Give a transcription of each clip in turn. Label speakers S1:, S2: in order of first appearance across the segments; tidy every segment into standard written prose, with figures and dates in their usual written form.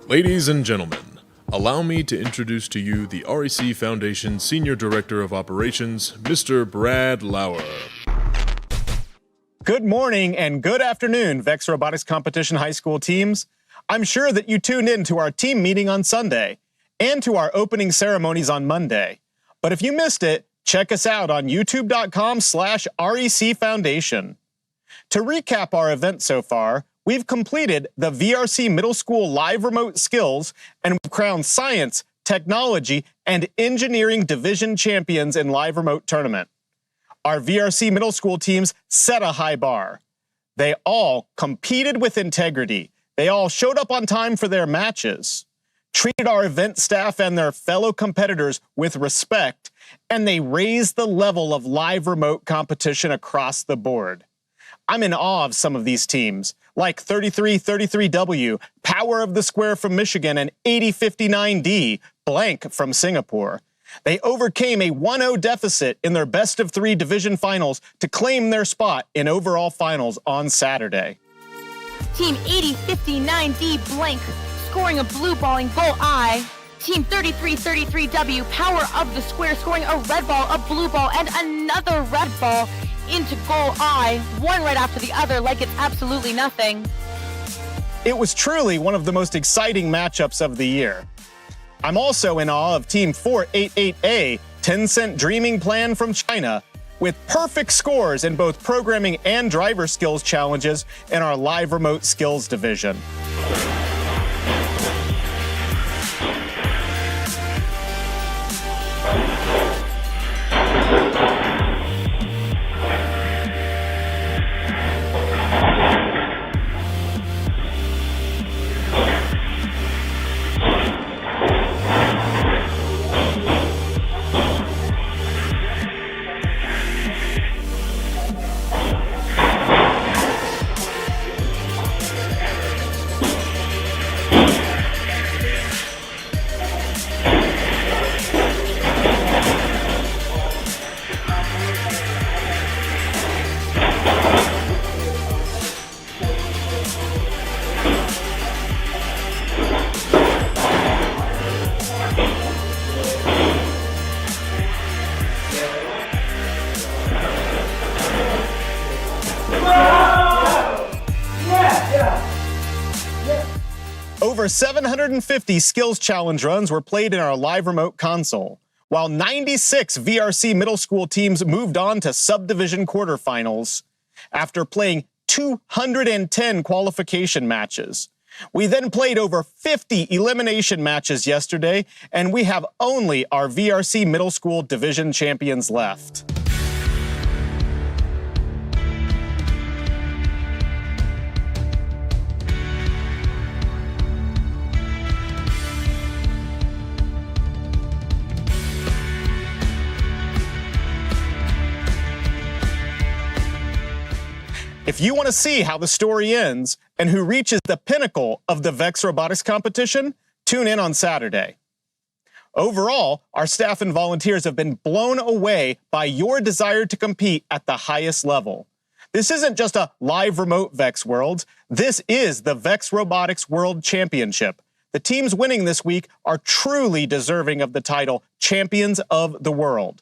S1: Ladies and gentlemen, allow me to introduce to you the REC Foundation Senior Director of Operations, Mr. Brad Lauer.
S2: Good morning and good afternoon, VEX Robotics Competition high school teams. I'm sure that you tuned in to our team meeting on Sunday and to our opening ceremonies on Monday. But if you missed it, check us out on youtube.com/REC Foundation. To recap our event so far, we've completed the VRC Middle School Live Remote Skills and crowned Science, Technology, and Engineering Division champions in Live Remote Tournament. Our VRC Middle School teams set a high bar. They all competed with integrity. They all showed up on time for their matches, treated our event staff and their fellow competitors with respect, and they raised the level of live remote competition across the board. I'm in awe of some of these teams, like 3333W, Power of the Square from Michigan, and 8059D, Blank from Singapore. They overcame a 1-0 deficit in their best of 3 division finals to claim their spot in overall finals on Saturday.
S3: Team 8059D, Blank, scoring a blue ball in goal I. Team 3333W, Power of the Square, scoring a red ball, a blue ball, and another red ball into goal I, one right after the other like it's absolutely nothing.
S2: It was truly one of the most exciting matchups of the year. I'm also in awe of Team 488A, 10-Cent Dreaming Plan from China, with perfect scores in both programming and driver skills challenges in our Live Remote Skills division. Over 750 skills challenge runs were played in our live remote console, while 96 VRC middle school teams moved on to subdivision quarterfinals after playing 210 qualification matches. We then played over 50 elimination matches yesterday, and we have only our VRC middle school division champions left. If you want to see how the story ends and who reaches the pinnacle of the VEX Robotics competition, tune in on Saturday. Overall, our staff and volunteers have been blown away by your desire to compete at the highest level. This isn't just a live remote VEX Worlds. This is the VEX Robotics World Championship. The teams winning this week are truly deserving of the title Champions of the World.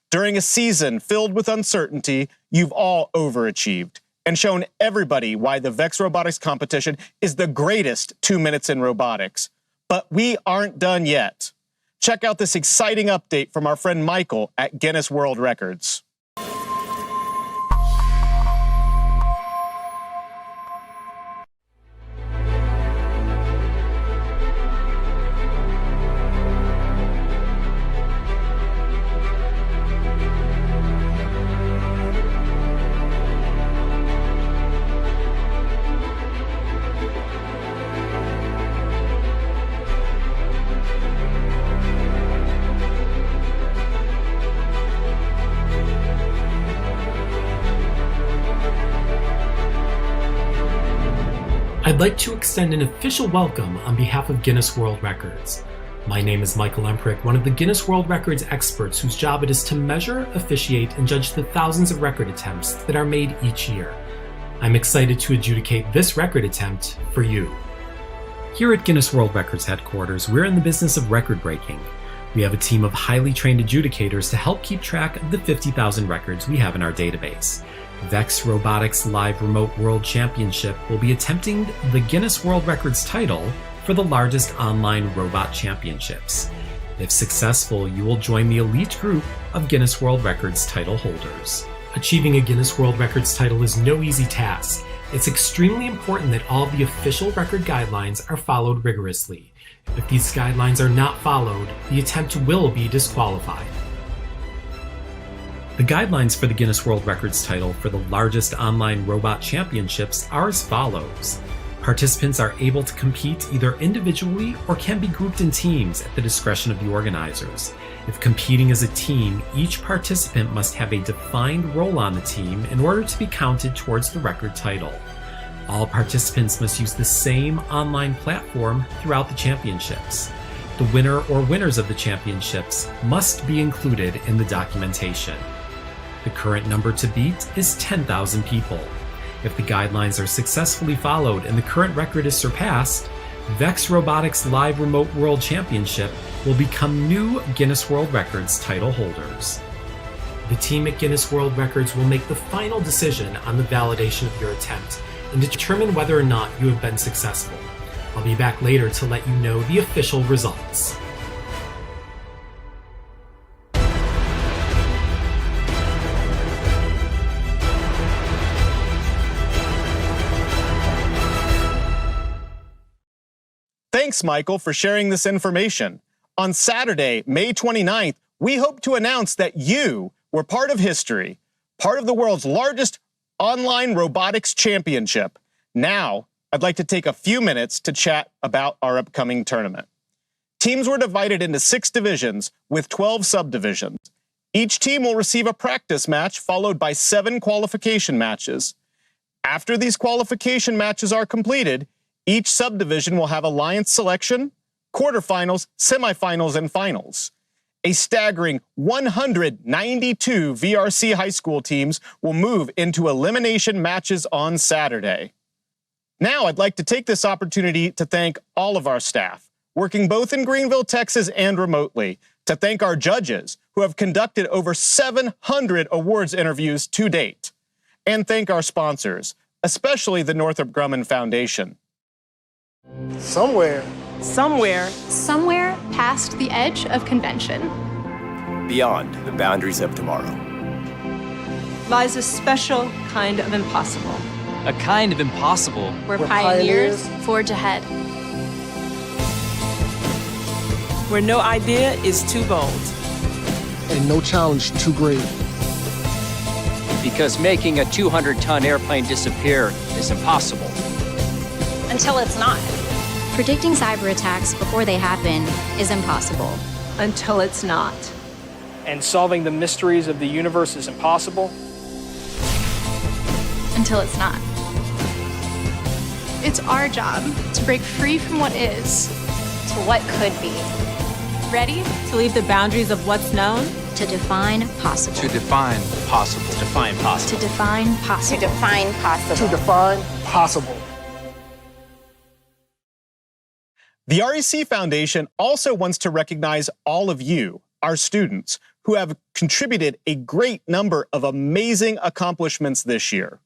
S2: During a season filled with uncertainty, you've all overachieved and shown everybody why the VEX Robotics competition is the greatest 2 minutes in robotics. But we aren't done yet. Check out this exciting update from our friend Michael at Guinness World Records.
S4: I'd like to extend an official welcome on behalf of Guinness World Records. My name is Michael Emprick, one of the Guinness World Records experts whose job it is to measure, officiate, and judge the thousands of record attempts that are made each year. I'm excited to adjudicate this record attempt for you. Here at Guinness World Records headquarters, we're in the business of record breaking. We have a team of highly trained adjudicators to help keep track of the 50,000 records we have in our database. VEX Robotics Live Remote World Championship will be attempting the Guinness World Records title for the largest online robot championships. If successful, you will join the elite group of Guinness World Records title holders. Achieving a Guinness World Records title is no easy task. It's extremely important that all the official record guidelines are followed rigorously. If these guidelines are not followed, the attempt will be disqualified. The guidelines for the Guinness World Records title for the largest online robot championships are as follows. Participants are able to compete either individually or can be grouped in teams at the discretion of the organizers. If competing as a team, each participant must have a defined role on the team in order to be counted towards the record title. All participants must use the same online platform throughout the championships. The winner or winners of the championships must be included in the documentation. The current number to beat is 10,000 people. If the guidelines are successfully followed and the current record is surpassed, VEX Robotics Live Remote World Championship will become new Guinness World Records title holders. The team at Guinness World Records will make the final decision on the validation of your attempt and determine whether or not you have been successful. I'll be back later to let you know the official results.
S2: Thanks, Michael, for sharing this information. On Saturday, May 29th, we hope to announce that you were part of history, part of the world's largest online robotics championship. Now, I'd like to take a few minutes to chat about our upcoming tournament. Teams were divided into 6 divisions with 12 subdivisions. Each team will receive a practice match followed by 7 qualification matches. After these qualification matches are completed, each subdivision will have alliance selection, quarterfinals, semifinals, and finals. A staggering 192 VRC high school teams will move into elimination matches on Saturday. Now, I'd like to take this opportunity to thank all of our staff, working both in Greenville, Texas, and remotely, to thank our judges, who have conducted over 700 awards interviews to date, and thank our sponsors, especially the Northrop Grumman Foundation.
S5: Somewhere
S6: past the edge of convention,
S5: beyond the boundaries of tomorrow,
S7: lies a special kind of impossible.
S8: A kind of impossible.
S6: Where pioneers forge ahead.
S7: Where no idea is too bold.
S9: And no challenge too great.
S8: Because making a 200-ton airplane disappear is impossible.
S6: Until it's not.
S10: Predicting cyber attacks before they happen is impossible.
S7: Until it's not.
S11: And solving the mysteries of the universe is impossible.
S6: Until it's not. It's our job to break free from what is to what could be.
S3: Ready to leave the boundaries of what's known?
S10: To define possible.
S8: To define possible.
S5: to define possible.
S10: To define possible.
S6: To define possible.
S9: To define possible.
S2: The REC Foundation also wants to recognize all of you, our students, who have contributed a great number of amazing accomplishments this year.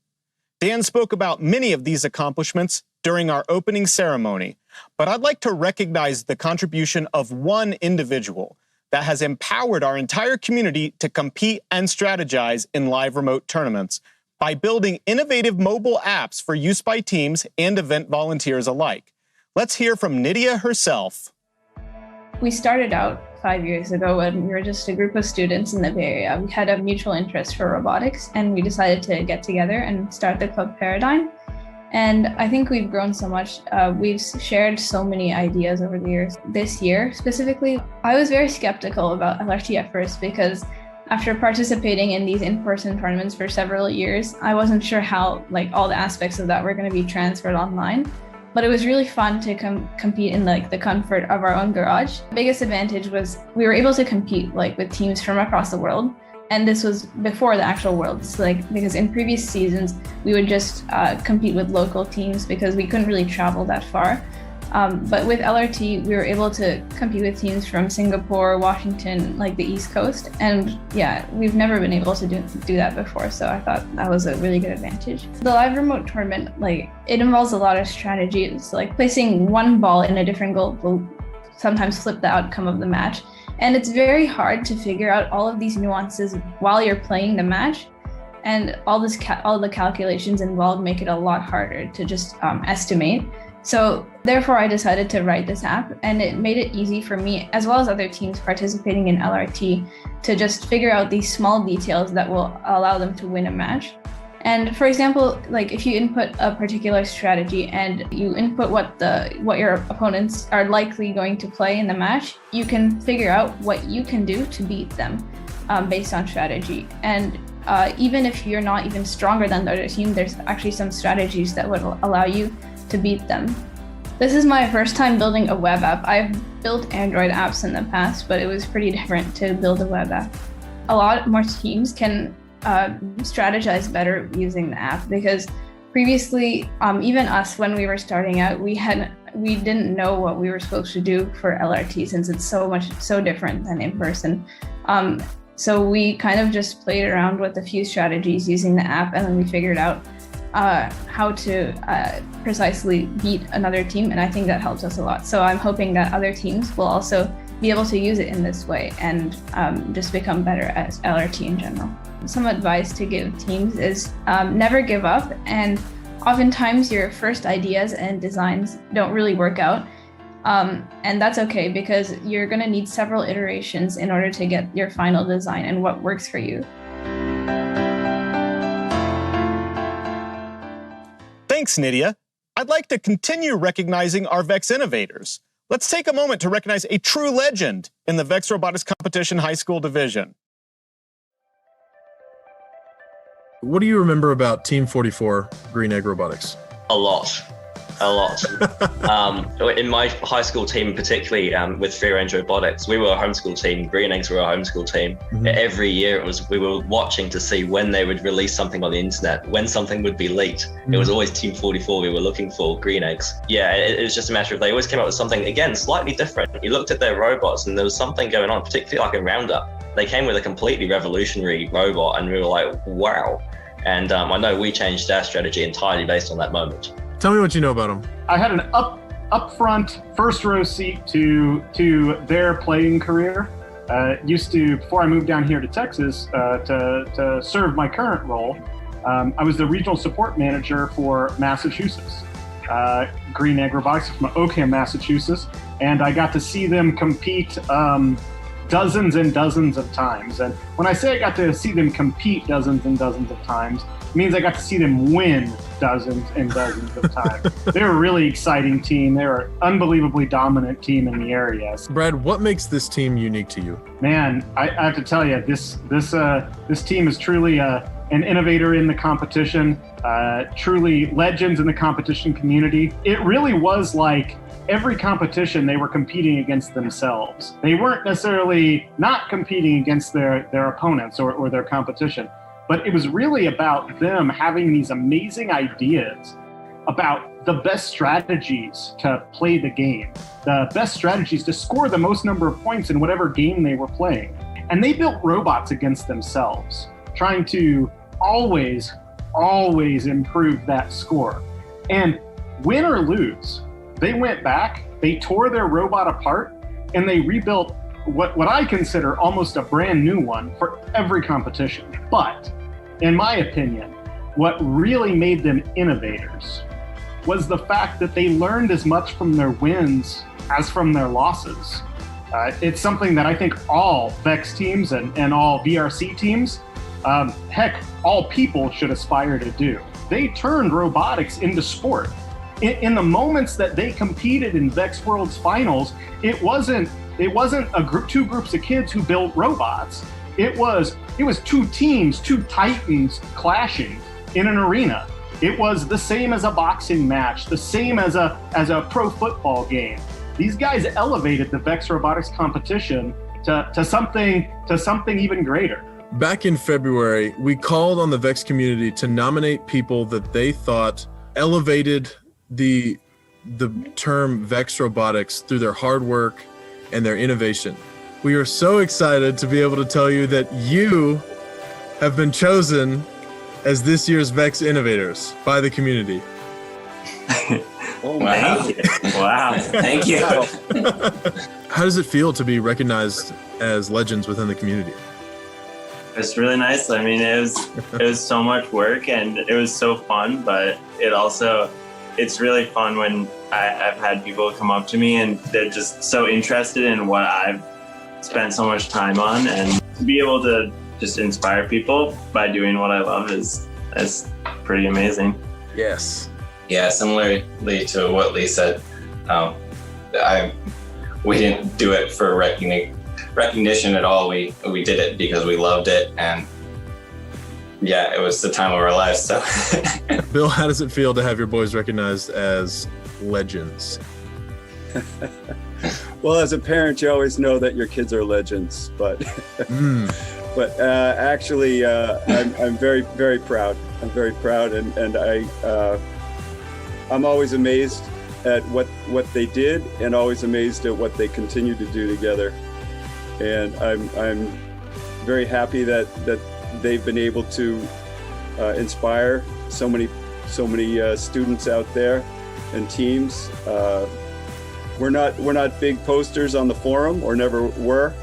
S2: Dan spoke about many of these accomplishments during our opening ceremony, but I'd like to recognize the contribution of one individual that has empowered our entire community to compete and strategize in live remote tournaments by building innovative mobile apps for use by teams and event volunteers alike. Let's hear from Nydia herself.
S12: We started out 5 years ago when we were just a group of students in the Bay Area. We had a mutual interest for robotics, and we decided to get together and start the Club Paradigm. And I think we've grown so much. We've shared so many ideas over the years. This year, specifically, I was very skeptical about LRT at first because after participating in these in-person tournaments for several years, I wasn't sure how all the aspects of that were going to be transferred online. But it was really fun to compete in the comfort of our own garage. The biggest advantage was we were able to compete with teams from across the world. And this was before the actual Worlds, because in previous seasons, we would just compete with local teams because we couldn't really travel that far. But with LRT, we were able to compete with teams from Singapore, Washington, like the East Coast. And yeah, we've never been able to do that before. So I thought that was a really good advantage. The live remote tournament, like it involves a lot of strategies, like placing one ball in a different goal will sometimes flip the outcome of the match. And it's very hard to figure out all of these nuances while you're playing the match. And all the calculations involved make it a lot harder to just estimate. So therefore, I decided to write this app, and it made it easy for me, as well as other teams participating in LRT, to just figure out these small details that will allow them to win a match. And for example, like if you input a particular strategy and you input what your opponents are likely going to play in the match, you can figure out what you can do to beat them based on strategy. And even if you're not even stronger than the other team, there's actually some strategies that would allow you to beat them. This is my first time building a web app. I've built Android apps in the past, but it was pretty different to build a web app. A lot more teams can strategize better using the app, because previously, even us, when we were starting out, we didn't know what we were supposed to do for LRT, since it's so different than in person. So we kind of just played around with a few strategies using the app, and then we figured out how to precisely beat another team, and I think that helps us a lot. So I'm hoping that other teams will also be able to use it in this way and just become better at LRT in general. Some advice to give teams is never give up, and oftentimes your first ideas and designs don't really work out. And that's okay, because you're going to need several iterations in order to get your final design and what works for you.
S2: Thanks, Nydia. I'd like to continue recognizing our VEX innovators. Let's take a moment to recognize a true legend in the VEX Robotics Competition High School Division.
S1: What do you remember about Team 44 Green Egg Robotics?
S13: A lot. In my high school team, particularly with Free Range Robotics, we were a homeschool team. Green Eggs were a homeschool team. Mm-hmm. Every year we were watching to see when they would release something on the internet, when something would be leaked. Mm-hmm. It was always Team 44 we were looking for, Green Eggs. Yeah, it was just a matter of they always came up with something, again, slightly different. You looked at their robots and there was something going on, particularly like in Roundup. They came with a completely revolutionary robot and we were like, wow. And I know we changed our strategy entirely based on that moment.
S1: Tell me what you know about them.
S14: I had an upfront first row seat to their playing career. Before I moved down here to Texas to serve my current role, I was the regional support manager for Massachusetts. Green Egg Robotics from Oakham, Massachusetts, and I got to see them compete dozens and dozens of times. And when I say I got to see them compete dozens and dozens of times, it means I got to see them win dozens and dozens of times. They're a really exciting team. They're an unbelievably dominant team in the area.
S1: Brad, what makes this team unique to you?
S14: Man, I have to tell you, this team is truly an innovator in the competition, truly legends in the competition community. It really was like every competition they were competing against themselves. They weren't necessarily not competing against their opponents or their competition, but it was really about them having these amazing ideas about the best strategies to play the game, the best strategies to score the most number of points in whatever game they were playing. And they built robots against themselves, trying to always improve that score. And win or lose, they went back, they tore their robot apart, and they rebuilt what I consider almost a brand new one for every competition. But in my opinion, what really made them innovators was the fact that they learned as much from their wins as from their losses. It's something that I think all VEX teams and all VRC teams, heck, all people should aspire to do. They turned robotics into sport. In the moments that they competed in VEX World's finals, it wasn't two groups of kids who built robots. It was two teams, two titans clashing in an arena. It was the same as a boxing match, the same as a pro football game. These guys elevated the VEX Robotics competition to something even greater.
S1: Back in February, we called on the VEX community to nominate people that they thought elevated the the term VEX Robotics through their hard work and their innovation. We are so excited to be able to tell you that you have been chosen as this year's VEX Innovators by the community.
S15: Oh, wow. Thank you. Wow. Thank you.
S1: How does it feel to be recognized as legends within the community?
S15: It's really nice. I mean, it was so much work and it was so fun, but it's really fun when I've had people come up to me and they're just so interested in what I've spent so much time on, and to be able to just inspire people by doing what I love is pretty amazing.
S1: Yes.
S16: Yeah, similarly to what Lee said, we didn't do it for recognition at all. We did it because we loved it, and yeah, it was the time of our lives. So,
S1: Bill, how does it feel to have your boys recognized as legends?
S17: Well, as a parent, you always know that your kids are legends, but actually, I'm very, very proud. I'm very proud, and I'm always amazed at what they did, and always amazed at what they continue to do together. And I'm very happy that they've been able to inspire so many students out there and teams. We're not big posters on the forum, or never were.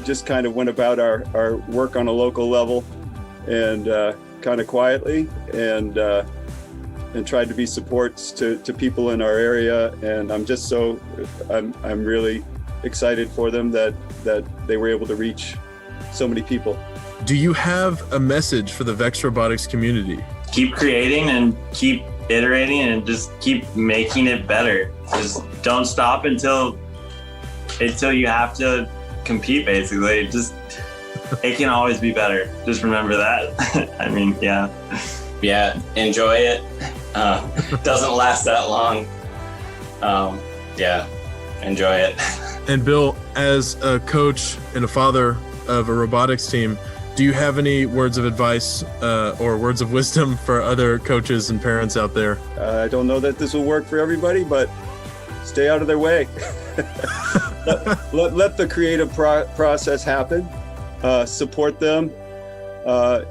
S17: Just kind of went about our work on a local level, and kind of quietly, and tried to be supports to people in our area. And I'm just I'm really excited for them that they were able to reach so many people.
S1: Do you have a message for the VEX Robotics community?
S15: Keep creating and keep iterating and just keep making it better. Just don't stop until you have to compete, basically. Just, it can always be better. Just remember that. I mean, yeah.
S16: Yeah, enjoy it. Doesn't last that long. Yeah, enjoy it.
S1: And Bill, as a coach and a father of a robotics team, do you have any words of advice or words of wisdom for other coaches and parents out there?
S17: I don't know that this will work for everybody, but stay out of their way. let the creative process happen. Support them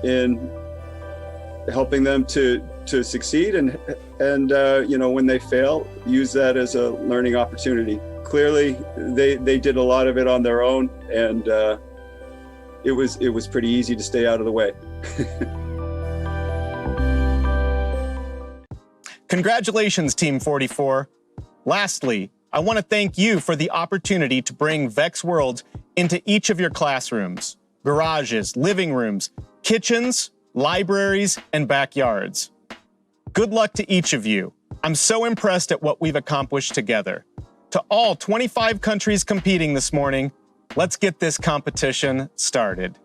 S17: in helping them to succeed, and when they fail, use that as a learning opportunity. Clearly, they did a lot of it on their own, and it was pretty easy to stay out of the way.
S2: Congratulations, Team 44. Lastly, I want to thank you for the opportunity to bring VEX World into each of your classrooms, garages, living rooms, kitchens, libraries, and backyards. Good luck to each of you. I'm so impressed at what we've accomplished together. To all 25 countries competing this morning, let's get this competition started.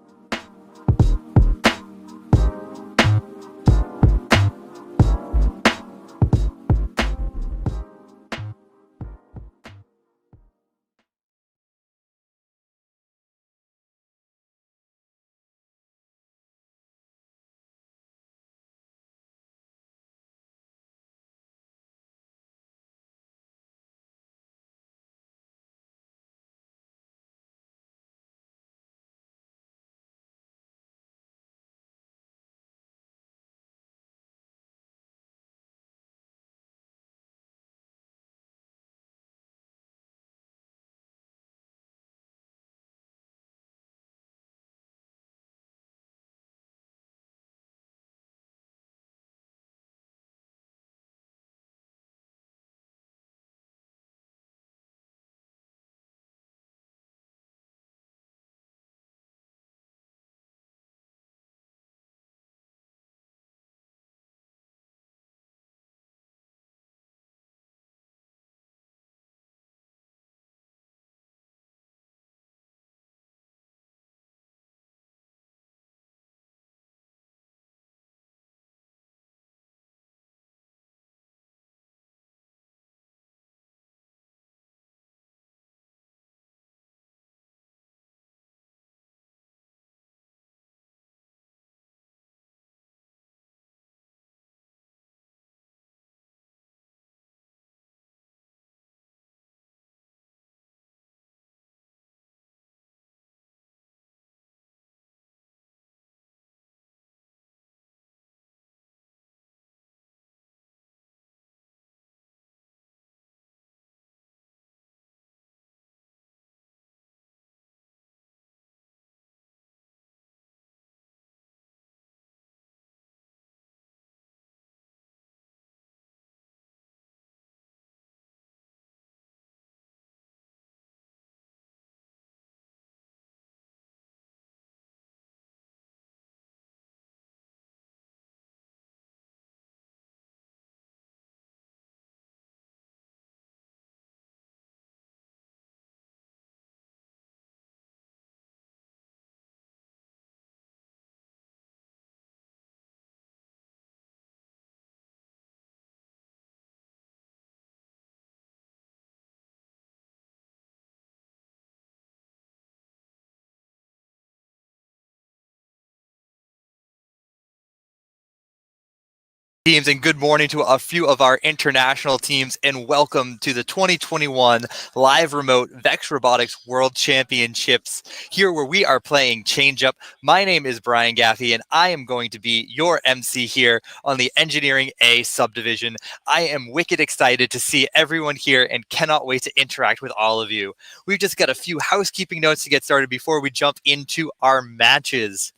S18: teams, and good morning to a few of our international teams, and welcome to the 2021 live remote VEX Robotics World Championships, here where we are playing Change Up. My name is Brian Gaffey, and I am going to be your MC here on the Engineering A subdivision. I am wicked excited to see everyone here and cannot wait to interact with all of you. We've just got a few housekeeping notes to get started before we jump into our matches.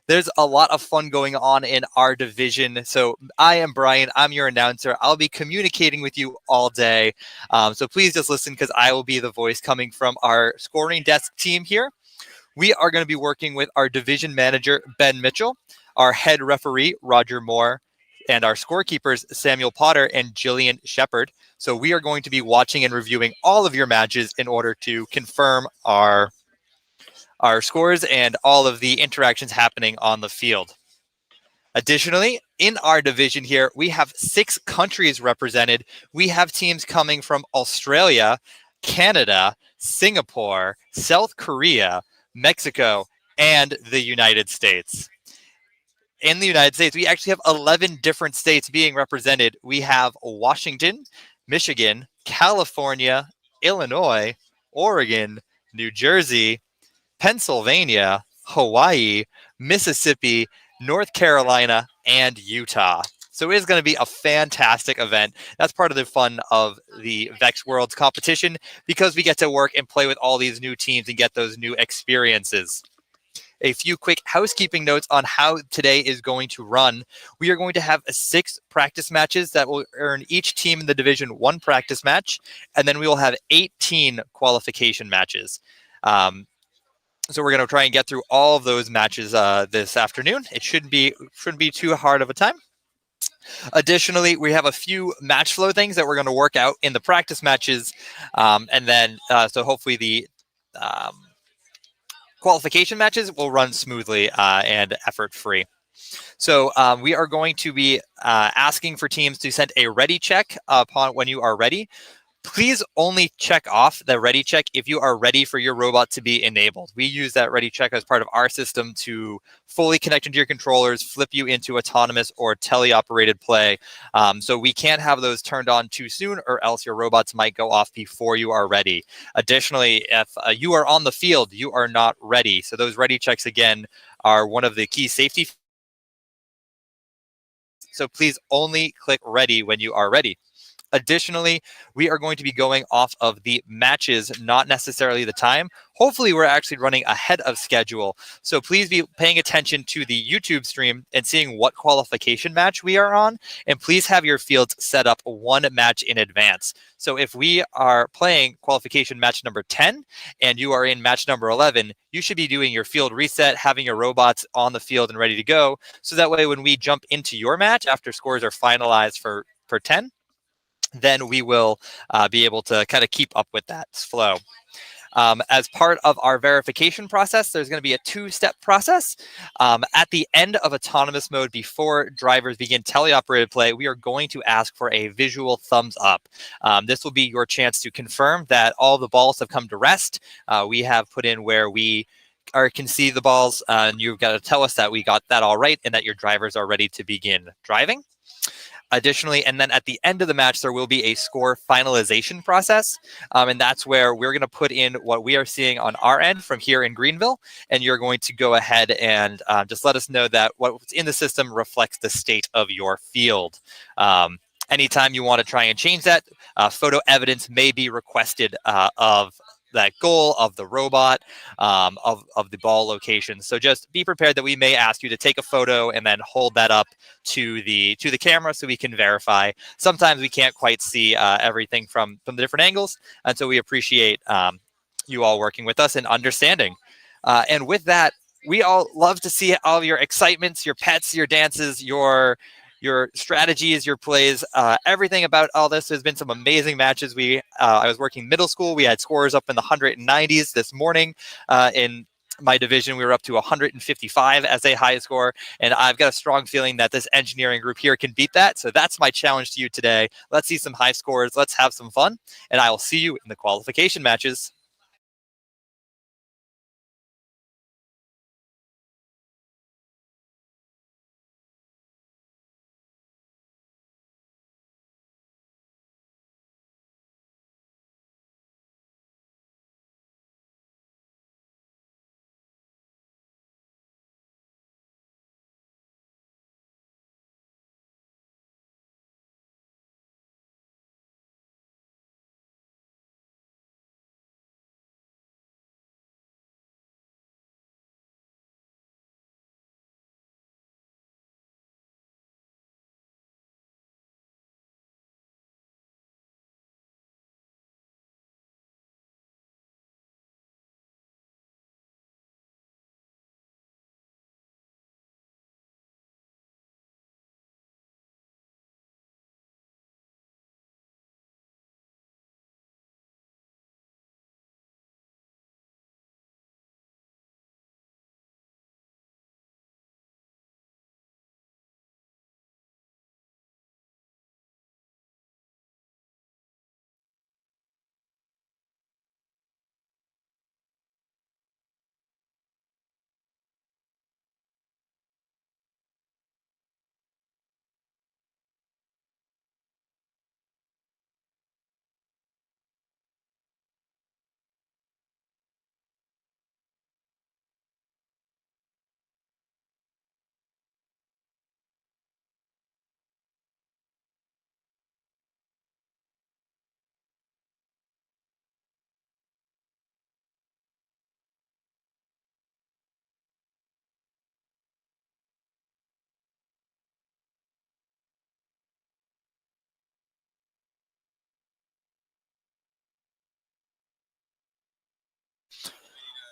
S18: There's a lot of fun going on in our division. So I am Brian, I'm your announcer. I'll be communicating with you all day. So please just listen, because I will be the voice coming from our scoring desk team here. We are going to be working with our division manager, Ben Mitchell, our head referee, Roger Moore, and our scorekeepers, Samuel Potter and Jillian Shepard. So we are going to be watching and reviewing all of your matches in order to confirm our scores and all of the interactions happening on the field. Additionally, in our division here, we have 6 countries represented. We have teams coming from Australia, Canada, Singapore, South Korea, Mexico, and the United States. In the United States, we actually have 11 different states being represented. We have Washington, Michigan, California, Illinois, Oregon, New Jersey, Pennsylvania, Hawaii, Mississippi, North Carolina, and Utah. So it is going to be a fantastic event. That's part of the fun of the VEX Worlds competition, because we get to work and play with all these new teams and get those new experiences. A few quick housekeeping notes on how today is going to run. We are going to have 6 practice matches that will earn each team in the division 1 practice match, and then we will have 18 qualification matches. So we're going to try and get through all of those matches this afternoon. It shouldn't be too hard of a time. Additionally, we have a few match flow things that we're going to work out in the practice matches, and then so hopefully the qualification matches will run smoothly and effort-free. So we are going to be asking for teams to send a ready check upon when you are ready. Please only check off the ready check if you are ready for your robot to be enabled. We use that ready check as part of our system to fully connect into your controllers, flip you into autonomous or teleoperated play. So we can't have those turned on too soon, or else your robots might go off before you are ready. Additionally, if you are on the field, you are not ready. So those ready checks, again, are one of the key safety. So please only click ready when you are ready. Additionally, we are going to be going off of the matches, not necessarily the time. Hopefully, we're actually running ahead of schedule. So please be paying attention to the YouTube stream and seeing what qualification match we are on. And please have your fields set up 1 match in advance. So if we are playing qualification match number 10 and you are in match number 11, you should be doing your field reset, having your robots on the field and ready to go. So that way, when we jump into your match after scores are finalized for 10, then we will be able to kind of keep up with that flow. As part of our verification process, there's going to be a 2-step process. At the end of autonomous mode, before drivers begin teleoperated play, we are going to ask for a visual thumbs up. This will be your chance to confirm that all the balls have come to rest. We have put in where we can see the balls, and you've got to tell us that we got that all right and that your drivers are ready to begin driving. Additionally, and then at the end of the match, there will be a score finalization process. And that's where we're going to put in what we are seeing on our end from here in Greenville. And you're going to go ahead and just let us know that what's in the system reflects the state of your field. Anytime you want to try and change that, photo evidence may be requested of that goal, of the robot, of the ball location. So just be prepared that we may ask you to take a photo and then hold that up to the camera so we can verify. Sometimes we can't quite see everything from the different angles, and so we appreciate you all working with us and understanding. And with that, we all love to see all of your excitements, your pets, your dances, your strategies, your plays, everything about all this. There's been some amazing matches. I was working middle school. We had scores up in the 190s this morning. In my division, we were up to 155 as a high score. And I've got a strong feeling that this engineering group here can beat that. So that's my challenge to you today. Let's see some high scores. Let's have some fun. And I will see you in the qualification matches.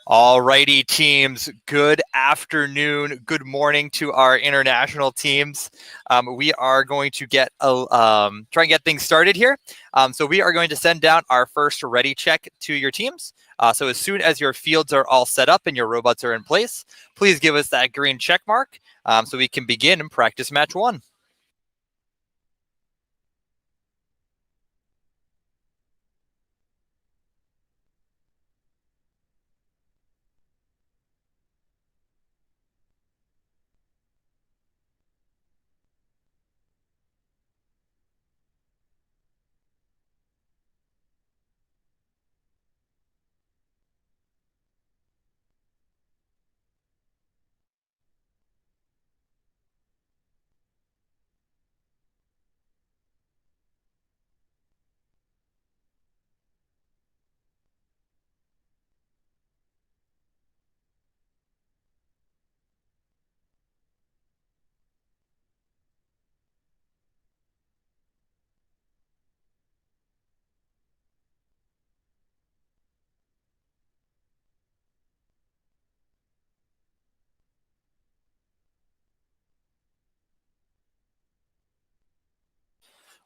S18: Alrighty, teams. Good afternoon. Good morning to our international teams. We are going to try and get things started here. So we are going to send down our first ready check to your teams. So as soon as your fields are all set up and your robots are in place, please give us that green check mark so we can begin in practice match 1.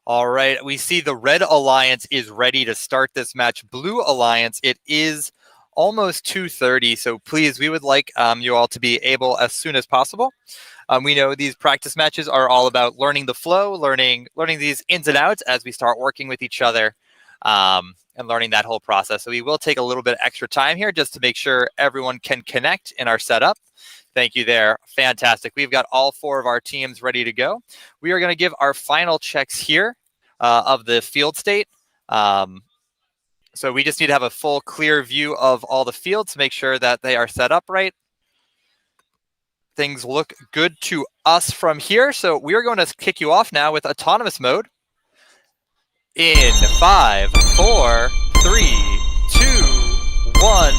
S18: All right, we see the Red Alliance is ready to start this match. Blue Alliance, it is almost 2:30, so please, we would like you all to be able as soon as possible. We know these practice matches are all about learning the flow, learning these ins and outs as we start working with each other and learning that whole process. So we will take a little bit extra time here just to make sure everyone can connect in our setup. Thank you there. Fantastic. We've got all 4 of our teams ready to go. We are going to give our final checks here of the field state. So we just need to have a full clear view of all the fields to make sure that they are set up right. Things look good to us from here. So we are going to kick you off now with autonomous mode. In 5, 4, 3, 2, 1,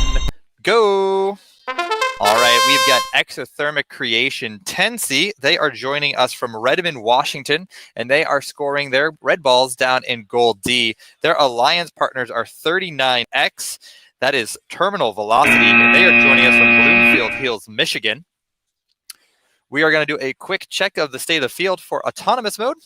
S18: go. All right, we've got Exothermic Creation 10C. They are joining us from Redmond, Washington, and they are scoring their red balls down in goal D. Their alliance partners are 39X. That is Terminal Velocity, and they are joining us from Bloomfield Hills, Michigan. We are going to do a quick check of the state of the field for autonomous mode.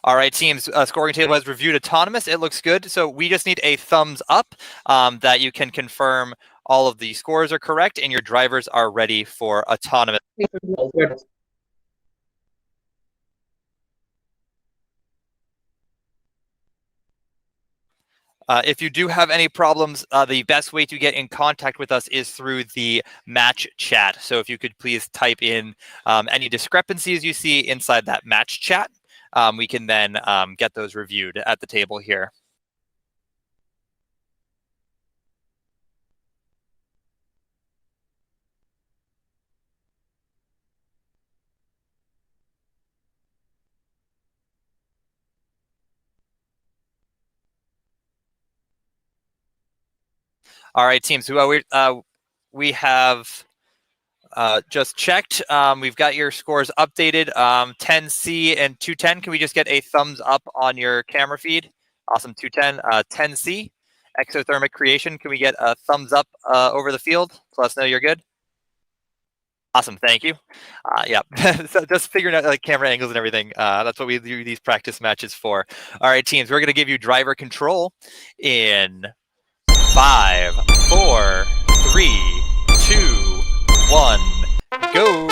S18: All right, teams, scoring table has reviewed autonomous. It looks good. So we just need a thumbs up that you can confirm all of the scores are correct and your drivers are ready for autonomous. If you do have any problems, the best way to get in contact with us is through the match chat. So if you could please type in any discrepancies you see inside that match chat. We can then get those reviewed at the table here. All right, teams. We have just checked. We've got your scores updated. 10C and 210. Can we just get a thumbs up on your camera feed? Awesome. 210. 10C. Exothermic Creation. Can we get a thumbs up over the field to let us know you're good? Awesome. Thank you. Yeah. So just figuring out like camera angles and everything. That's what we do these practice matches for. All right, teams. We're going to give you driver control in 5, 4, 3, 2, 1, go.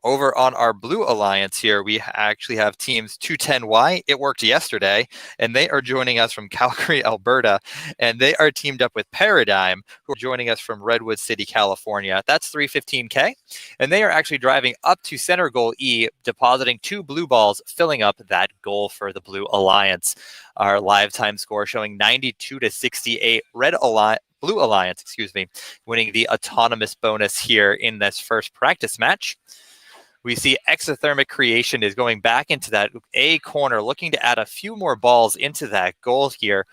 S18: Over on our Blue Alliance here, we actually have teams 210Y. It worked yesterday, and they are joining us from Calgary, Alberta, and they are teamed up with Paradigm, who are joining us from Redwood City, California. That's 315K, and they are actually driving up to center goal E, depositing 2 blue balls, filling up that goal for the Blue Alliance. Our live time score showing 92-68. Blue Alliance, winning the autonomous bonus here in this first practice match. We see Exothermic Creation is going back into that A corner, looking to add a few more balls into that goal here.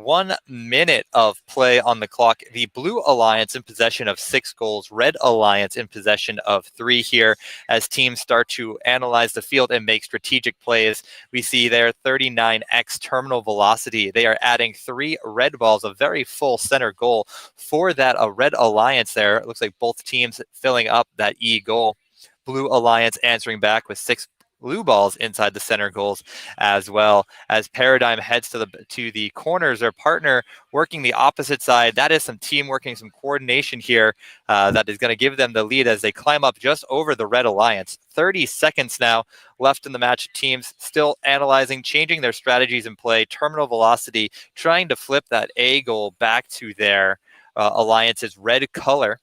S18: 1 minute of play on the clock. The Blue Alliance in possession of 6 goals. Red Alliance in possession of 3 here as teams start to analyze the field and make strategic plays. We see their 39x terminal velocity. They are adding 3 red balls, a very full center goal for that Red Alliance there. It looks like both teams filling up that E goal. Blue Alliance answering back with 6 blue balls inside the center goals as well. As Paradigm heads to the corners, their partner working the opposite side. That is some teamwork and some coordination here that is going to give them the lead as they climb up just over the Red Alliance. 30 seconds now left in the match. Teams still analyzing, changing their strategies in play. Terminal velocity, trying to flip that A goal back to their Alliance's red color.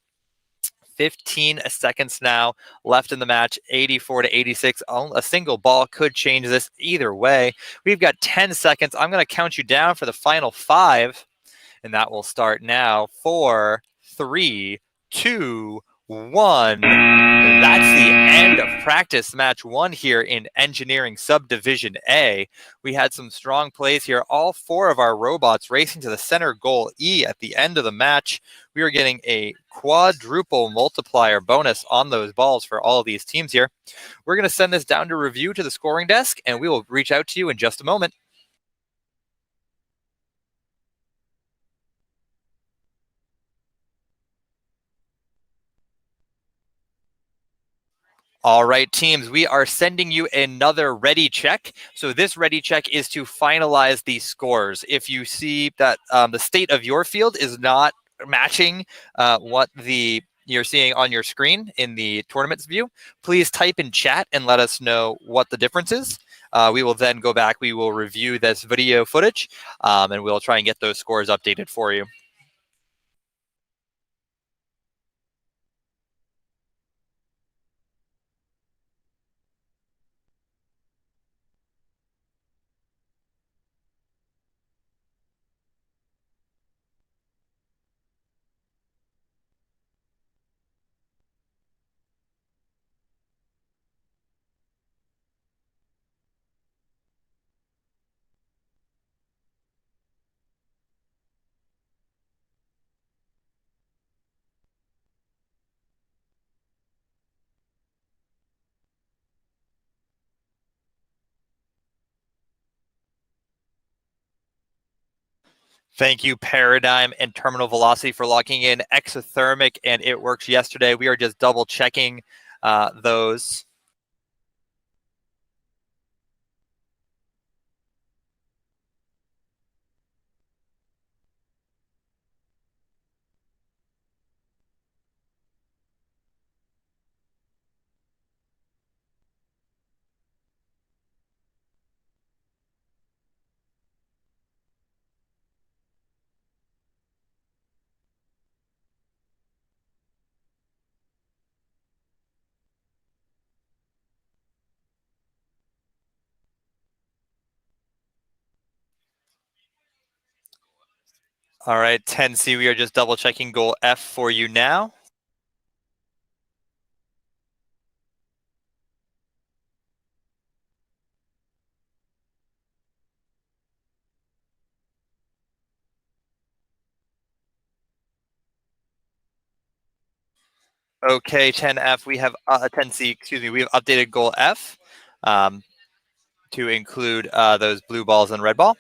S18: 15 seconds now left in the match, 84 to 86. A single ball could change this either way. We've got 10 seconds. I'm going to count you down for the final 5, and that will start now. 4, 3, 2, 1. That's the end of practice match 1 here in Engineering Subdivision A. We had some strong plays here. All 4 of our robots racing to the center goal E at the end of the match. We are getting a quadruple multiplier bonus on those balls for all of these teams here. We're going to send this down to review to the scoring desk, and we will reach out to you in just a moment. All right, teams, we are sending you another ready check. So this ready check is to finalize the scores. If you see that the state of your field is not matching what you're seeing on your screen in the tournament's view, please type in chat and let us know what the difference is. We will then go back, we will review this video footage, and we'll try and get those scores updated for you. Thank you, Paradigm and Terminal Velocity, for locking in exothermic, and it worked yesterday. We are just double checking those. All right, 10C, we are just double checking goal F for you now. Okay, 10F, we have 10C, excuse me, we have updated goal F to include those blue balls and red ball.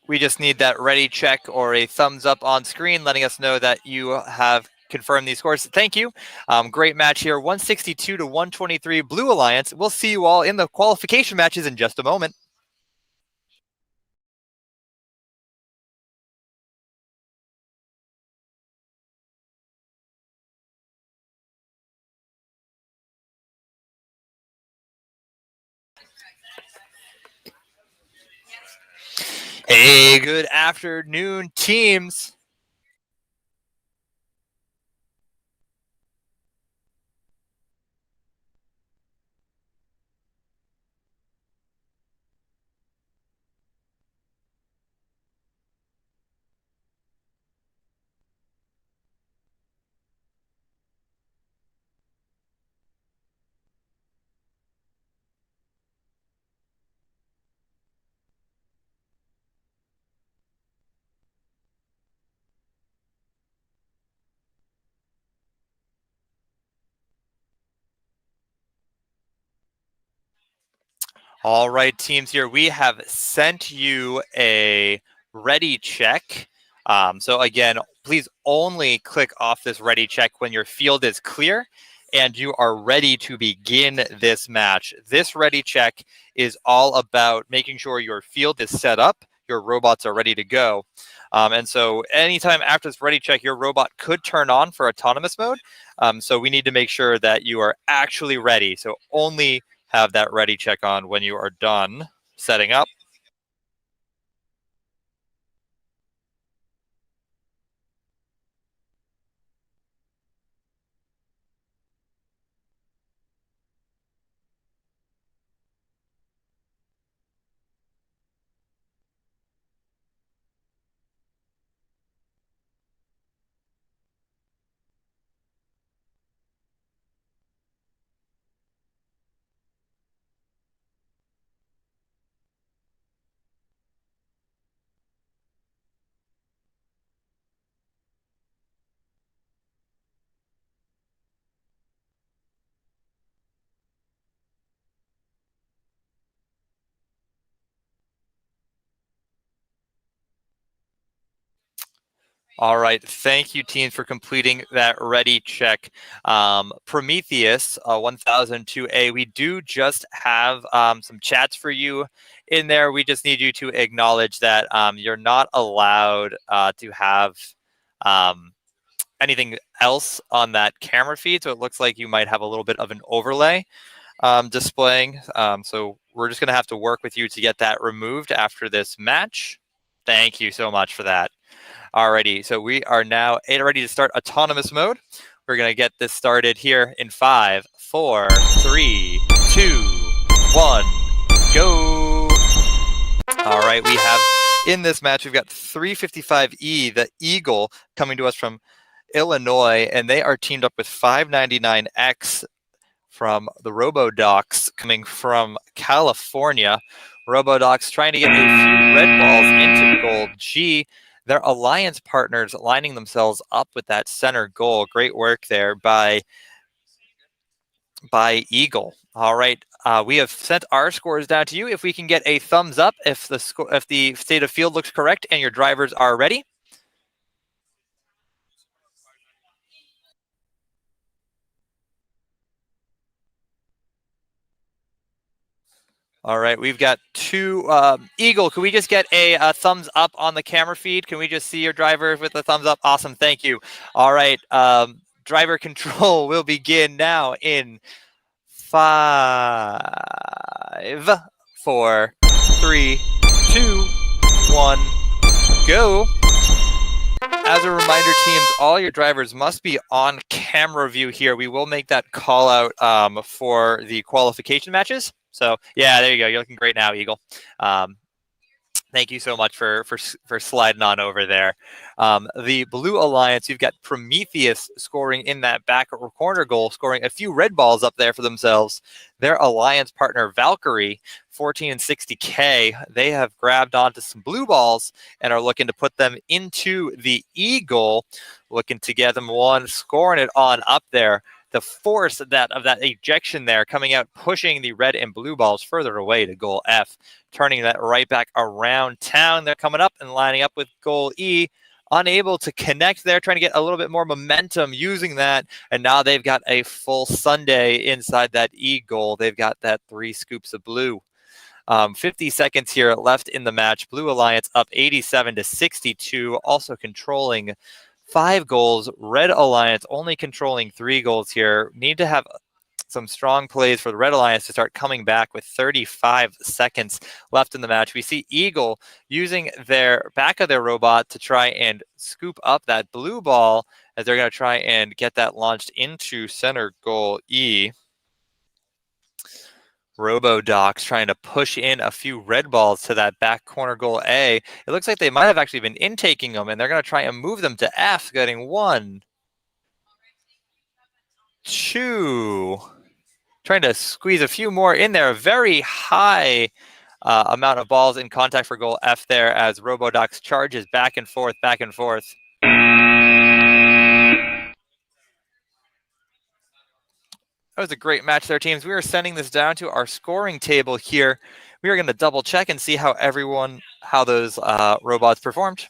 S18: We just need that ready check or a thumbs up on screen letting us know that you have confirmed these scores. Thank you. Great match here, 162 to 123, Blue Alliance. We'll see you all in the qualification matches in just a moment. Hey, good afternoon, teams. All right, teams here, we have sent you a ready check. So again, please only click off this ready check when your field is clear and you are ready to begin this match. This ready check is all about making sure your field is set up, your robots are ready to go. And so anytime after this ready check, your robot could turn on for autonomous mode. So we need to make sure that you are actually ready. So only have that ready check on when you are done setting up. All right, thank you, teams, for completing that ready check. Prometheus 1002A, we do just have some chats for you in there. We just need you to acknowledge that you're not allowed to have anything else on that camera feed. So it looks like you might have a little bit of an overlay displaying. So we're just going to have to work with you to get that removed after this match. Thank you so much for that. Alrighty, so we are now ready to start autonomous mode. We're going to get this started here in 5, 4, 3, 2, 1, go. All right, we have in this match, we've got 355E, the Eagle, coming to us from Illinois, and they are teamed up with 599X from the RoboDocs coming from California. RoboDocs trying to get a few red balls into gold G. Their alliance partners lining themselves up with that center goal. Great work there by Eagle. All right, we have sent our scores down to you. If we can get a thumbs up if the state of field looks correct and your drivers are ready. All right, we've got 2. Eagle, can we just get a thumbs up on the camera feed? Can we just see your driver with the thumbs up? Awesome, thank you. All right, driver control will begin now in 5, 4, 3, 2, 1, go. As a reminder, teams, all your drivers must be on camera view here. We will make that call out for the qualification matches. So yeah, there you go. You're looking great now, Eagle. Thank you so much for sliding on over there. The Blue Alliance, you've got Prometheus scoring in that back corner goal, scoring a few red balls up there for themselves. Their alliance partner, Valkyrie, 14 and 60K, they have grabbed onto some blue balls and are looking to put them into the Eagle, looking to get them one, scoring it on up there. The force of that ejection there coming out, pushing the red and blue balls further away to goal F, turning that right back around town. They're coming up and lining up with goal E, unable to connect there, trying to get a little bit more momentum using that. And now they've got a full Sunday inside that E goal. They've got that 3 scoops of blue. 50 seconds here left in the match. Blue Alliance up 87 to 62, also controlling 5 goals. Red Alliance only controlling 3 goals here. Need to have some strong plays for the Red Alliance to start coming back with 35 seconds left in the match. We see Eagle using their back of their robot to try and scoop up that blue ball as they're going to try and get that launched into center goal E. RoboDocs trying to push in a few red balls to that back corner goal A. It looks like they might have actually been intaking them, and they're going to try and move them to F, getting 1, 2. Trying to squeeze a few more in there. A very high amount of balls in contact for goal F there as RoboDocs charges back and forth, back and forth. That was a great match there, teams. We are sending this down to our scoring table here. We are going to double check and see how those robots performed.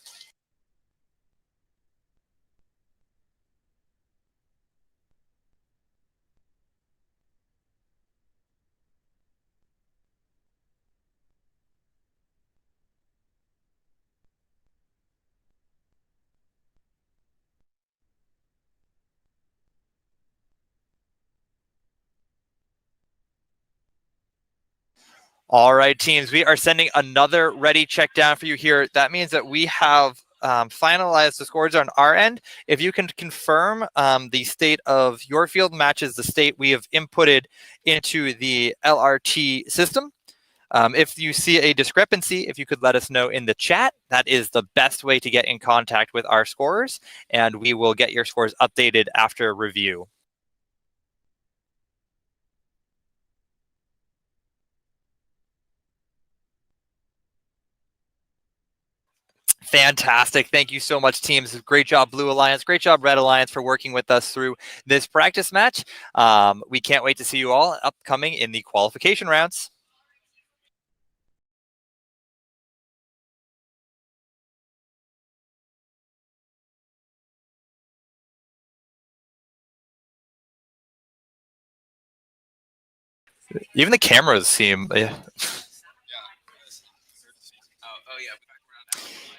S18: All right, teams, we are sending another ready check down for you here. That means that we have finalized the scores on our end. If you can confirm the state of your field matches the state we have inputted into the LRT system. If you see a discrepancy, if you could let us know in the chat, that is the best way to get in contact with our scorers, and we will get your scores updated after review. Fantastic. Thank you so much, teams. Great job, Blue Alliance. Great job, Red Alliance, for working with us through this practice match. We can't wait to see you all upcoming in the qualification rounds. Even the cameras seem...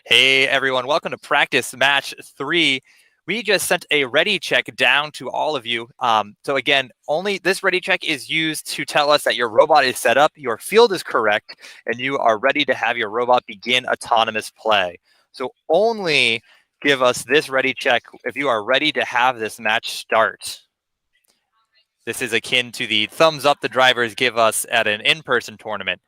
S18: Hey everyone, welcome to practice match 3. We just sent a ready check down to all of you. So again, only this ready check is used to tell us that your robot is set up, your field is correct, and you are ready to have your robot begin autonomous play. So only give us this ready check if you are ready to have this match start. This is akin to the thumbs up the drivers give us at an in-person tournament.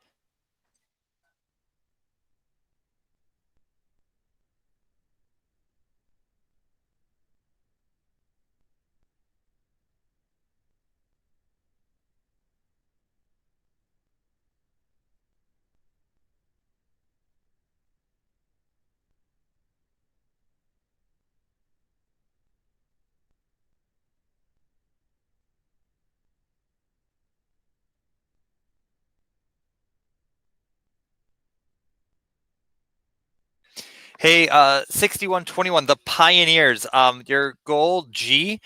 S18: Hey, 6121, the Pioneers, your goal G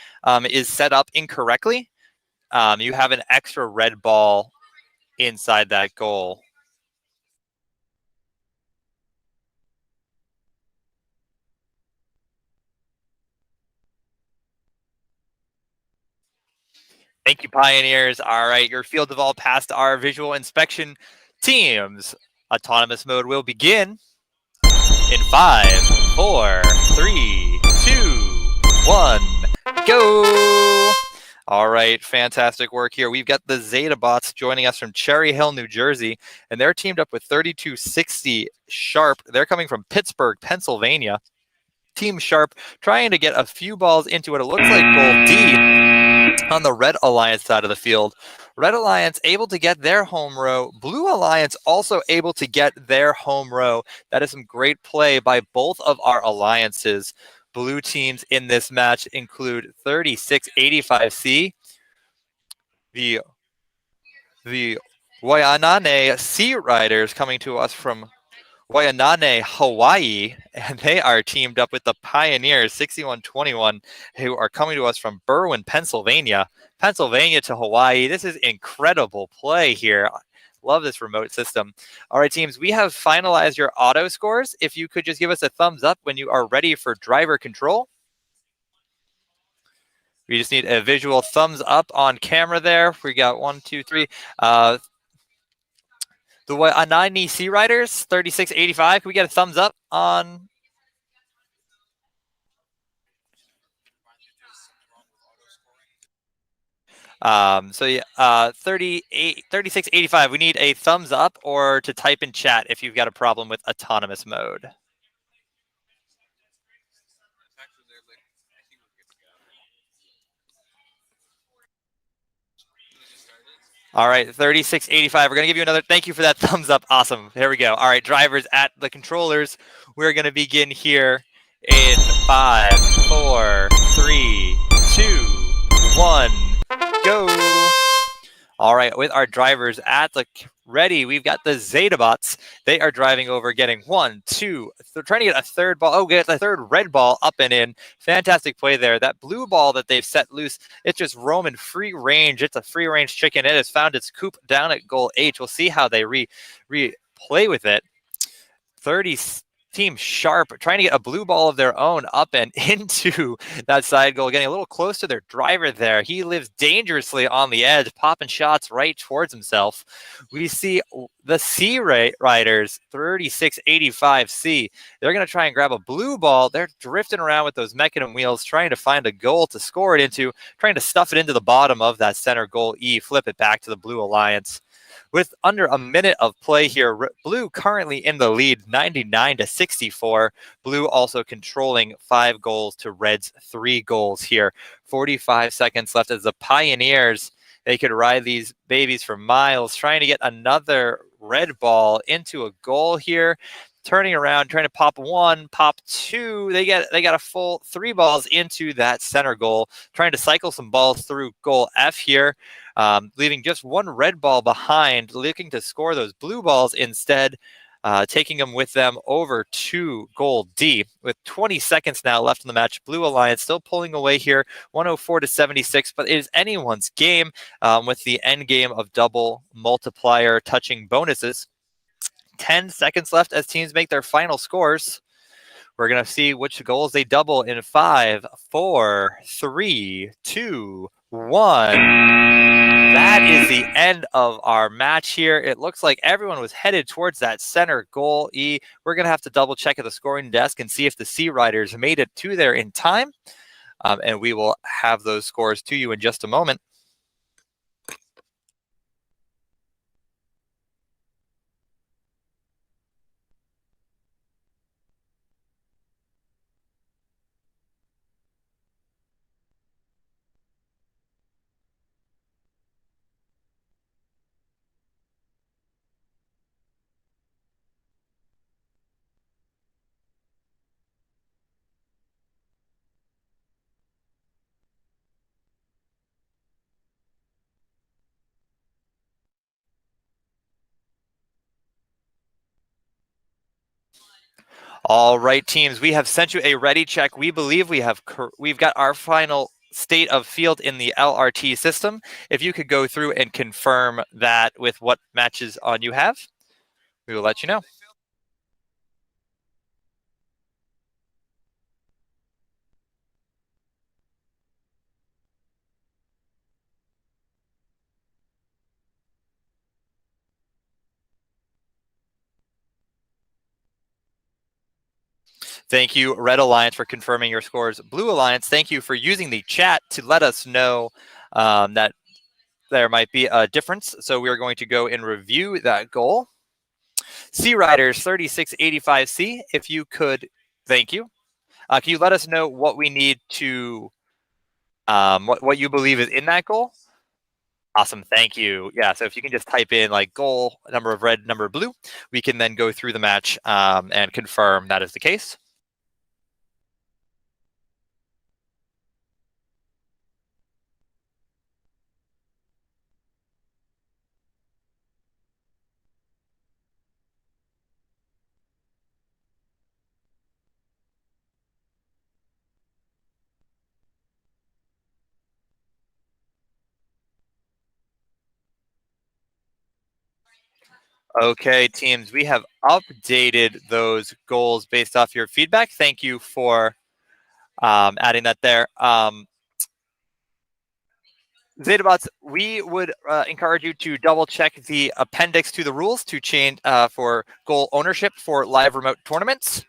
S18: is set up incorrectly. You have an extra red ball inside that goal. Thank you, Pioneers. All right, your field have all passed our visual inspection teams. Autonomous mode will begin in 5, 4, 3, 2, 1, go! All right, fantastic work here. We've got the Zeta bots joining us from Cherry Hill, New Jersey, and they're teamed up with 3260 Sharp. They're coming from Pittsburgh, Pennsylvania. Team Sharp trying to get a few balls into what it looks like goal D on the Red Alliance side of the field. Red Alliance able to get their home row. Blue Alliance also able to get their home row. That is some great play by both of our alliances. Blue teams in this match include 3685C, the Waianae Sea Riders coming to us from Waianae, Hawaii, and they are teamed up with the Pioneers 6121, who are coming to us from Berwyn, Pennsylvania. Pennsylvania to Hawaii. This is incredible play here. Love this remote system. All right, teams, we have finalized your auto scores. If you could just give us a thumbs up when you are ready for driver control. We just need a visual thumbs up on camera there. We got 1, 2, 3. The Waianae Sea Riders, 3685. Can we get a thumbs up on? So yeah, 3685. We need a thumbs up or to type in chat if you've got a problem with autonomous mode. All right, 3685. We're going to give you another. Thank you for that thumbs up. Awesome. There we go. All right, drivers at the controllers. We're going to begin here in 5, 4, 3, 2, 1, go. All right, with our drivers at the ready, we've got the Zetabots. They are driving over, getting one, two, trying to get a third ball. Oh, get the third red ball up and in. Fantastic play there. That blue ball that they've set loose, it's just roaming free range. It's a free range chicken. It has found its coop down at goal H. We'll see how they replay with it. 30 Team Sharp trying to get a blue ball of their own up and into that side goal, getting a little close to their driver there. He lives dangerously on the edge, popping shots right towards himself. We see the C Riders, 3685C. They're going to try and grab a blue ball. They're drifting around with those mechanism wheels, trying to find a goal to score it into, trying to stuff it into the bottom of that center goal E, flip it back to the Blue Alliance. With under a minute of play here, Blue currently in the lead, 99-64. Blue also controlling 5 goals to Red's 3 goals here. 45 seconds left as the Pioneers, they could ride these babies for miles, trying to get another red ball into a goal here. Turning around, trying to pop 1, pop 2. They got a full 3 balls into that center goal, trying to cycle some balls through goal F here, leaving just 1 red ball behind, looking to score those blue balls instead, taking them with them over to goal D. With 20 seconds now left in the match, Blue Alliance still pulling away here, 104-76, but it is anyone's game with the end game of double multiplier touching bonuses. 10 seconds left as teams make their final scores. We're going to see which goals they double in 5, 4, 3, 2, 1. That is the end of our match here. It looks like everyone was headed towards that center goal E. We're going to have to double check at the scoring desk and see if the Sea Riders made it to there in time. And we will have those scores to you in just a moment. All right, teams, we have sent you a ready check. We believe we've got our final state of field in the LRT system. If you could go through and confirm that with what matches on you have, we will let you know. Thank you, Red Alliance, for confirming your scores. Blue Alliance, thank you for using the chat to let us know that there might be a difference. So we are going to go and review that goal. Sea Riders 3685C, if you could, thank you. Can you let us know what we need to, what you believe is in that goal? Awesome, thank you. Yeah, so if you can just type in like goal, number of red, number of blue, we can then go through the match and confirm that is the case. Okay, teams, we have updated those goals based off your feedback. Thank you for adding that there. Zetabots, we would encourage you to double check the appendix to the rules to change for goal ownership for live remote tournaments.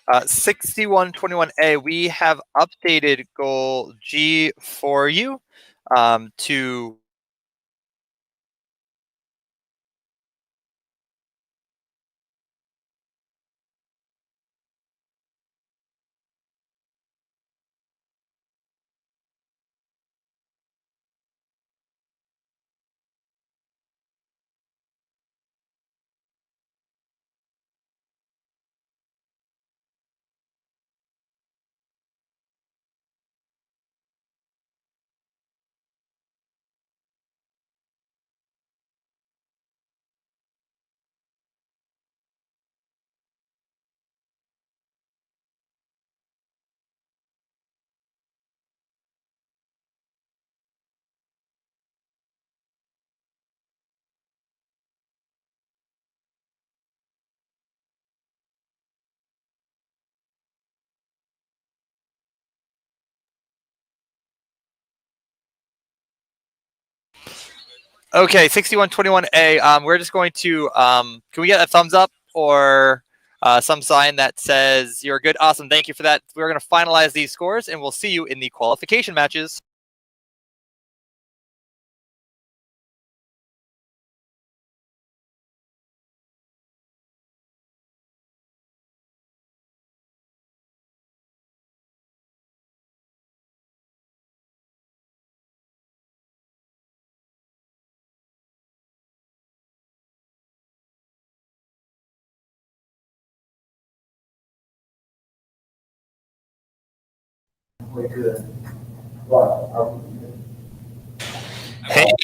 S18: 6121A, we have updated goal G for you to Okay, 6121A, we're just going to, can we get a thumbs up or some sign that says you're good? Awesome, thank you for that. We're going to finalize these scores, and we'll see you in the qualification matches.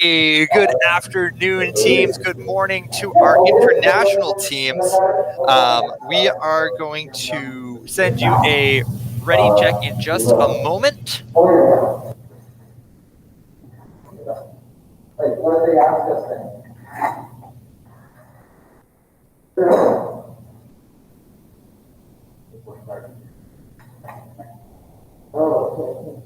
S18: Hey, good afternoon, teams. Good morning to our international teams. We are going to send you a ready check in just a moment.
S19: What did they ask us then? Oh,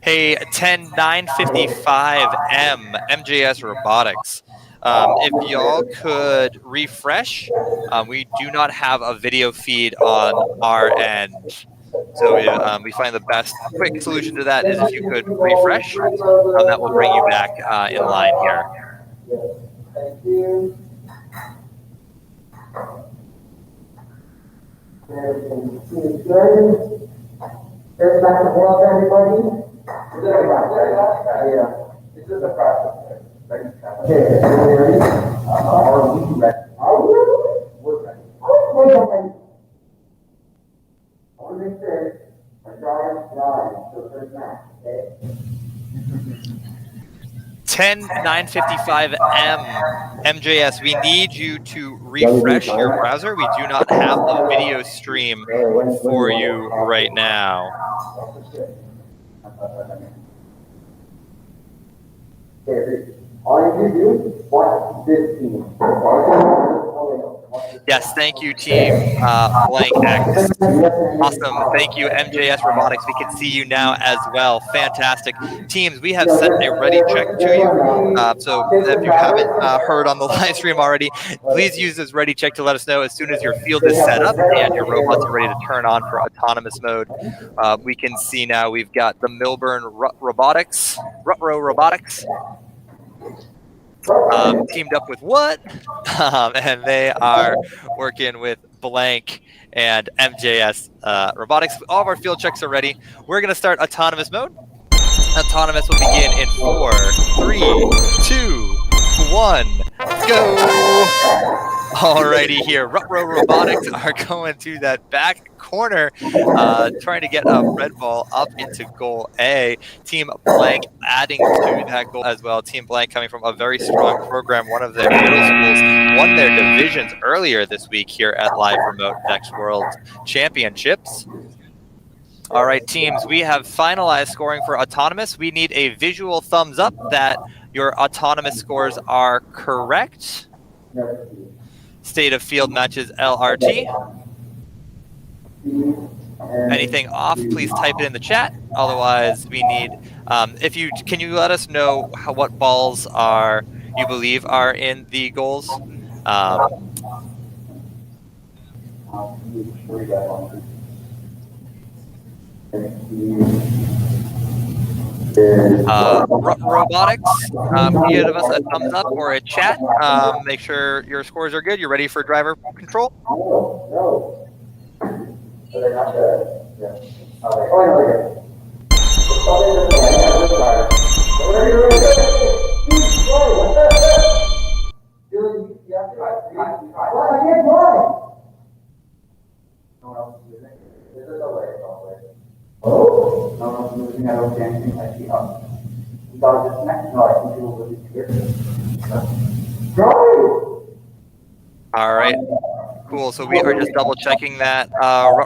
S18: Hey, 10955M, MJS Robotics. If y'all could refresh, we do not have a video feed on our end. So we find the best quick solution to that is if you could refresh, that will bring you back in line here.
S19: thank you. There's back and forth, everybody. Yeah. This is a process. Okay, ready? Are we ready? Are we ready? We're ready. I want to make sure we're drawing line to the first match, okay?
S18: 10955M, MJS, we need you to refresh your browser. We do not have a video stream for you right now.
S19: All you do is watch this team.
S18: Yes, thank you, team Blank X. Awesome. Thank you, MJS Robotics. We can see you now as well. Fantastic. Teams, we have sent a ready check to you. So if you haven't heard on the live stream already, please use this ready check to let us know as soon as your field is set up and your robots are ready to turn on for autonomous mode. We can see now we've got the Milburn Robotics, Rutro Robotics. Teamed up with what? And they are working with Blank and MJS Robotics. All of our field checks are ready. We're going to start autonomous mode. Autonomous will begin in 4, 3, 2, 1, go! Alrighty here, Rutro Robotics are going to that back corner, trying to get a red ball up into goal A. Team Blank adding to that goal as well. Team Blank coming from a very strong program. One of their middle schools won their divisions earlier this week here at Live Remote Next World Championships. All right, teams, we have finalized scoring for autonomous. We need a visual thumbs up that your autonomous scores are correct. State of field matches LRT. anything off, please type it in the chat. Otherwise, we need, can you let us know what balls you believe are in the goals? Robotics, can you give us a thumbs up or a chat? Make sure your scores are good. You're ready for driver control? All right, cool. So we are just double checking that.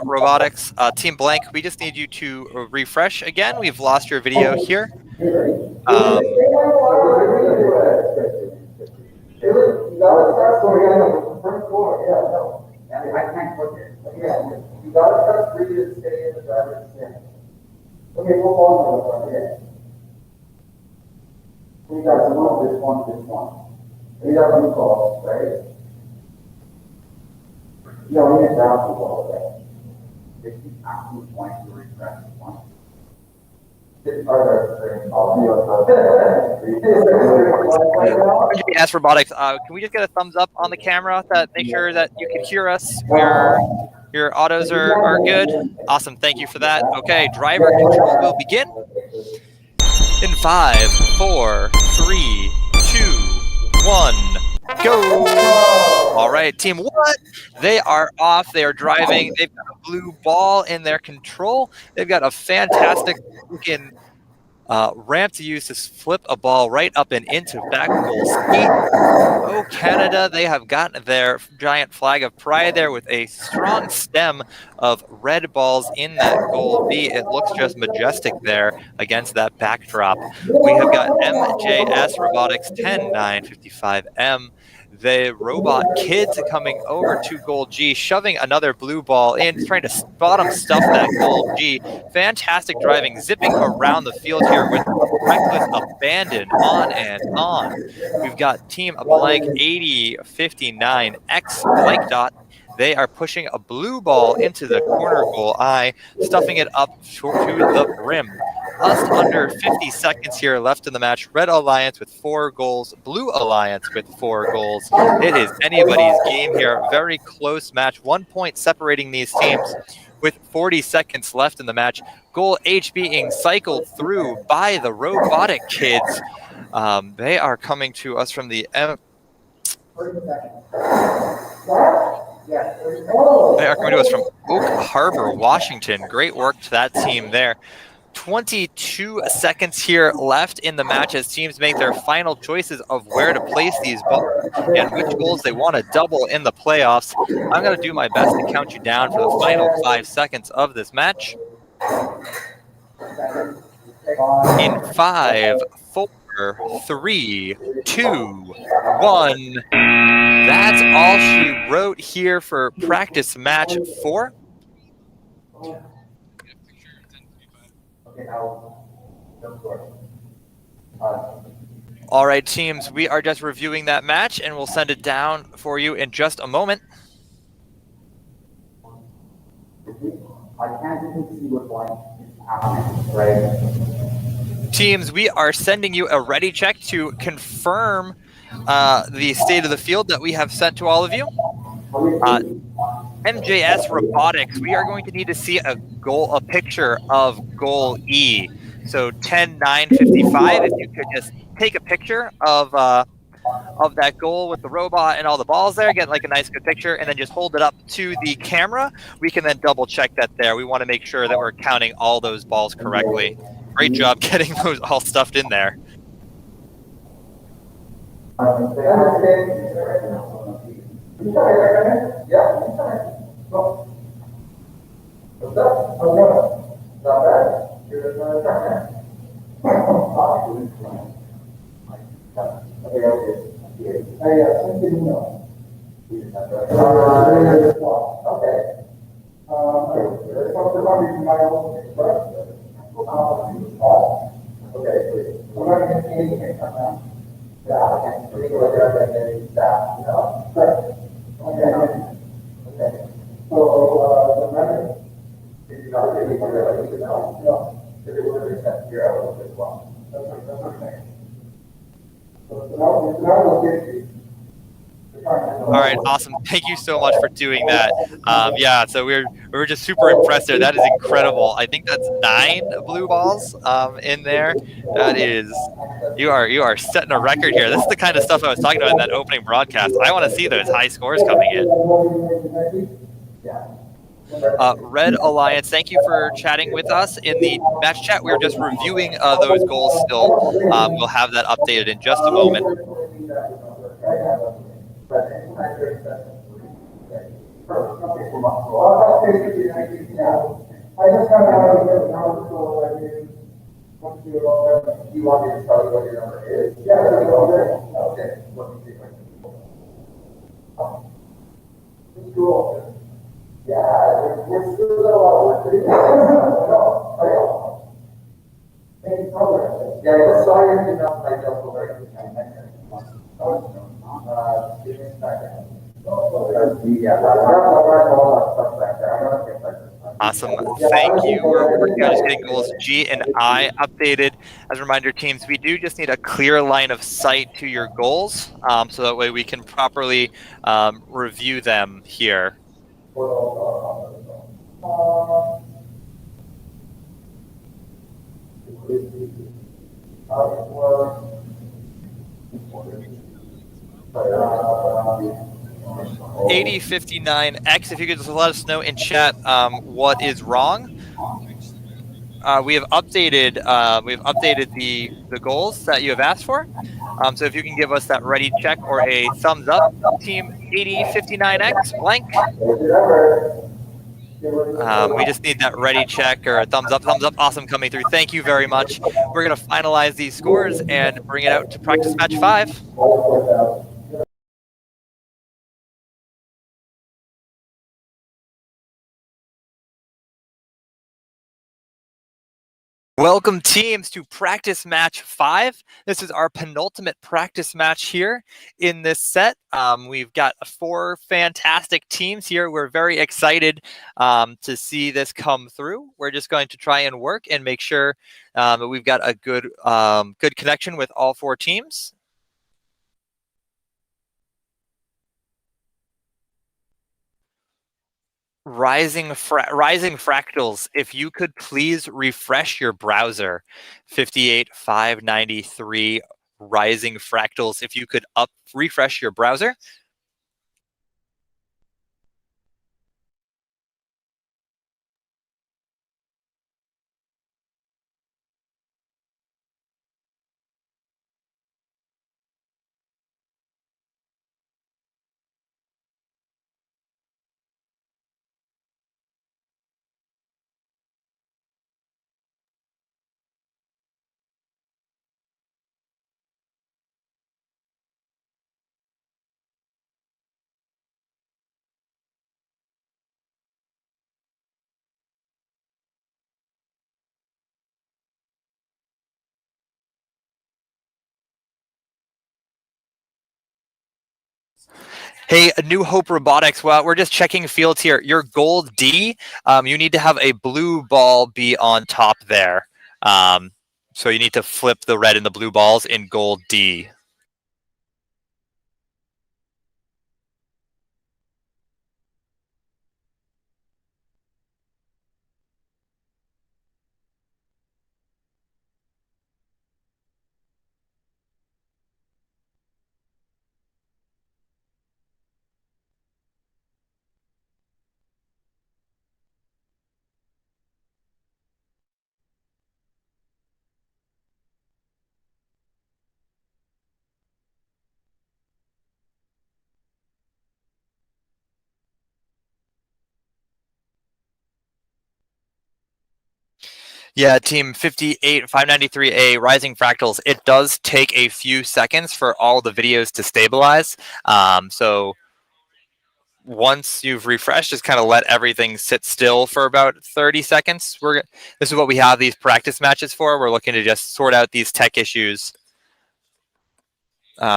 S18: Robotics, Team Blank, we just need you to refresh again. We've lost your video here.
S19: We got this one. We got blue calls, right? You know, we get down to all that. They keep asking points to refresh one.
S18: VRC Robotics, can we just get a thumbs up on the camera that make sure that you can hear us? Your autos are good. Awesome, thank you for that. Okay, driver control will begin in 5, 4, 3, 2, 1, go. All right, Team What? They are off. They are driving. They've got a blue ball in their control. They've got a fantastic looking ramp to use to flip a ball right up and into back goal ski. Oh, Canada, they have gotten their giant flag of pride there with a strong stem of red balls in that goal B. It looks just majestic there against that backdrop. We have got MJS Robotics 10955M. The robot kids coming over to goal G, shoving another blue ball in, trying to bottom stuff that goal G. Fantastic driving, zipping around the field here with reckless abandon, on and on. We've got Team Blank 8059 X Blank Dot. They are pushing a blue ball into the corner goal I, stuffing it up to the rim. Just under 50 seconds here left in the match. Red Alliance with 4 goals, Blue Alliance with 4 goals. It is anybody's game here. Very close match. 1 point separating these teams with 40 seconds left in the match. Goal H being cycled through by the robotic kids. They are coming to us from the They are coming to us from Oak Harbor, Washington. Great work to that team there. 22 seconds here left in the match as teams make their final choices of where to place these balls and which goals they want to double in the playoffs. I'm going to do my best to count you down for the final 5 seconds of this match. In 5, 4, 3, 2, 1. That's all she wrote here for practice match 4. All right, teams, we are just reviewing that match and we'll send it down for you in just a moment. Teams, we are sending you a ready check to confirm the state of the field that we have sent to all of you. MJS Robotics, we are going to need to see a picture of goal E. So 10-9-55, if you could just take a picture of that goal with the robot and all the balls there, get like a nice good picture, and then just hold it up to the camera. We can then double check that there. We want to make sure that we're counting all those balls correctly. Great job getting those all stuffed in there. All right, awesome. Thank you so much for doing that. Yeah, so we were just super impressed there. That is incredible. I think that's 9 blue balls in there. That is, you are setting a record here. This is the kind of stuff I was talking about in that opening broadcast. I want to see those high scores coming in. Red Alliance, thank you for chatting with us in the match chat. We were just reviewing those goals still. We'll have that updated in just a moment.
S19: You want me to tell you what your number is? Yeah, okay. Let me see if I can. Cool. Yeah, we're still a lot of work to do. Yeah, let's start your email like that for very good time. Give me a second. Yeah, all that stuff back there. I'm gonna get back.
S18: Awesome. Thank you. We're working on just getting goals G and I updated. As a reminder, teams, we do just need a clear line of sight to your goals, so that way we can properly review them here. $80.59X, if you could just let us know in chat what is wrong. We have updated the goals that you have asked for. So if you can give us that ready check or a thumbs up, team 8059X blank. We just need that ready check or a thumbs up. Thumbs up, awesome, coming through. Thank you very much. We're going to finalize these scores and bring it out to practice match 5. Welcome teams to practice match 5. This is our penultimate practice match here in this set. We've got 4 fantastic teams here. We're very excited to see this come through. We're just going to try and work and make sure that we've got a good connection with all 4 teams. Rising Fractals, if you could please refresh your browser. 58593 Rising Fractals, if you could refresh your browser. Hey, New Hope Robotics, well, we're just checking fields here. Your goal D, you need to have a blue ball be on top there. So you need to flip the red and the blue balls in goal D. Yeah, team 58593A, Rising Fractals, it does take a few seconds for all the videos to stabilize. So once you've refreshed, just kind of let everything sit still for about 30 seconds. This is what we have these practice matches for. We're looking to just sort out these tech issues.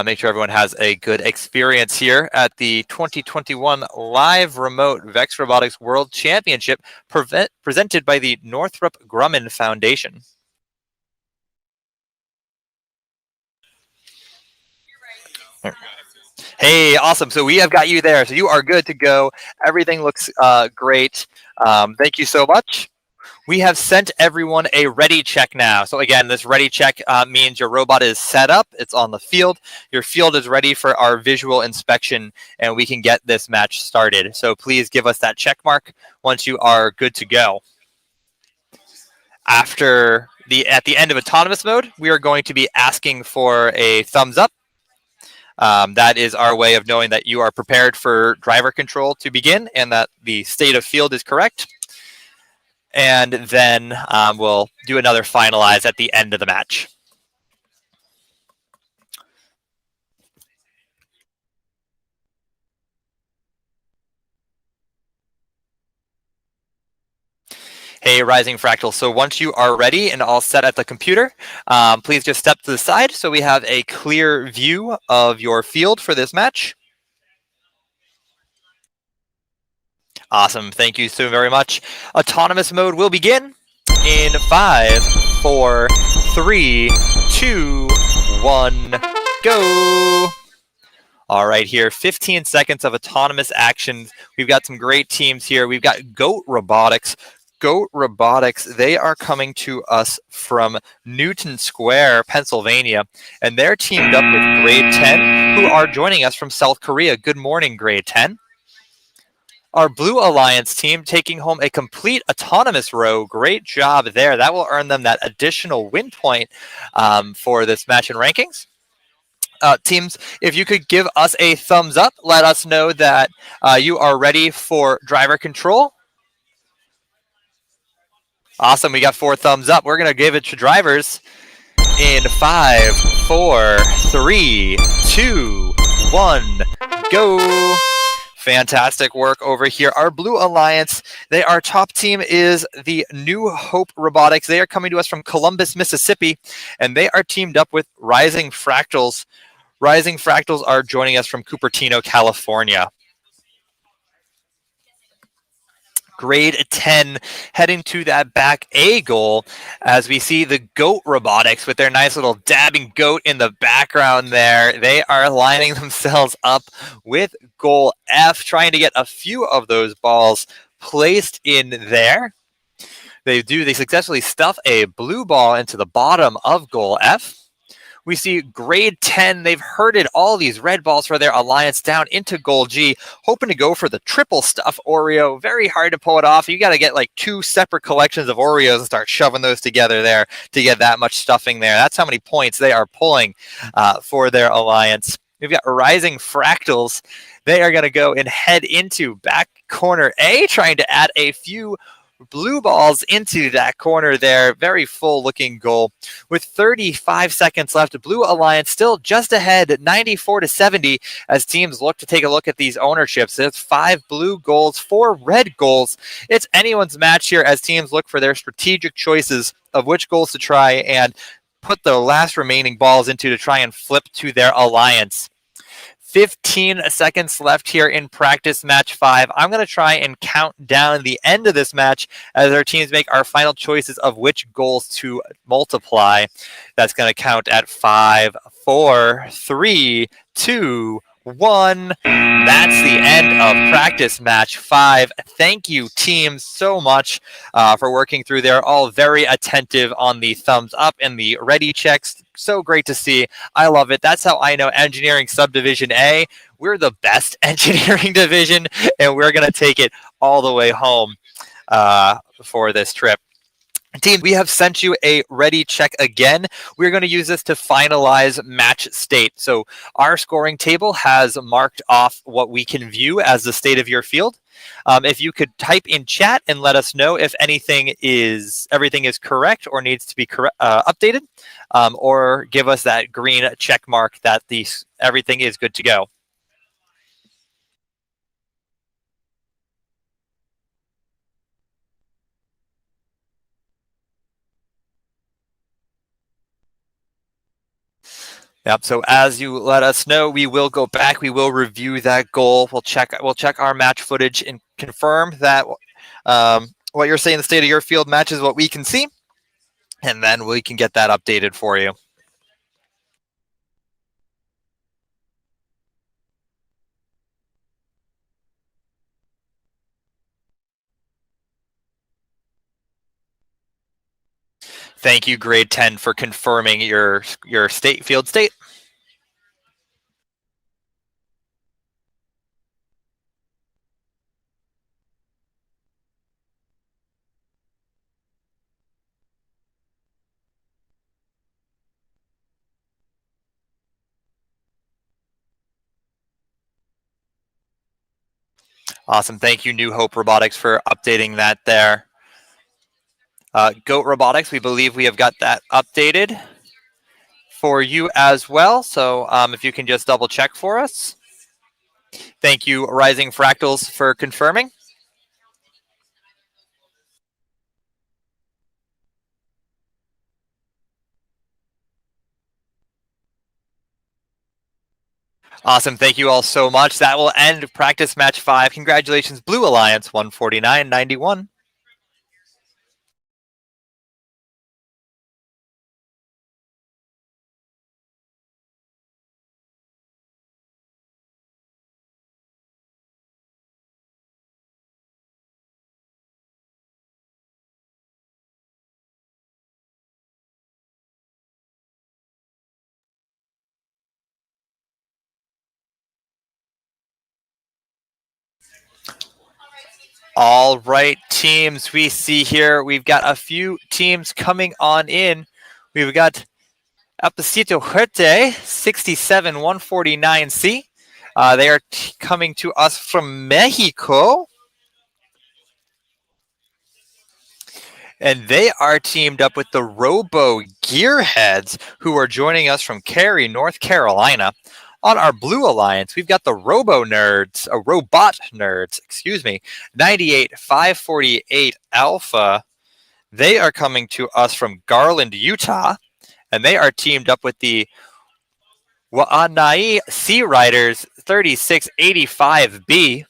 S18: Make sure everyone has a good experience here at the 2021 live remote VEX Robotics World Championship presented by the Northrop Grumman Foundation. Hey, awesome. So we have got you there. So you are good to go. Everything looks great. Thank you so much. We have sent everyone a ready check now. So again, this ready check means your robot is set up. It's on the field. Your field is ready for our visual inspection, and we can get this match started. So please give us that check mark once you are good to go. At the end of autonomous mode, we are going to be asking for a thumbs up. That is our way of knowing that you are prepared for driver control to begin and that the state of field is correct. And then we'll do another finalize at the end of the match. Hey, Rising Fractal. So once you are ready and all set at the computer, please just step to the side so we have a clear view of your field for this match. Awesome. Thank you so very much. Autonomous mode will begin in 5, 4, 3, 2, 1, go. All right, here, 15 seconds of autonomous action. We've got some great teams here. We've got Goat Robotics. Goat Robotics, they are coming to us from Newton Square, Pennsylvania, and they're teamed up with Grade 10, who are joining us from South Korea. Good morning, Grade 10. Our Blue Alliance team taking home a complete autonomous row. Great job there. That will earn them that additional win point for this match in rankings. Teams, if you could give us a thumbs up, let us know that you are ready for driver control. Awesome, we got 4 thumbs up. We're gonna give it to drivers in 5, 4, 3, 2, 1, go. Fantastic work over here. Our Blue Alliance, our top team is the New Hope Robotics. They are coming to us from Columbus, Mississippi, and they are teamed up with Rising Fractals. Rising Fractals are joining us from Cupertino, California. Grade 10 heading to that back A goal as we see the Goat Robotics with their nice little dabbing goat in the background there. They are lining themselves up with goal F, trying to get a few of those balls placed in there. They successfully stuff a blue ball into the bottom of goal F. We see Grade 10, they've herded all these red balls for their alliance down into goal G, hoping to go for the triple stuff Oreo. Very hard to pull it off. You got to get like 2 separate collections of Oreos and start shoving those together there to get that much stuffing there. That's how many points they are pulling for their alliance. We've got Rising Fractals. They are going to go and head into back corner A, trying to add a few blue balls into that corner there. Very full looking goal. With 35 seconds left, Blue Alliance still just ahead, 94-70, as teams look to take a look at these ownerships. It's 5 blue goals, 4 red goals. It's anyone's match here as teams look for their strategic choices of which goals to try and put the last remaining balls into to try and flip to their alliance. 15 seconds left here in practice match 5. I'm going to try and count down the end of this match as our teams make our final choices of which goals to multiply. That's going to count at 5, 4, 3, 2, 1. That's the end of practice match 5. Thank you, teams, so much for working through there. All very attentive on the thumbs up and the ready checks. So great to see. I love it. That's how I know Engineering Subdivision A. We're the best engineering division, and we're going to take it all the way home for this trip. Team, we have sent you a ready check again. We're going to use this to finalize match state. So our scoring table has marked off what we can view as the state of your field. If you could type in chat and let us know if everything is correct or needs to be updated, or give us that green check mark that everything is good to go. Yep. So as you let us know, we will go back. We will review that goal. We'll check our match footage and confirm that what you're saying, the state of your field matches what we can see, and then we can get that updated for you. Thank you, grade 10, for confirming your field state. Awesome. Thank you, New Hope Robotics, for updating that there. Goat Robotics, we believe we have got that updated for you as well. So if you can just double check for us. Thank you, Rising Fractals, for confirming. Awesome. Thank you all so much. That will end practice match 5. Congratulations, Blue Alliance 149.91. All right, teams, we see here we've got a few teams coming on in. We've got Apacito Huerte, 67149C. They are coming to us from Mexico. And they are teamed up with the Robo Gearheads, who are joining us from Cary, North Carolina. On our Blue Alliance, we've got the Robot Nerds, excuse me, 98548 Alpha. They are coming to us from Garland, Utah, and they are teamed up with the Wa'anai Sea Riders 3685B.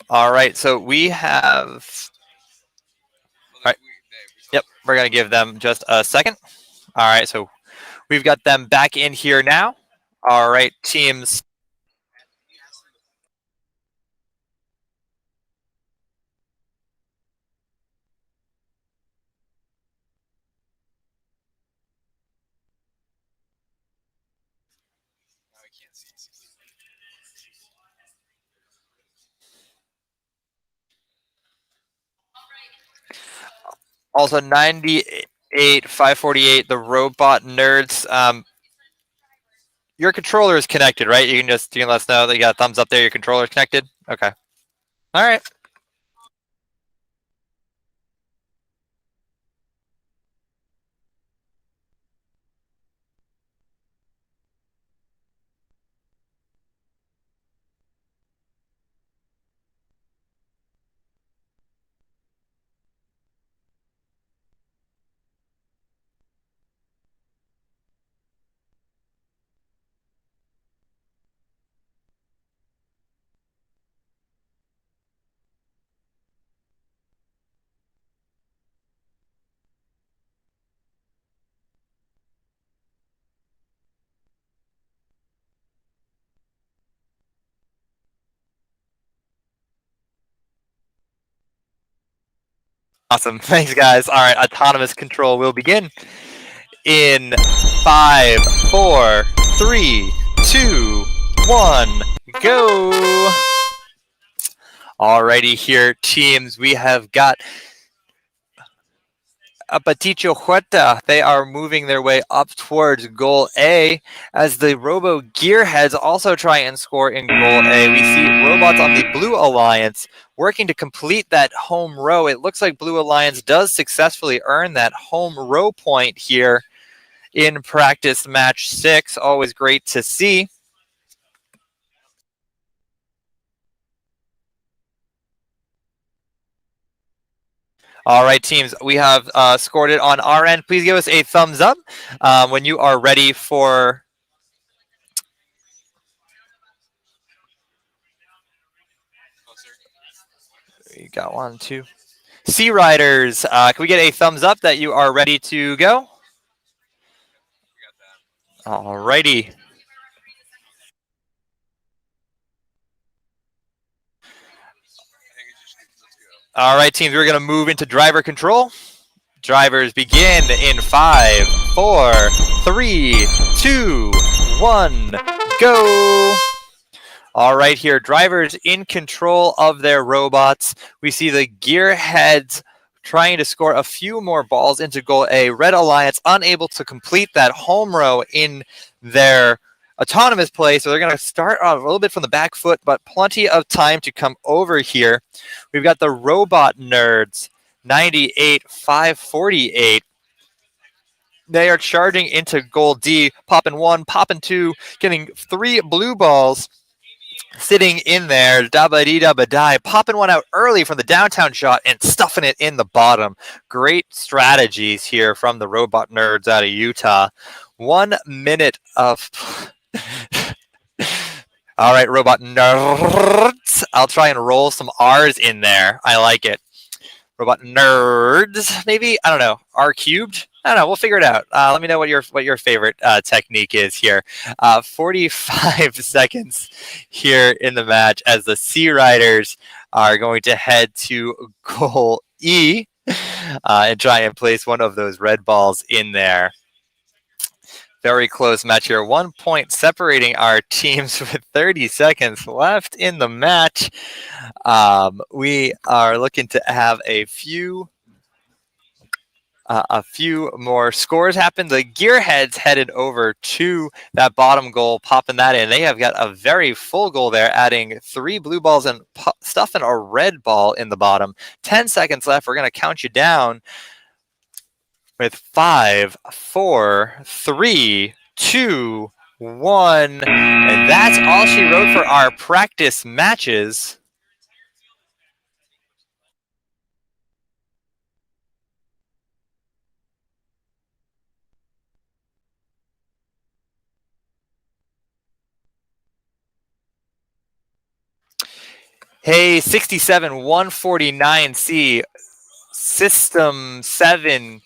S18: All right, so we have... All right. Yep, we're going to give them just a second. All right, so we've got them back in here now. All right, teams. Also, 98548, the Robot Nerds. Your controller is connected, right? You can let us know that you got a thumbs up there. Your controller is connected. Okay. All right. Awesome. Thanks, guys. All right, autonomous control will begin in 5, 4, 3, 2, 1, go. Alrighty here, teams. We have got Apaticho Huerta. They are moving their way up towards goal A as the Robo Gearheads also try and score in goal A. We see robots on the Blue Alliance working to complete that home row. It looks like Blue Alliance does successfully earn that home row point here in practice match 6. Always great to see. All right, teams, we have scored it on our end. Please give us a thumbs up when you are ready for... You got 1, 2. Sea Riders, can we get a thumbs up that you are ready to go? All righty. All right, teams, we're going to move into driver control. Drivers begin in 5, 4, 3, 2, 1, go. All right, here, drivers in control of their robots. We see the Gearheads trying to score a few more balls into goal A. Red Alliance unable to complete that home row in their autonomous play, so they're going to start off a little bit from the back foot, but plenty of time to come over here. We've got the Robot Nerds, 98, 548. They are charging into goal D, popping 1, popping 2, getting 3 blue balls sitting in there. Dabba-dee-dabba-die, popping one out early from the downtown shot and stuffing it in the bottom. Great strategies here from the Robot Nerds out of Utah. 1 minute of... All right, Robot Nerds. I'll try and roll some R's in there. I like it. Robot Nerds, maybe? I don't know. R cubed? I don't know. We'll figure it out. Let me know what your favorite technique is here. 45 seconds here in the match as the Sea Riders are going to head to goal E and try and place one of those red balls in there. Very close match here. 1 point separating our teams with 30 seconds left in the match. We are looking to have a few more scores happen. The Gearheads headed over to that bottom goal, popping that in. They have got a very full goal there, adding 3 blue balls and stuffing a red ball in the bottom. 10 seconds left. We're going to count you down with 5, 4, 3, 2, 1. And that's all she wrote for our practice matches. Hey, 67 149C, System 7,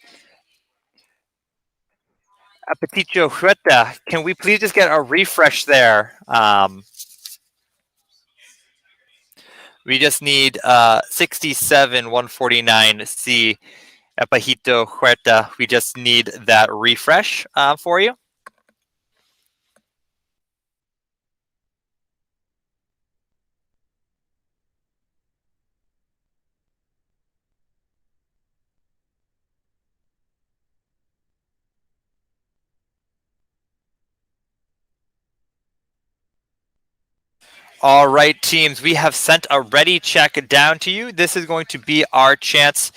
S18: Apeticho Huerta. Can we please just get a refresh there? We just need 67 149C, Apeticho Huerta. We just need that refresh for you. All right, teams, we have sent a ready check down to you. This is going to be our chance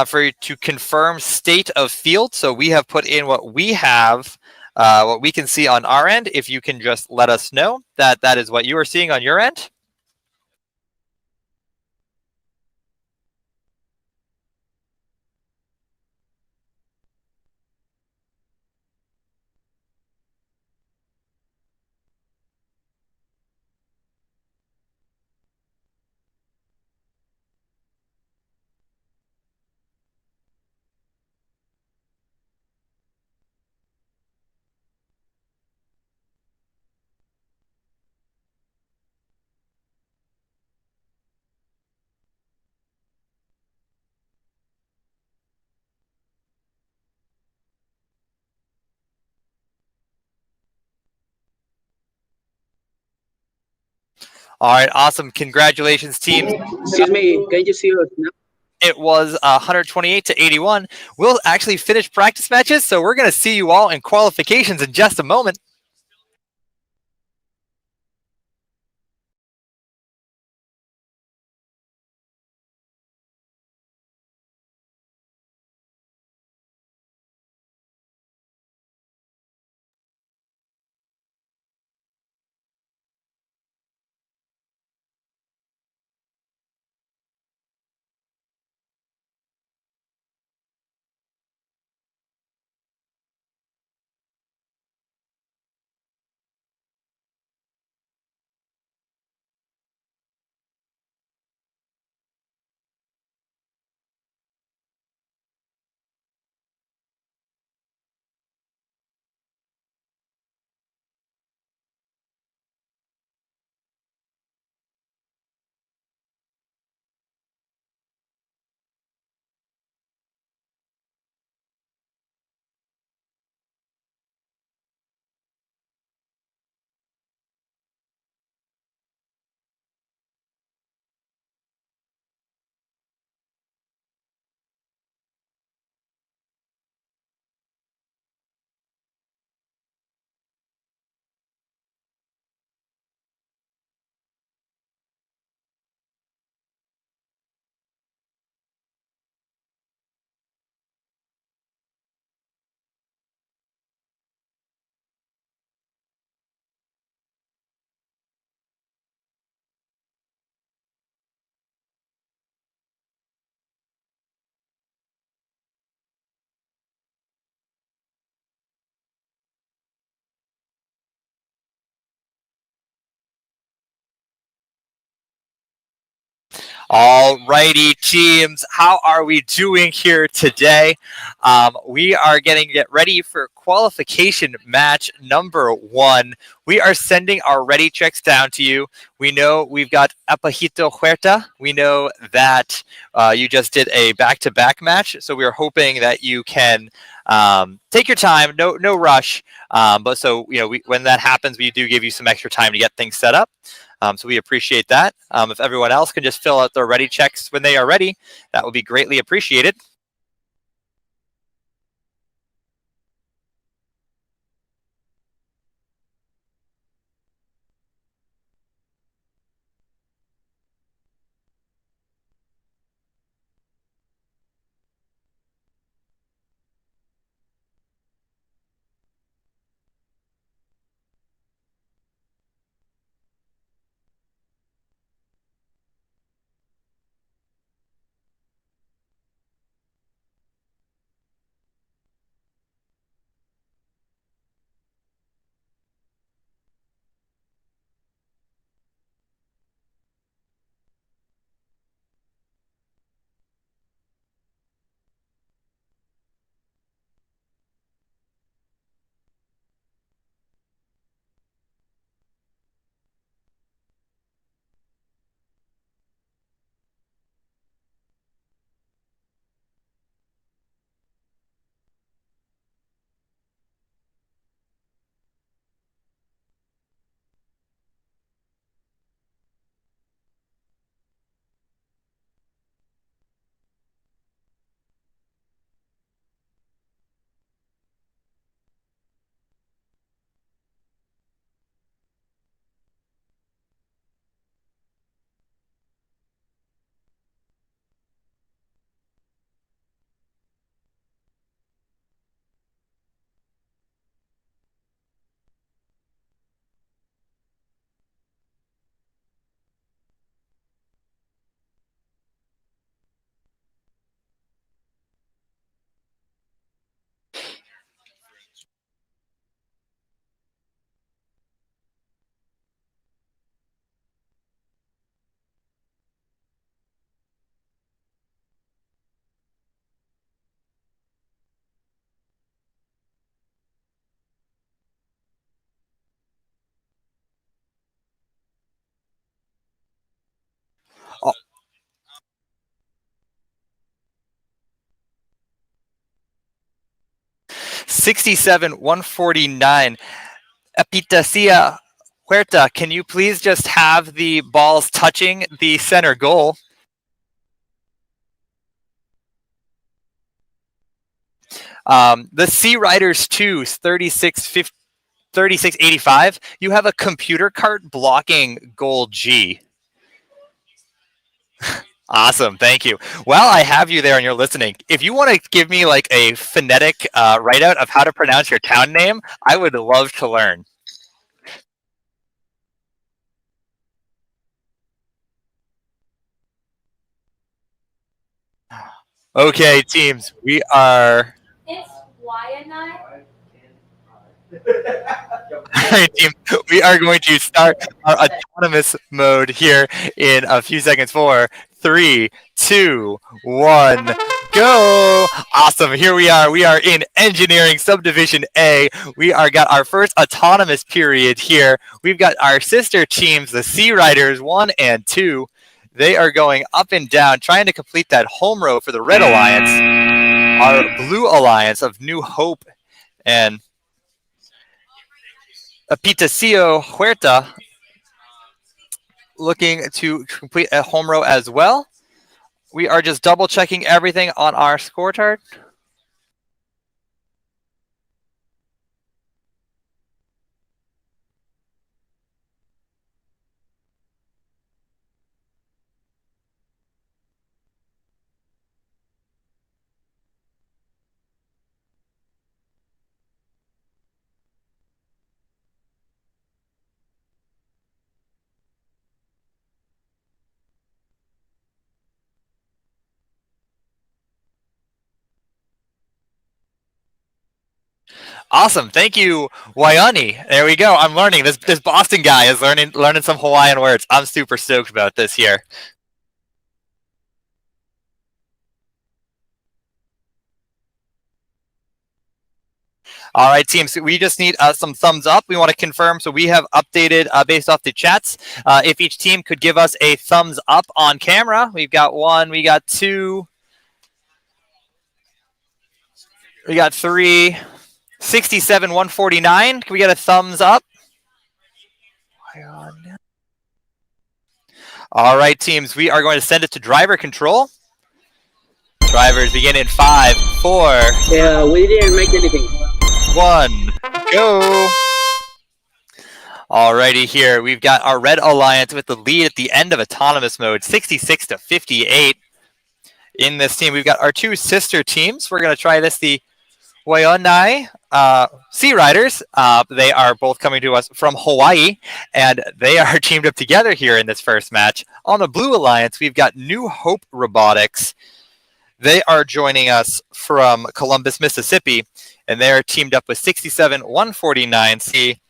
S18: for you to confirm state of field. So we have put in what we have, what we can see on our end. If you can just let us know that that is what you are seeing on your end. All right, awesome. Congratulations, teams.
S20: Excuse me, can you see us now?
S18: It was 128 to 81. We'll actually finish practice matches, so we're going to see you all in qualifications in just a moment. All righty, teams. How are we doing here today? We are get ready for qualification match number 1. We are sending our ready checks down to you. We know we've got Apajito Huerta. We know that you just did a back-to-back match, so we are hoping that you can take your time. No rush. But so when that happens, we do give you some extra time to get things set up. So we appreciate that. If everyone else can just fill out their ready checks when they are ready, that would be greatly appreciated. Oh. 67-149. Epitacia Huerta, can you please just have the balls touching the center goal? The Sea Riders 2, 3685, you have a computer cart blocking goal G. Awesome, thank you. While I have you there and you're listening, if you want to give me like a phonetic write-out of how to pronounce your town name, I would love to learn. Okay, teams, we are...
S6: It's Y and I.
S18: Team, we are going to start our autonomous mode here in a few seconds. 4, 3, 2, 1, go! Awesome. Here we are. We are in Engineering Subdivision A. We are got our first autonomous period here. We've got our sister teams, the Sea Riders 1 and 2. They are going up and down, trying to complete that home row for the Red Alliance. Our Blue Alliance of New Hope and Apitacio Huerta looking to complete a home row as well. We are just double checking everything on our scorecard. Awesome, thank you, Waiani. There we go. I'm learning. This Boston guy is learning some Hawaiian words. I'm super stoked about this here. All right, team. So we just need some thumbs up. We want to confirm. So we have updated based off the chats. If each team could give us a thumbs up on camera. We've got 1. We got 2. We got 3. 67, 149. Can we get a thumbs up? All right, teams. We are going to send it to driver control. Drivers begin in 5, 4.
S20: Yeah, we didn't make anything.
S18: 1, go. Alrighty, here we've got our Red Alliance with the lead at the end of autonomous mode, 66 to 58. In this team, we've got our 2 sister teams. We're going to try this, the Waianae Sea Riders. They are both coming to us from Hawaii, and they are teamed up together here in this first match. On the Blue Alliance, we've got New Hope Robotics. They are joining us from Columbus, Mississippi, and they are teamed up with 67 149C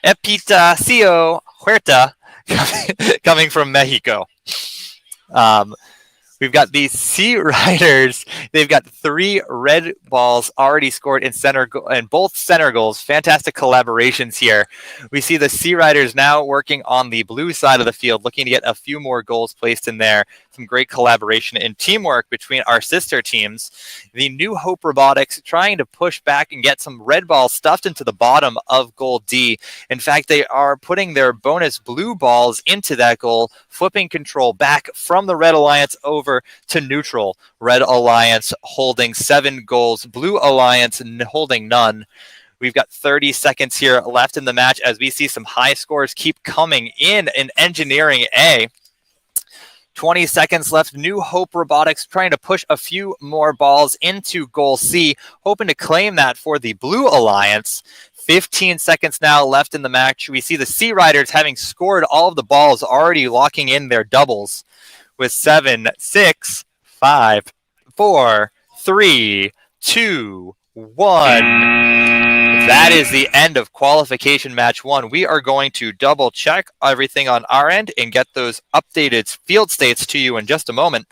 S18: Epitacio Huerta coming from Mexico. We've got the Sea Riders. They've got 3 red balls already scored in both center goals. Fantastic collaborations here. We see the Sea Riders now working on the blue side of the field, looking to get a few more goals placed in there. Some great collaboration and teamwork between our sister teams. The New Hope Robotics trying to push back and get some red balls stuffed into the bottom of goal D. In fact, they are putting their bonus blue balls into that goal, flipping control back from the Red Alliance over to neutral. Red Alliance holding 7 goals, Blue Alliance holding none. We've got 30 seconds here left in the match as we see some high scores keep coming in Engineering A. 20 seconds left. New Hope Robotics trying to push a few more balls into goal C, hoping to claim that for the Blue Alliance. 15 seconds now left in the match. We see the Sea Riders having scored all of the balls, already locking in their doubles with 7, 6, 5, 4, 3, 2, 1. That is the end of qualification match 1. We are going to double check everything on our end and get those updated field states to you in just a moment.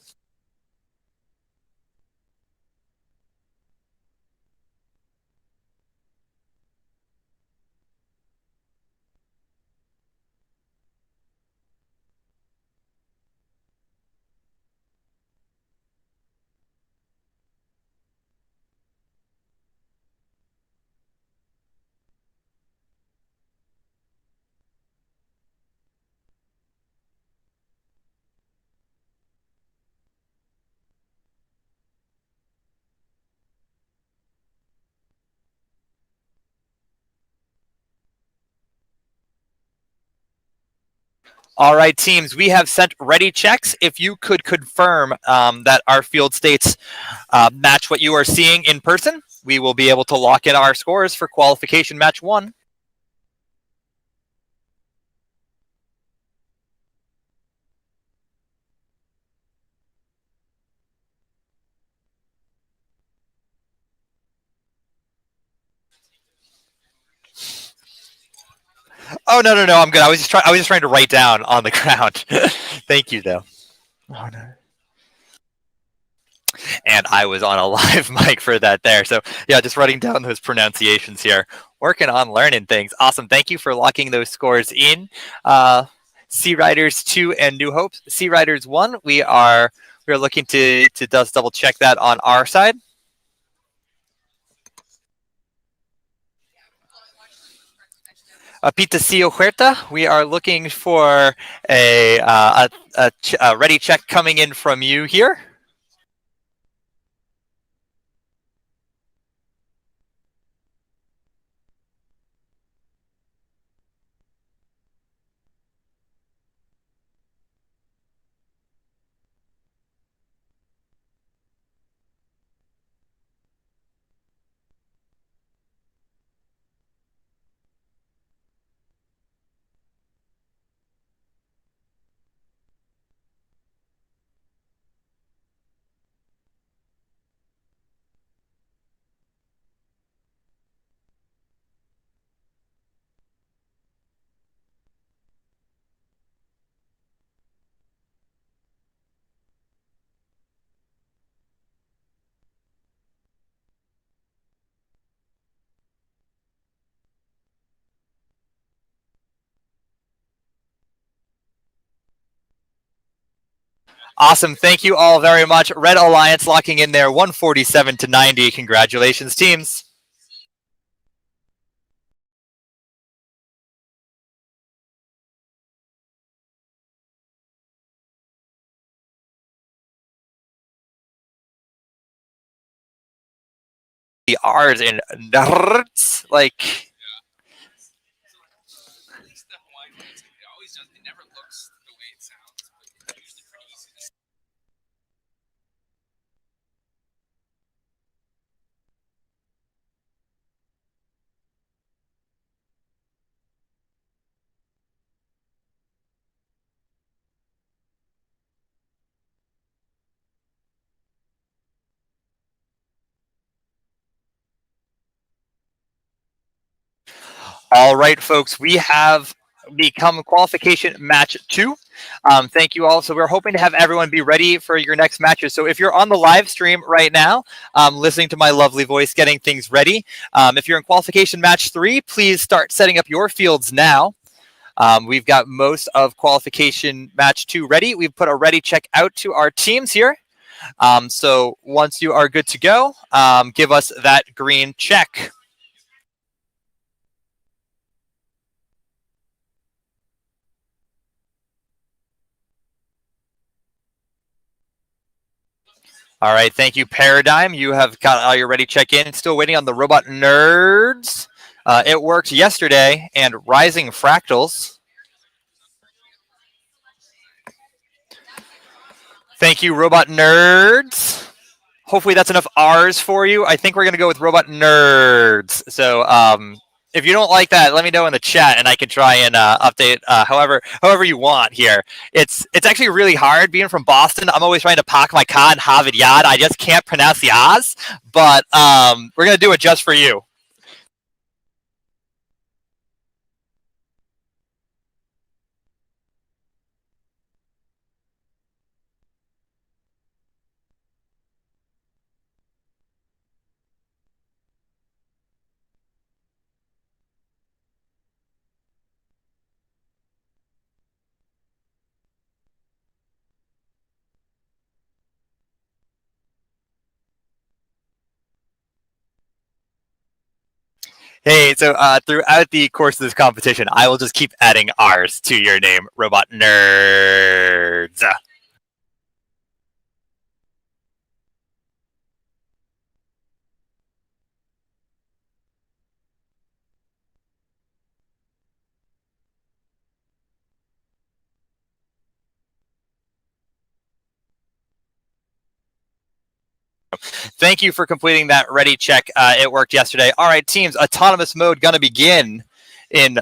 S18: All right, teams, we have sent ready checks. If you could confirm that our field states match what you are seeing in person, we will be able to lock in our scores for qualification match 1. Oh, no, I'm good. I was just trying to write down on the ground. Thank you, though. Oh, no. And I was on a live mic for that there. So yeah, just writing down those pronunciations here. Working on learning things. Awesome. Thank you for locking those scores in. Sea Riders 2 and New Hope. Sea Riders 1, we're looking to just double check that on our side. Pita Cio Huerta, we are looking for a ready check coming in from you here. Awesome. Thank you all very much. Red Alliance locking in there 147 to 90. Congratulations, teams. The R's in nerds, like. All right, folks, we have become qualification match 2. Thank you all. So we're hoping to have everyone be ready for your next matches. So if you're on the live stream right now, listening to my lovely voice, getting things ready, if you're in qualification match 3, please start setting up your fields now. We've got most of qualification match 2 ready. We've put a ready check out to our teams here. So once you are good to go, give us that green check. All right, thank you, Paradigm. You have got all your ready check-in. Still waiting on the Robot Nerds. It worked yesterday, and Rising Fractals. Thank you, Robot Nerds. Hopefully that's enough R's for you. I think we're going to go with Robot Nerds. So if you don't like that, let me know in the chat, and I can try and update however you want here. It's actually really hard being from Boston. I'm always trying to park my car in Harvard Yard. I just can't pronounce the R's, but we're gonna do it just for you. Hey, so throughout the course of this competition, I will just keep adding R's to your name, Robot Nerds. Thank you for completing that ready check. It worked yesterday. All right, teams, autonomous mode going to begin in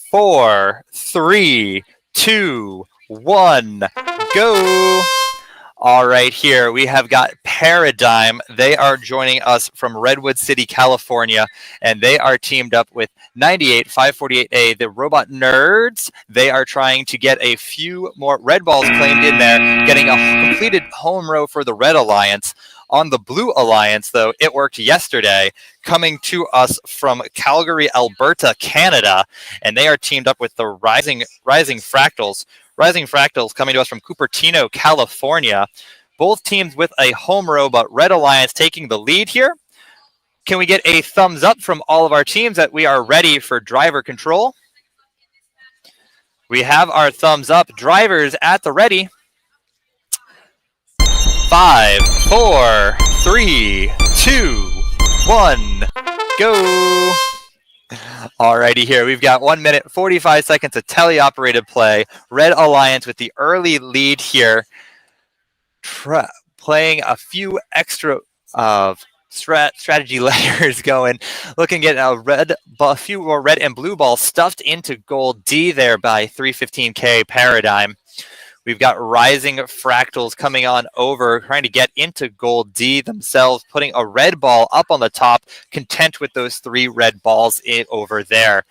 S18: 4, 3, 2, 1, go. All right, here we have got Paradigm. They are joining us from Redwood City, California, and they are teamed up with 98 548A, the Robot Nerds. They are trying to get a few more red balls claimed in there, getting a completed home row for the Red Alliance. On the Blue Alliance, though, it worked yesterday, coming to us from Calgary, Alberta, Canada, and they are teamed up with the Rising Fractals. Rising Fractals coming to us from Cupertino, California. Both teams with a home row, but Red Alliance taking the lead here. Can we get a thumbs up from all of our teams that we are ready for driver control? We have our thumbs up. Drivers at the ready. 5, 4, 3, 2, 1, go. Alrighty, here we've got 1 minute 45 seconds of teleoperated play. Red Alliance with the early lead here, playing a few extra strategy layers going, looking at a few more red and blue balls stuffed into goal D there by 315K Paradigm. We've got Rising Fractals coming on over, trying to get into goal D themselves, putting a red ball up on the top, content with those 3 red balls over there.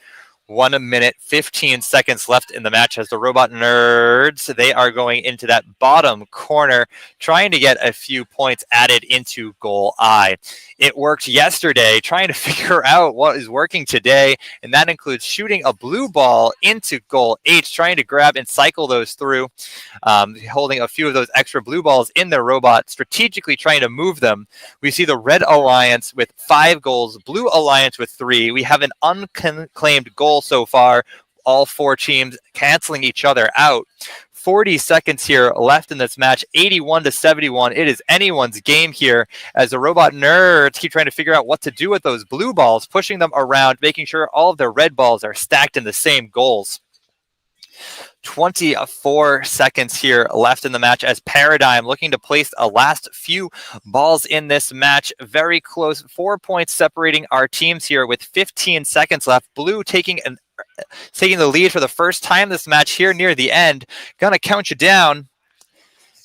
S18: 1 minute, 15 seconds left in the match as the Robot Nerds, they are going into that bottom corner, trying to get a few points added into goal I. It worked yesterday, trying to figure out what is working today, and that includes shooting a blue ball into goal H, trying to grab and cycle those through, holding a few of those extra blue balls in their robot, strategically trying to move them. We see the Red Alliance with 5 goals, Blue Alliance with 3. We have an unclaimed goal so far, all 4 teams canceling each other out. 40 seconds here left in this match, 81-71. It is anyone's game here as the Robot Nerds keep trying to figure out what to do with those blue balls, pushing them around, making sure all of their red balls are stacked in the same goals. 24 seconds here left in the match as Paradigm looking to place a last few balls in this match. Very close, 4 points separating our teams here with 15 seconds left. Blue taking the lead for the first time this match here near the end. Gonna count you down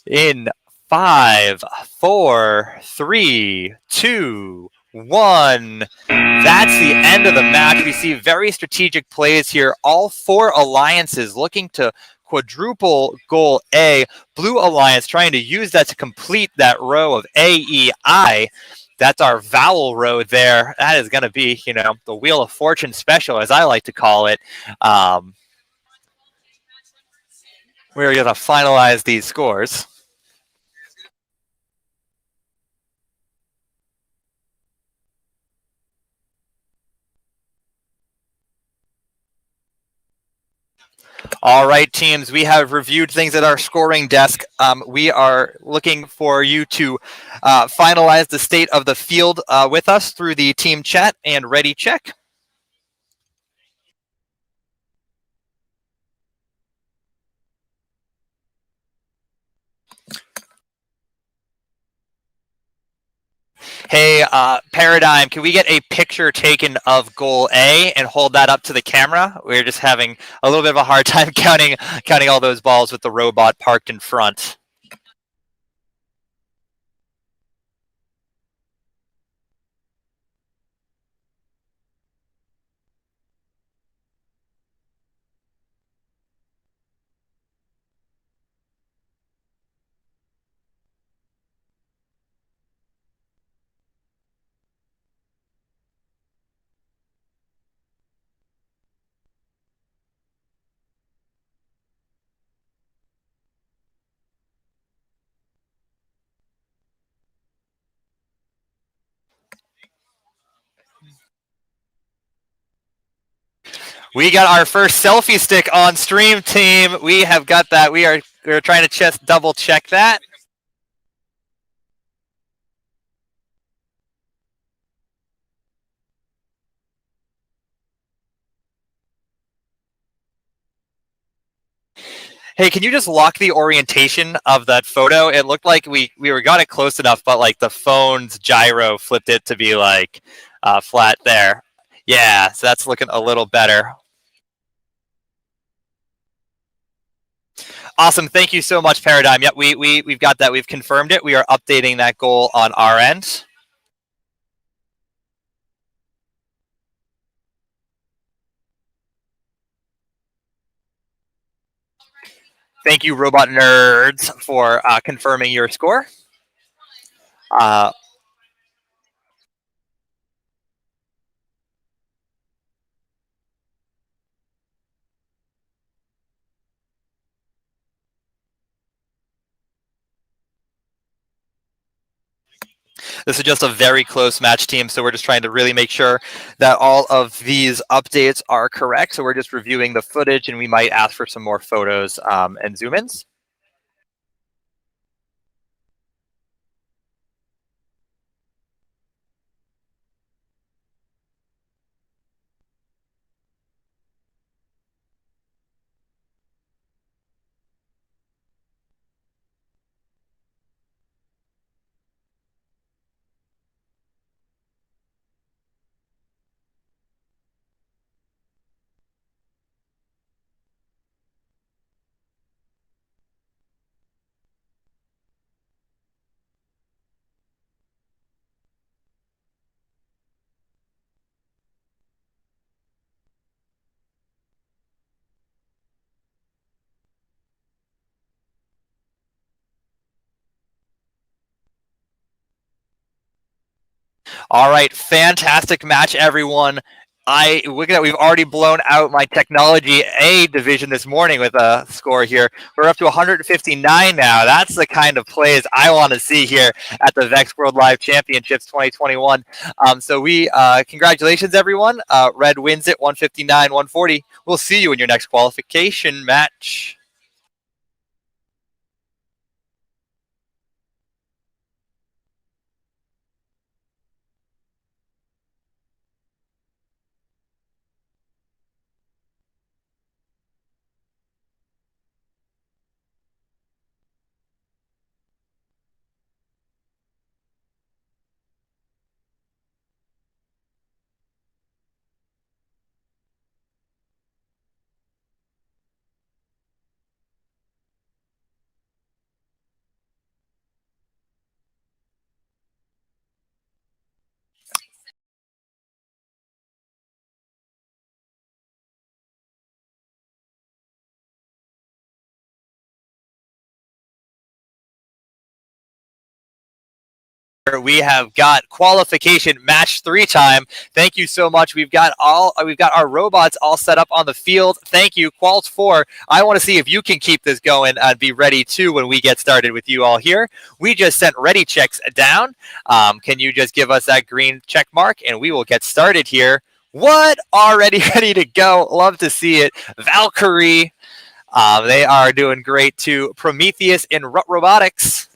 S18: in 5, 4, 3, 2, 1. That's the end of the match. We see very strategic plays here. All 4 alliances looking to quadruple goal A. Blue Alliance trying to use that to complete that row of A, E, I. That's our vowel row there. That is going to be, the Wheel of Fortune special, as I like to call it. We're going to finalize these scores. All right, teams, we have reviewed things at our scoring desk. We are looking for you to finalize the state of the field with us through the team chat and ready check. Hey, Paradigm, can we get a picture taken of goal A and hold that up to the camera? We're just having a little bit of a hard time counting all those balls with the robot parked in front. We got our first selfie stick on stream, team. We have got that. We're trying to just double check that. Hey, can you just lock the orientation of that photo? It looked like we got it close enough, but like the phone's gyro flipped it to be like flat there. Yeah, so that's looking a little better. Awesome. Thank you so much, Paradigm. Yep, we've got that. We've confirmed it. We are updating that goal on our end. Thank you, Robot Nerds, for confirming your score. This is just a very close match team, so we're just trying to really make sure that all of these updates are correct. So we're just reviewing the footage, and we might ask for some more photos and zoom-ins. All right, fantastic match, everyone. Look at that. We've already blown out my technology A division this morning with a score here. We're up to 159 now. That's the kind of plays I want to see here at the Vex World Live Championships 2021. So congratulations, everyone. Red wins it 159-140. We'll see you in your next qualification match. We have got qualification match 3 time. Thank you so much. We've got our robots all set up on the field. Thank you, Qualt 4. I want to see if you can keep this going and be ready too when we get started with you all here. We just sent ready checks down. Can you just give us that green check mark and we will get started here. What? Already ready to go. Love to see it. Valkyrie. They are doing great too. Prometheus in Robotics.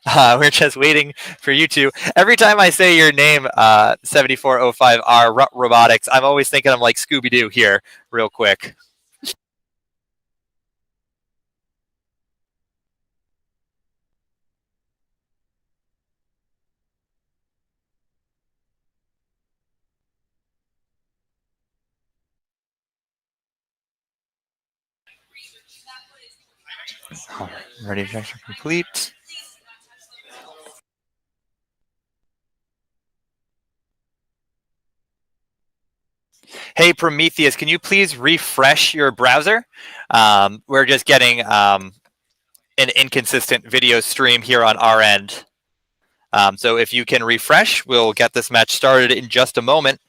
S18: We're just waiting for you two. Every time I say your name, 7405R Robotics, I'm always thinking I'm like Scooby-Doo here, real quick. Ready to complete. Hey, Prometheus, can you please refresh your browser? We're just getting an inconsistent video stream here on our end. So if you can refresh, we'll get this match started in just a moment.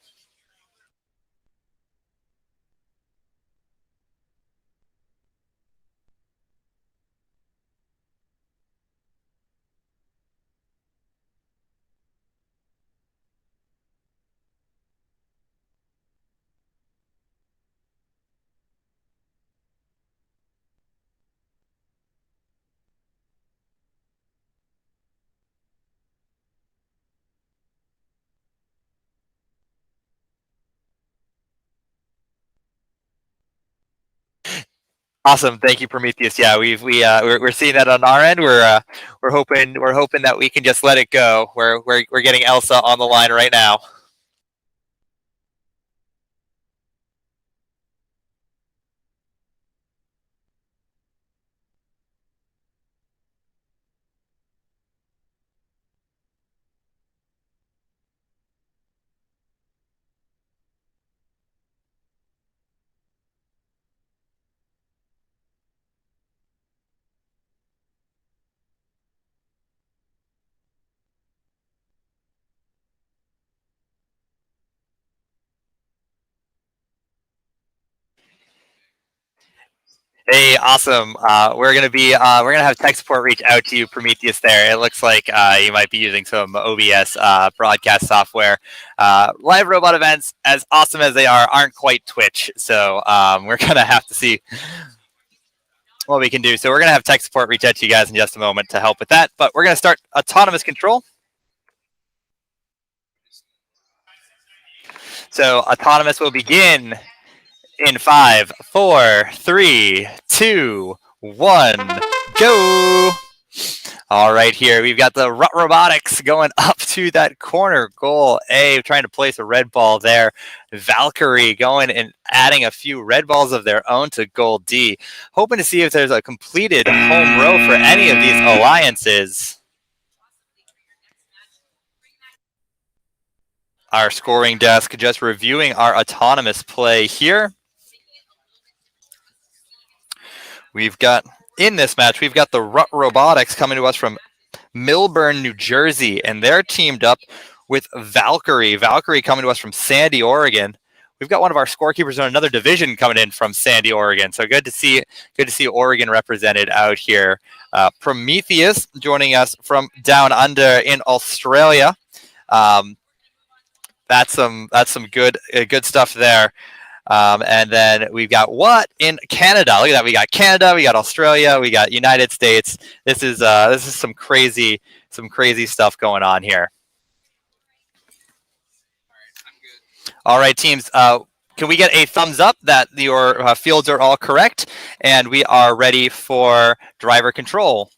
S18: Awesome, thank you, Prometheus. Yeah, we're seeing that on our end. We're hoping that we can just let it go. We're getting Elsa on the line right now. Hey, awesome. We're gonna have tech support reach out to you, Prometheus. There, it looks like you might be using some OBS broadcast software. Live robot events, as awesome as they are, aren't quite Twitch, so we're gonna have to see what we can do. So we're gonna have tech support reach out to you guys in just a moment to help with that. But we're gonna start autonomous control. So autonomous will begin in 5, 4, 3, 2, 1, go! All right, here we've got the robotics going up to that corner goal A, trying to place a red ball there. Valkyrie going and adding a few red balls of their own to goal D, hoping to see if there's a completed home row for any of these alliances. Our scoring desk just reviewing our autonomous play here. We've got, in this match, we've got the Robotics coming to us from Millburn, New Jersey, and they're teamed up with Valkyrie. Valkyrie coming to us from Sandy, Oregon. We've got one of our scorekeepers in another division coming in from Sandy, Oregon. So good to see Oregon represented out here. Prometheus joining us from down under in Australia. That's some good stuff there. And then we've got what in Canada? Look at that. We got Canada, we got Australia, we got United States. This is some crazy stuff going on here. All right, teams. Can we get a thumbs up that your fields are all correct and we are ready for driver control?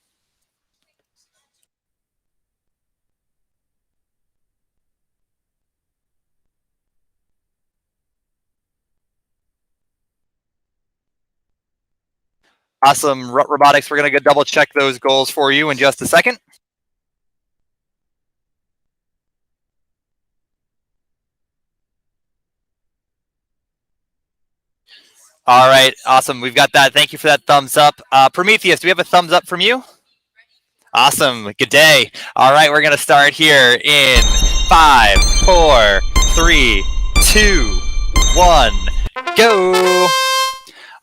S18: Awesome, Robotics. We're going to go double check those goals for you in just a second. All right, awesome. We've got that. Thank you for that thumbs up. Prometheus, do we have a thumbs up from you? Awesome. Good day. All right, we're going to start here in 5, 4, 3, 2, 1, go.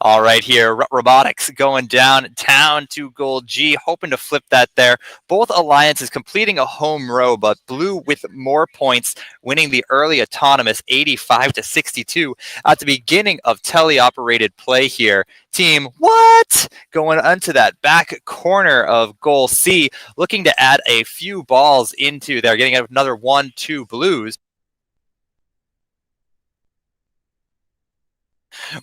S18: All right, here, Robotics going downtown to goal G, hoping to flip that there. Both alliances completing a home row, but Blue with more points, winning the early autonomous 85-62 at the beginning of teleoperated play here. Team, what? Going onto that back corner of goal C, looking to add a few balls into there, getting another 1-2 Blues.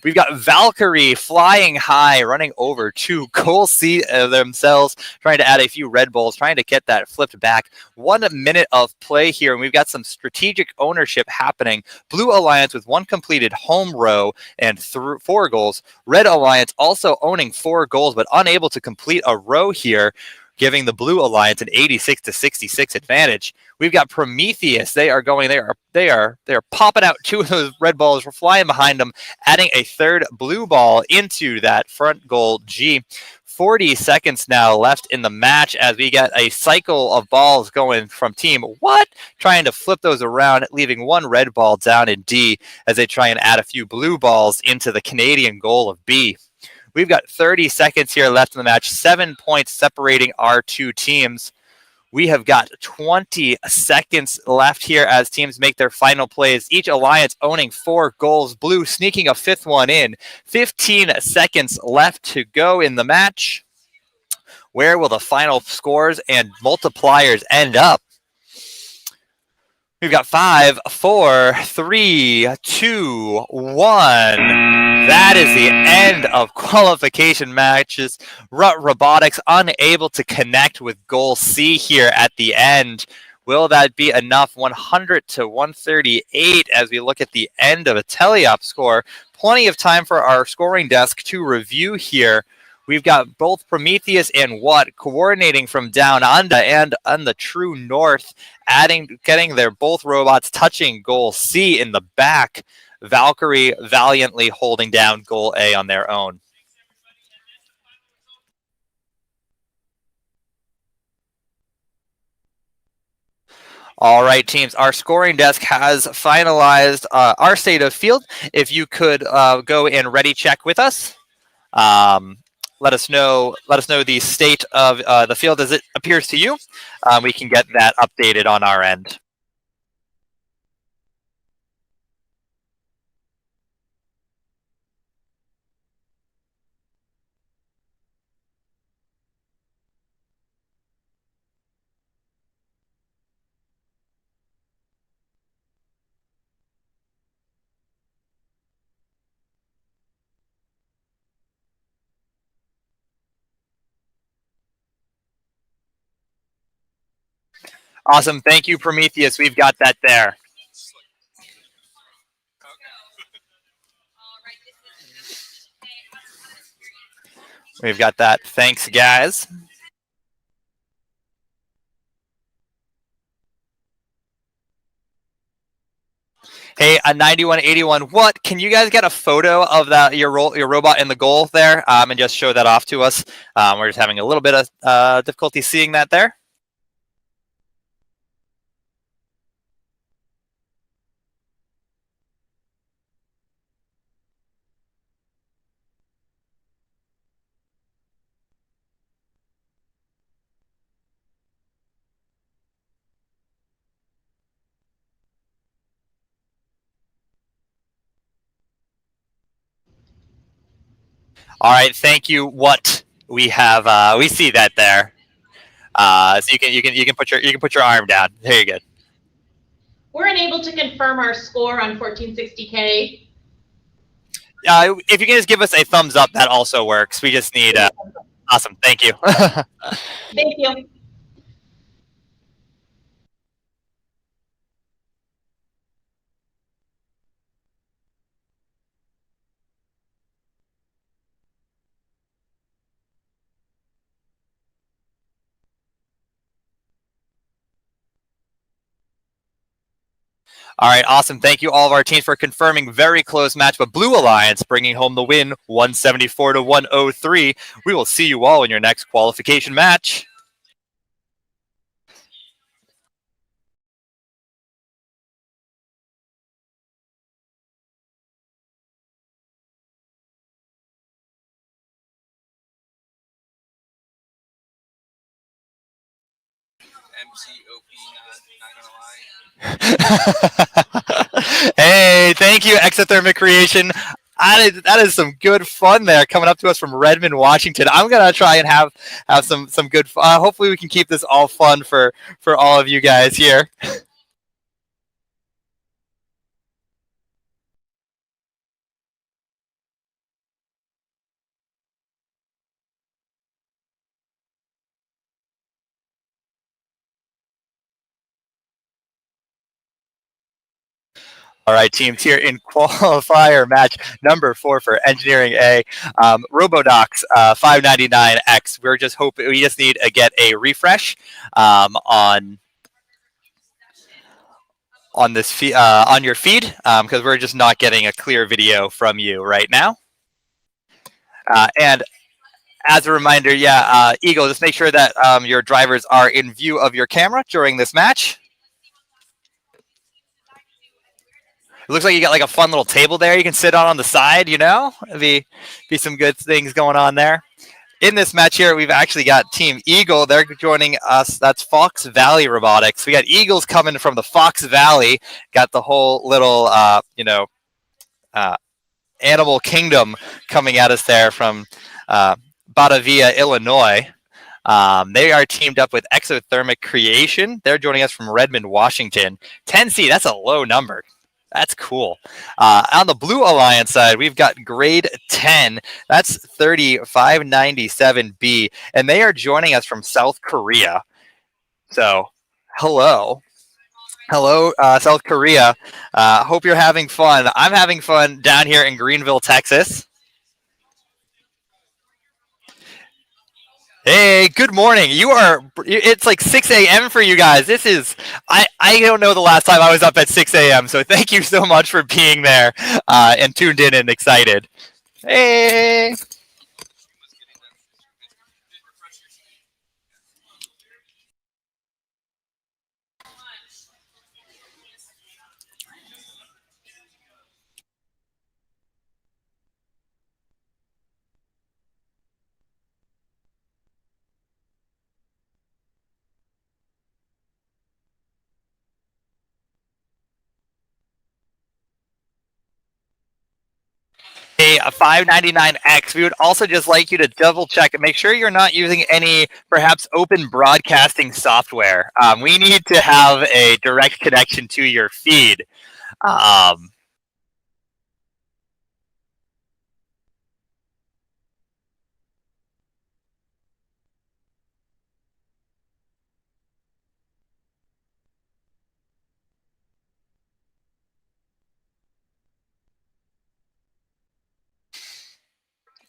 S18: We've got Valkyrie flying high, running over to goal C themselves, trying to add a few red balls, trying to get that flipped back. 1 minute of play here, and we've got some strategic ownership happening. Blue Alliance with 1 completed home row and 4 goals. Red Alliance also owning 4 goals, but unable to complete a row here, giving the Blue Alliance an 86-66 advantage. We've got Prometheus. They are popping out 2 of those red balls. We're flying behind them, adding a 3rd blue ball into that front goal G. 40 seconds now left in the match as we get a cycle of balls going from team what? Trying to flip those around, leaving 1 red ball down in D as they try and add a few blue balls into the Canadian goal of B. We've got 30 seconds here left in the match, 7 points separating our 2 teams. We have got 20 seconds left here as teams make their final plays. Each alliance owning 4 goals. Blue sneaking a 5th one in. 15 seconds left to go in the match. Where will the final scores and multipliers end up? We've got 5, 4, 3, 2, 1. That is the end of qualification matches. Rut Robotics unable to connect with goal C here at the end. Will that be enough? 100 to 138 as we look at the end of a teleop score. Plenty of time for our scoring desk to review here. We've got both Prometheus and What coordinating from down under and on the true north, getting their both robots touching goal C in the back. Valkyrie valiantly holding down goal A on their own. All right, teams, our scoring desk has finalized our state of field. If you could go and ready check with us. Let us know the state of the field as it appears to you. We can get that updated on our end. Awesome. Thank you, Prometheus. We've got that there. We've got that. Thanks, guys. Hey, a 9181. What? Can you guys get a photo of that your robot in the goal there, and just show that off to us? We're just having a little bit of difficulty seeing that there. All right, thank you. What we have, we see that there. So you can put your arm down. There you go.
S21: We're unable to confirm our score on 1460K.
S18: If you can just give us a thumbs up, that also works. We just need. Awesome, thank you.
S21: Thank you.
S18: All right, awesome. Thank you all of our teams for confirming. Very close match, but Blue Alliance bringing home the win, 174 to 103. We will see you all in your next qualification match. Hey, thank you, Exothermic Creation. That is some good fun there coming up to us from Redmond, Washington. I'm gonna try and have some good fun. Hopefully we can keep this all fun for all of you guys here. All right, teams, here in qualifier match number 4 for Engineering A, Robodox 599X. We just need to get a refresh on this on your feed because we're just not getting a clear video from you right now. And as a reminder, Eagle, just make sure that your drivers are in view of your camera during this match. It looks like you got like a fun little table there you can sit on the side, you know? Be some good things going on there. In this match here, we've actually got Team Eagle. They're joining us. That's Fox Valley Robotics. We got Eagles coming from the Fox Valley. Got the whole little, animal kingdom coming at us there from Batavia, Illinois. They are teamed up with Exothermic Creation. They're joining us from Redmond, Washington. 10C, that's a low number. That's cool. On the Blue Alliance side, we've got grade 10. That's 3597B. And they are joining us from South Korea. So, hello. Hello, South Korea. Hope you're having fun. I'm having fun down here in Greenville, Texas. Hey, good morning. It's like 6 a.m. for you guys. I don't know the last time I was up at 6 a.m. So thank you so much for being there and tuned in and excited. Hey. A 599X. We would also just like you to double check and make sure you're not using any perhaps open broadcasting software. We need to have a direct connection to your feed.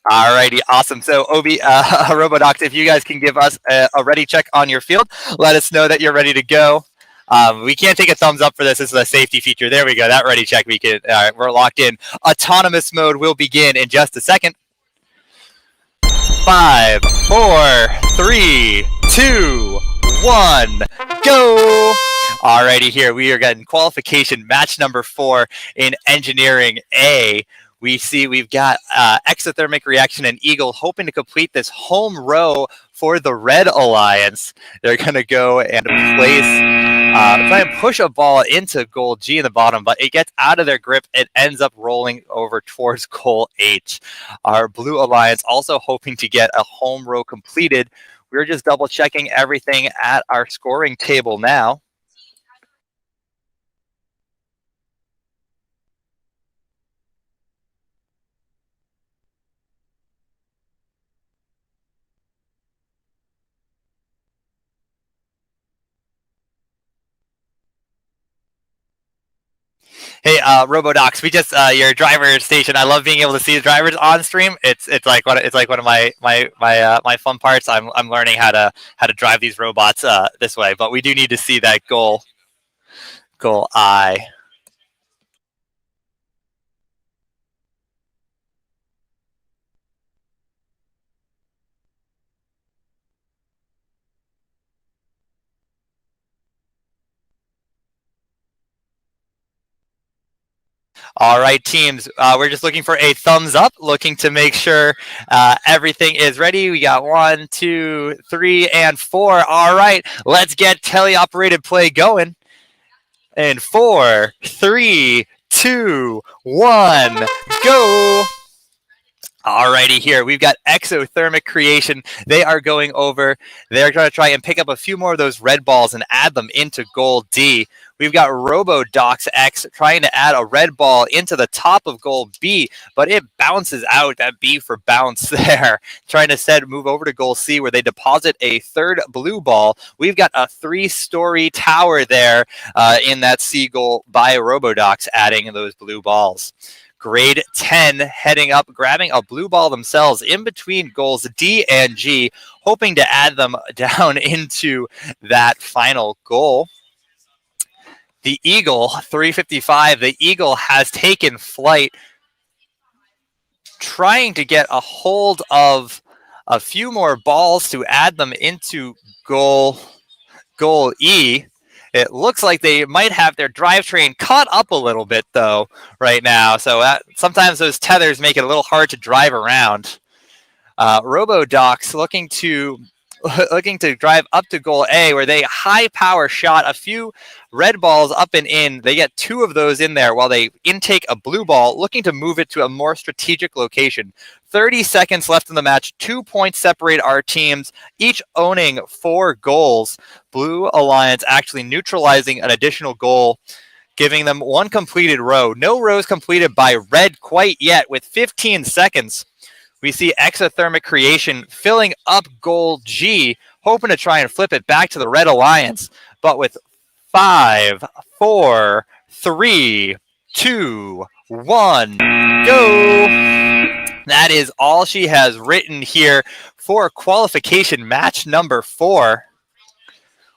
S18: Alrighty, awesome. So Obi, Robodocs, if you guys can give us a ready check on your field, let us know that you're ready to go. We can't take a thumbs up for this. This is a safety feature. There we go. That ready check. We're locked in. Autonomous mode will begin in just a second. 5, 4, 3, 2, 1, go. Alrighty, here we are getting qualification match number 4 in engineering A. We see we've got Exothermic Reaction and Eagle hoping to complete this home row for the Red Alliance. They're going to go and try and push a ball into goal G in the bottom, but it gets out of their grip. It ends up rolling over towards goal H. Our Blue Alliance also hoping to get a home row completed. We're just double checking everything at our scoring table now. Hey, Robodocs, we just your driver station. I love being able to see the drivers on stream. It's like one of my fun parts. I'm learning how to drive these robots this way. But we do need to see that goal I. All right, teams, we're just looking for a thumbs up, looking to make sure everything is ready. We got 1, 2, 3, and 4. All right, let's get teleoperated play going. In 4, 3, 2, 1, go. Alrighty, here we've got Exothermic Creation. They are going over. They're going to try and pick up a few more of those red balls and add them into goal D. We've got Robodocs X trying to add a red ball into the top of goal B, but it bounces out. That B for bounce there. Trying to move over to goal C where they deposit a third blue ball. We've got a 3-story tower there in that C goal by Robodocs adding those blue balls. Grade 10 heading up, grabbing a blue ball themselves in between goals D and G, hoping to add them down into that final goal. The Eagle, 355, the Eagle has taken flight, trying to get a hold of a few more balls to add them into goal E. It looks like they might have their drivetrain caught up a little bit, though, right now. So sometimes those tethers make it a little hard to drive around. Robodocs looking to drive up to goal A, where they high power shot a few red balls up and in. They get 2 of those in there while they intake a blue ball, looking to move it to a more strategic location. 30 seconds left in the match. 2 points separate our teams, each owning 4 goals. Blue Alliance actually neutralizing an additional goal, giving them 1 completed row. No rows completed by Red quite yet. With 15 seconds, we see Exothermic Creation filling up goal G, hoping to try and flip it back to the Red Alliance. But with 5, 4, 3, 2, 1, go! That is all she has written here for qualification match number 4.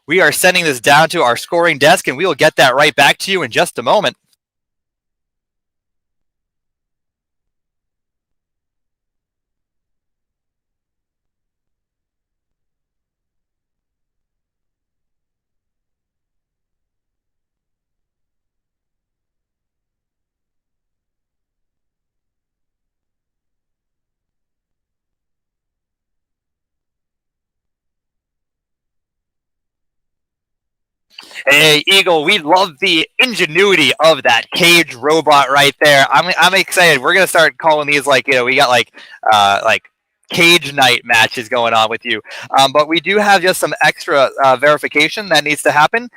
S18: We are sending this down to our scoring desk, and we will get that right back to you in just a moment. Hey, Eagle, we love the ingenuity of that cage robot right there. I'm excited. We're gonna start calling these we got like cage night matches going on with you. But we do have just some extra verification that needs to happen.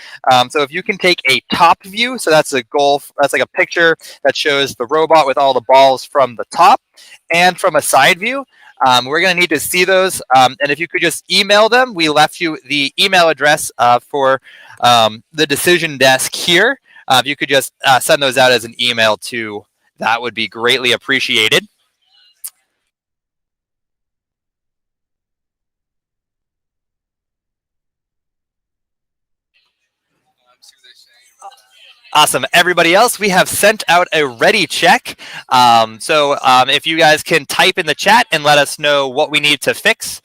S18: So if you can take a top view, so that's a goal. That's like a picture that shows the robot with all the balls from the top, and from a side view. We're going to need to see those. And if you could just email them, we left you the email address for the decision desk here. If you could just send those out as an email too, that would be greatly appreciated. Awesome. Everybody else, we have sent out a ready check. So if you guys can type in the chat and let us know what we need to fix,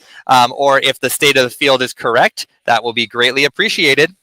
S18: or if the state of the field is correct, that will be greatly appreciated.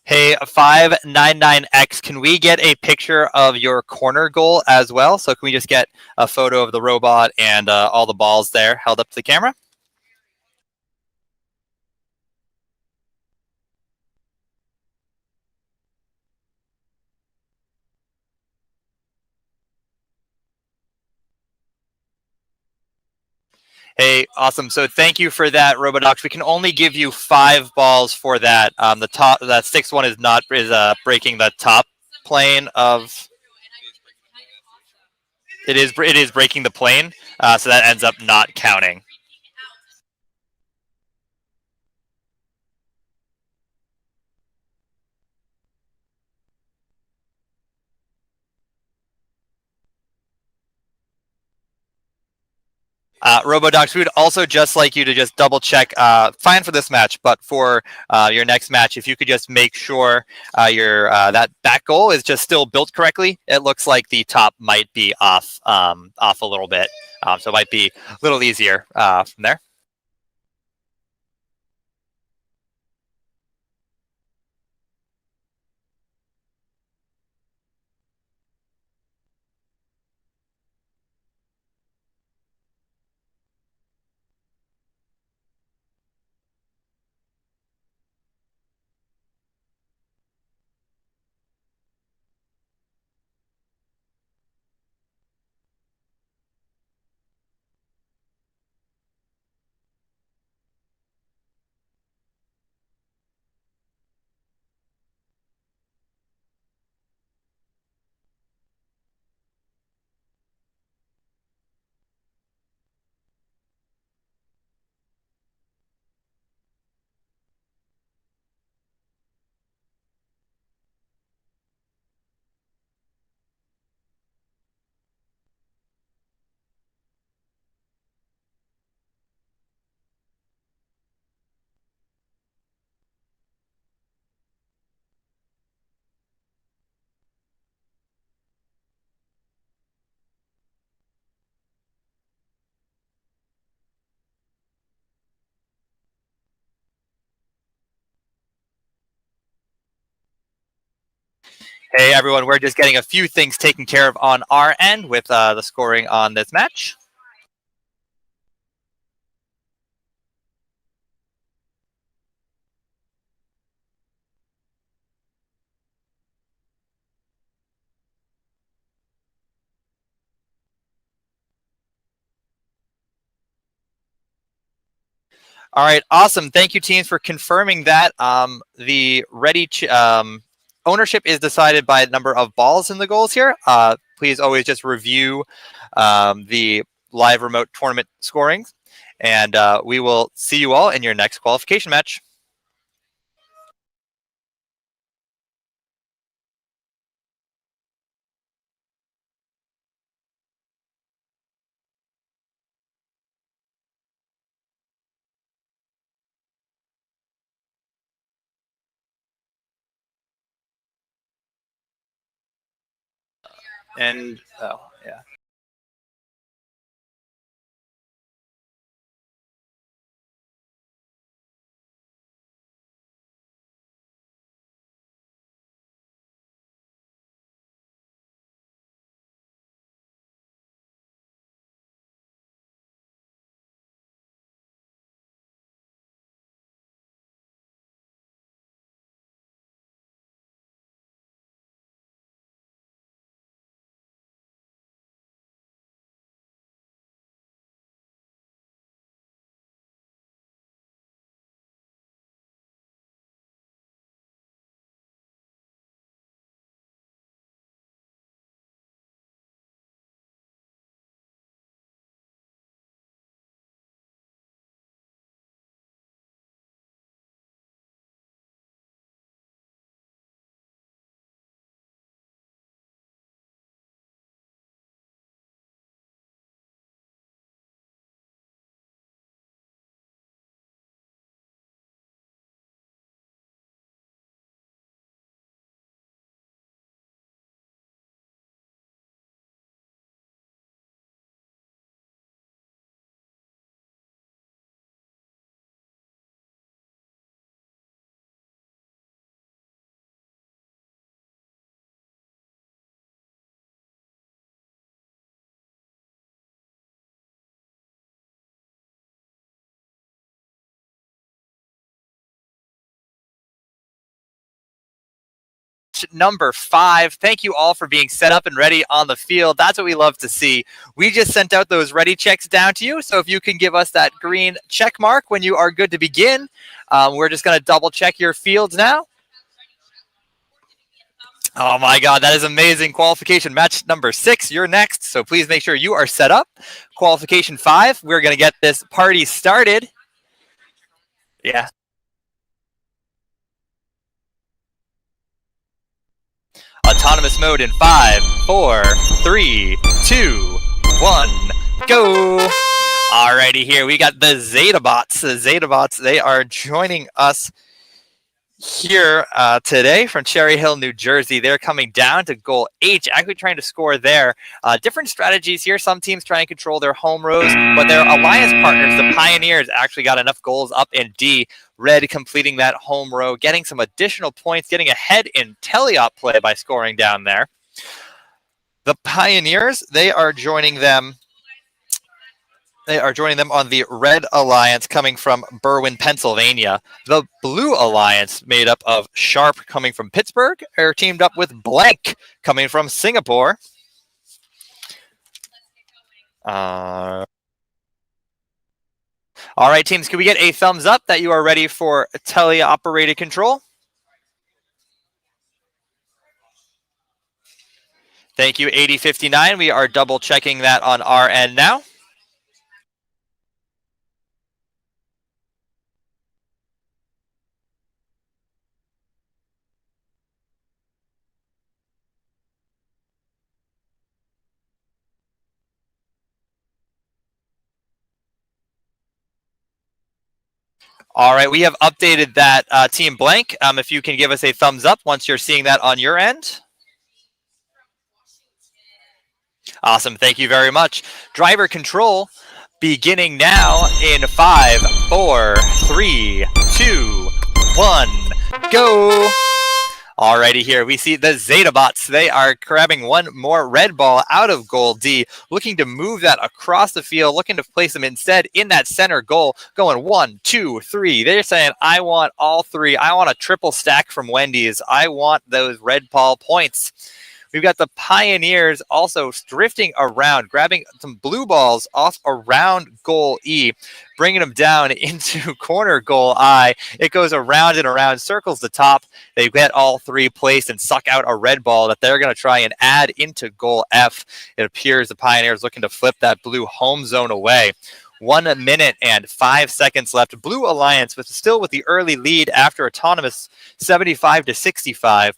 S18: Hey, 599X, can we get a picture of your corner goal as well? So can we just get a photo of the robot and all the balls there held up to the camera? Hey, awesome. So thank you for that, Robodox. We can only give you 5 balls for that. That 6th one is breaking the top plane of. It is breaking the plane, so that ends up not counting. Robodox, we would also just like you to just double check, fine for this match, but for your next match, if you could just make sure your that back goal is just still built correctly. It looks like the top might be off a little bit, so it might be a little easier from there. Hey everyone, we're just getting a few things taken care of on our end with the scoring on this match. All right, awesome. Thank you, teams, for confirming that. The ownership is decided by number of balls in the goals here. Please always just review the live remote tournament scoring, and we will see you all in your next qualification match. And oh yeah. Number 5. Thank you all for being set up and ready on the field. That's what we love to see. We just sent out those ready checks down to you. So if you can give us that green check mark when you are good to begin, we're just going to double check your fields now. Oh my God, that is amazing. Qualification match number 6, you're next. So please make sure you are set up. Qualification 5, we're going to get this party started. Yeah. Autonomous mode in 5, 4, 3, 2, 1, go. Alrighty, here we got the Zetabots. The Zetabots, they are joining us here today from Cherry Hill, New Jersey. They're coming down to goal H, actually trying to score there. Different strategies here. Some teams try and control their home rows, but their alliance partners, the Pioneers, actually got enough goals up in D. Red completing that home row, getting some additional points, getting ahead in teleop play by scoring down there. The Pioneers, they are joining them. They are joining them on the Red Alliance coming from Berwyn, Pennsylvania. The Blue Alliance, made up of Sharp coming from Pittsburgh, are teamed up with Blank coming from Singapore. All right, teams, can we get a thumbs up that you are ready for teleoperated control? Thank you, 8059. We are double checking that on our end now. All right, we have updated that Team Blank. If you can give us a thumbs up once you're seeing that on your end. Awesome, thank you very much. Driver control beginning now in 5, 4, 3, 2, 1, go. Alrighty, here we see the Zeta bots. They are grabbing one more red ball out of goal D, looking to move that across the field, looking to place them instead in that center goal, going 1, 2, 3. They're saying, I want all three. I want a triple stack from Wendy's. I want those red ball points. We've got the Pioneers also drifting around, grabbing some blue balls off around goal E, bringing them down into corner goal I. It goes around and around, circles the top. They get all three placed and suck out a red ball that they're going to try and add into goal F. It appears the Pioneers looking to flip that blue home zone away. 1 minute and 5 seconds left. Blue Alliance still with the early lead after autonomous 75-65.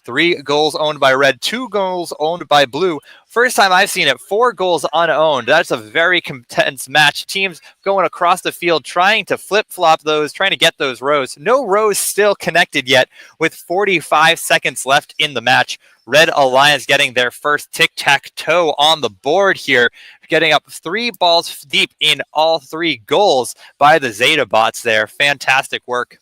S18: 3 goals owned by red, 2 goals owned by blue. First time I've seen it, 4 goals unowned. That's a very intense match. Teams going across the field, trying to flip-flop those, trying to get those rows. No rows still connected yet with 45 seconds left in the match. Red Alliance getting their first tic-tac-toe on the board here, getting up 3 balls deep in all 3 goals by the Zeta bots there. Fantastic work.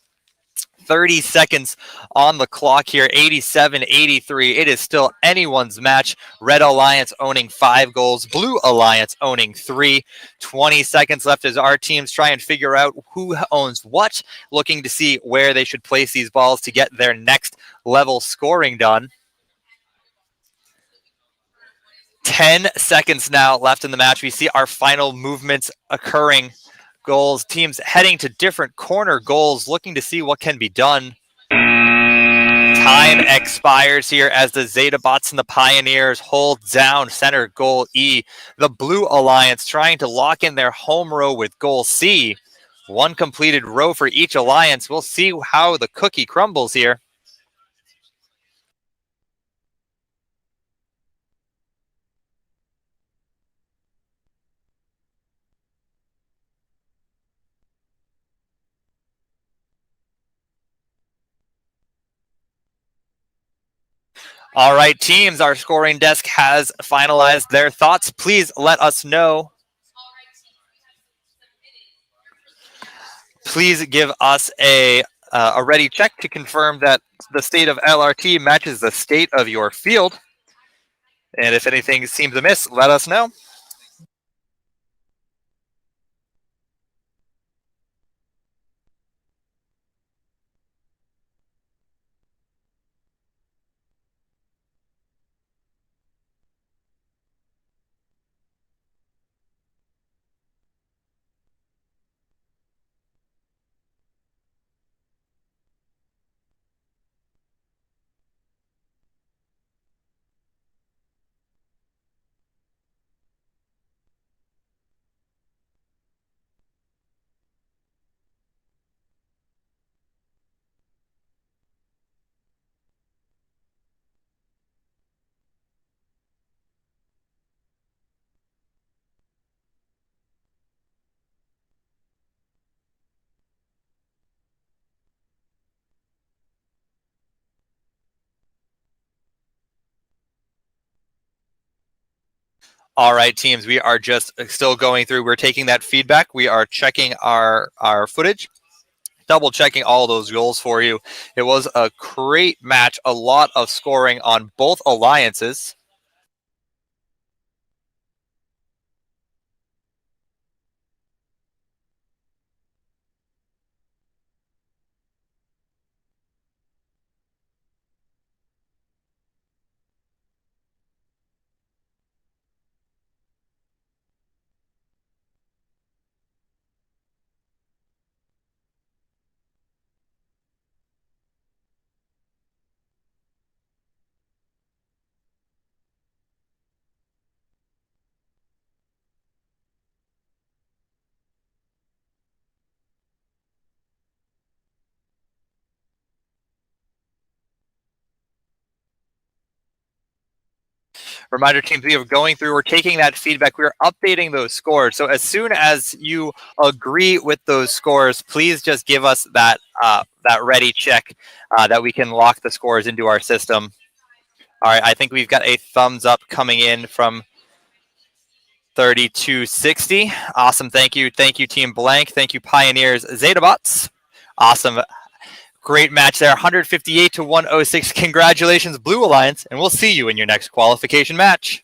S18: 30 seconds on the clock here, 87-83. It is still anyone's match. Red Alliance owning 5 goals, Blue Alliance owning 3. 20 seconds left as our teams try and figure out who owns what, looking to see where they should place these balls to get their next level scoring done. 10 seconds now left in the match. We see our final movements occurring. Goals, teams heading to different corner goals, looking to see what can be done. Time expires here as the Zeta bots and the Pioneers hold down center goal E. The Blue Alliance trying to lock in their home row with goal C. 1 completed row for each alliance. We'll see how the cookie crumbles here. All right, teams, our scoring desk has finalized their thoughts. Please let us know. Please give us a ready check to confirm that the state of LRT matches the state of your field. And if anything seems amiss, let us know. All right, teams, we are just still going through. We're taking that feedback. We are checking our footage, double checking all those goals for you. It was a great match, a lot of scoring on both alliances. Reminder, teams, we are going through, we're taking that feedback, we're updating those scores. So as soon as you agree with those scores, please just give us that ready check that we can lock the scores into our system. All right, I think we've got a thumbs up coming in from 3260. Awesome, thank you. Thank you, Team Blank. Thank you, Pioneers Zeta bots. Awesome. Great match there, 158 to 106. Congratulations, Blue Alliance, and we'll see you in your next qualification match.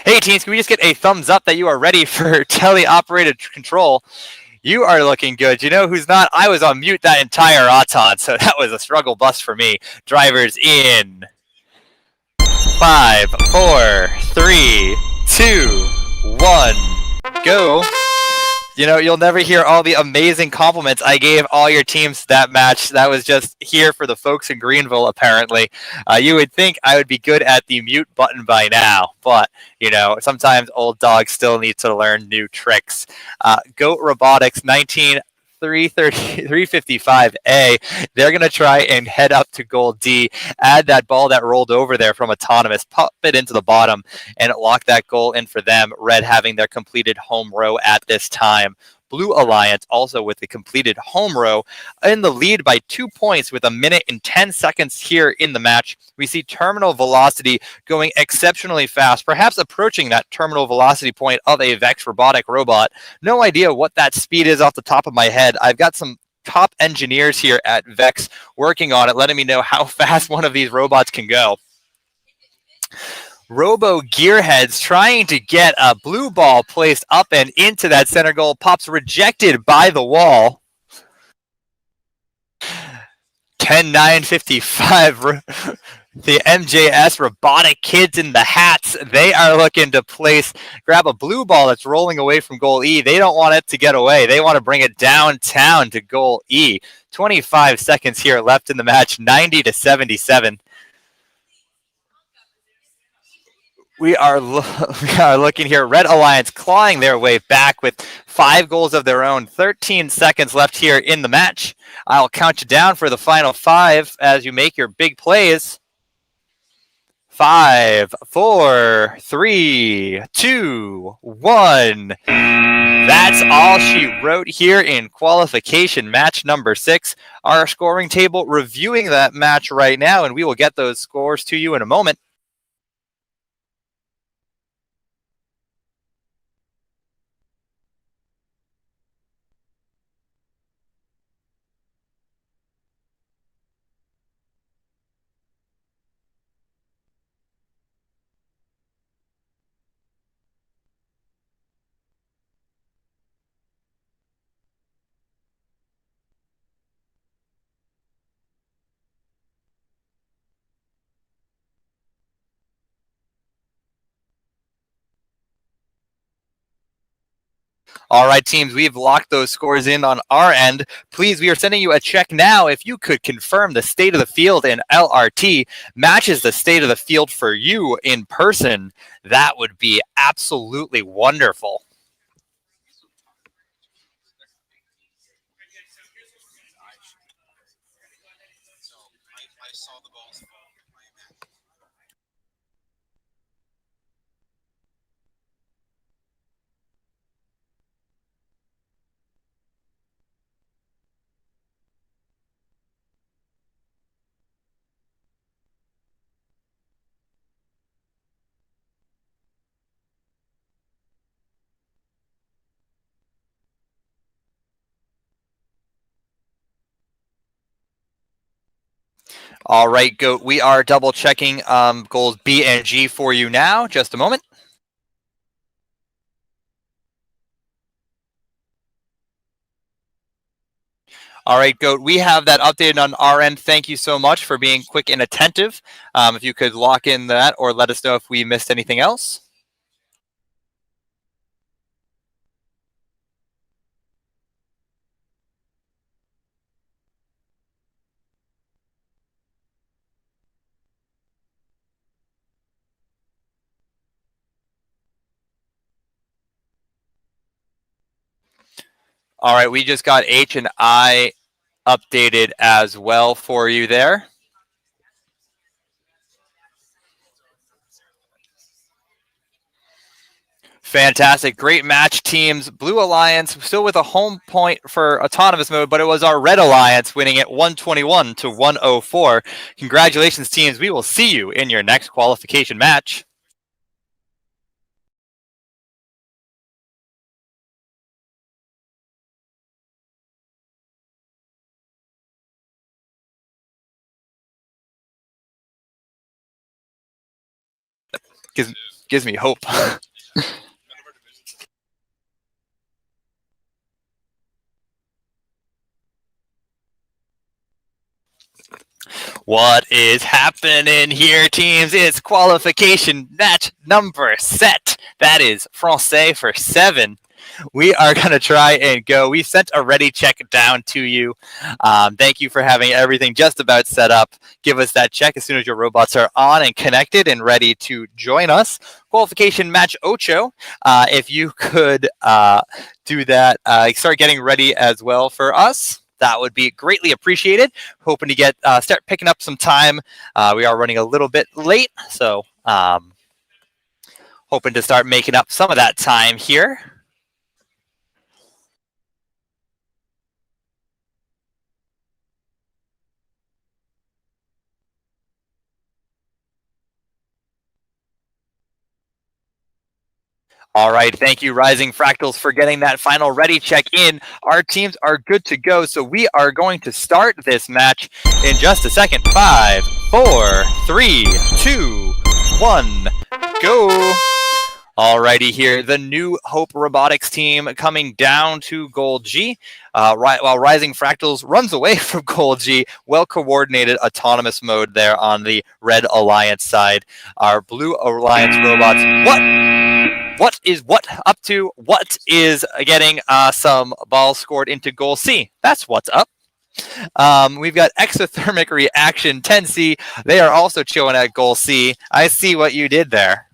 S18: Hey teams, can we just get a thumbs up that you are ready for teleoperated control? You are looking good. You know who's not? I was on mute that entire auton, so that was a struggle bus for me. Drivers in 5, 4, 3, 2, 1, go. You know, you'll never hear all the amazing compliments I gave all your teams that match. That was just here for the folks in Greenville, apparently. You would think I would be good at the mute button by now, but, you know, sometimes old dogs still need to learn new tricks. Goat Robotics 355A. They're going to try and head up to goal D, add that ball that rolled over there from Autonomous, pop it into the bottom, and lock that goal in for them. Red having their completed home row at this time. Blue Alliance also with the completed home row in the lead by 2 points with 1 minute and 10 seconds here in the match. We see terminal velocity going exceptionally fast, perhaps approaching that terminal velocity point of a Vex robotic robot. No idea what that speed is off the top of my head. I've got some top engineers here at Vex working on it, letting me know how fast one of these robots can go. Robo Gearheads trying to get a blue ball placed up and into that center goal. Pops rejected by the wall. 10-9-55. The MJS robotic kids in the hats, they are looking to grab a blue ball that's rolling away from goal E. They don't want it to get away. They want to bring it downtown to goal E. 25 seconds here left in the match, 90-77. We are looking here. Red Alliance clawing their way back with 5 goals of their own. 13 seconds left here in the match. I'll count you down for the final 5 as you make your big plays. 5, 4, 3, 2, 1. That's all she wrote here in qualification match number 6. Our scoring table reviewing that match right now, and we will get those scores to you in a moment. All right, teams, we've locked those scores in on our end. Please, we are sending you a check now. If you could confirm the state of the field in LRT matches the state of the field for you in person, that would be absolutely wonderful. All right, Goat, we are double checking goals B and G for you now. Just a moment. All right, Goat, we have that updated on our end. Thank you so much for being quick and attentive. If you could lock in that or let us know if we missed anything else. All right, we just got H and I updated as well for you there. Fantastic. Great match, teams. Blue Alliance still with a home point for autonomous mode, but it was our Red Alliance winning it 121 to 104. Congratulations, teams. We will see you in your next qualification match. Gives me hope. What is happening here, teams? It's qualification match number set. That is Francais for 7. We are going to try and go. We sent a ready check down to you. Thank you for having everything just about set up. Give us that check as soon as your robots are on and connected and ready to join us. Qualification match Ocho. If you could do that, start getting ready as well for us. That would be greatly appreciated. Hoping to get start picking up some time. We are running a little bit late, so hoping to start making up some of that time here. All right, thank you, Rising Fractals, for getting that final ready check in. Our teams are good to go, so we are going to start this match in just a second. 5, 4, 3, 2, 1, go. Alrighty here, the New Hope Robotics team coming down to Gold G, while Rising Fractals runs away from Gold G. Well-coordinated autonomous mode there on the Red Alliance side. Our Blue Alliance robots, what is what up to? What is getting some balls scored into goal C? That's what's up. We've got exothermic reaction 10C. They are also chilling at goal C. I see what you did there.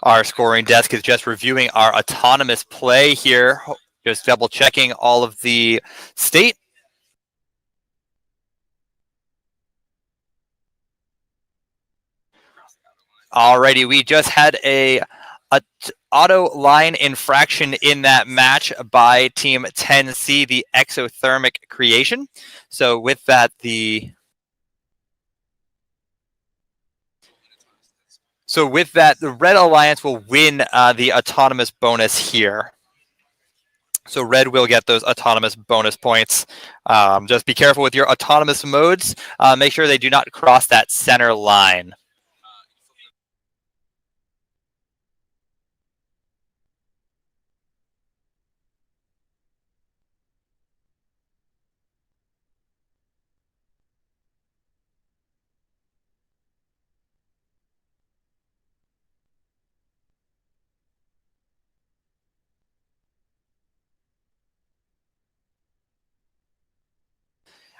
S18: Our scoring desk is just reviewing our autonomous play here, just double checking all of the state. Alrighty, we just had a auto line infraction in that match by Team 10C, the exothermic creation. So with that, the Red Alliance will win the autonomous bonus here. So red will get those autonomous bonus points. Just be careful with your autonomous modes. Make sure they do not cross that center line.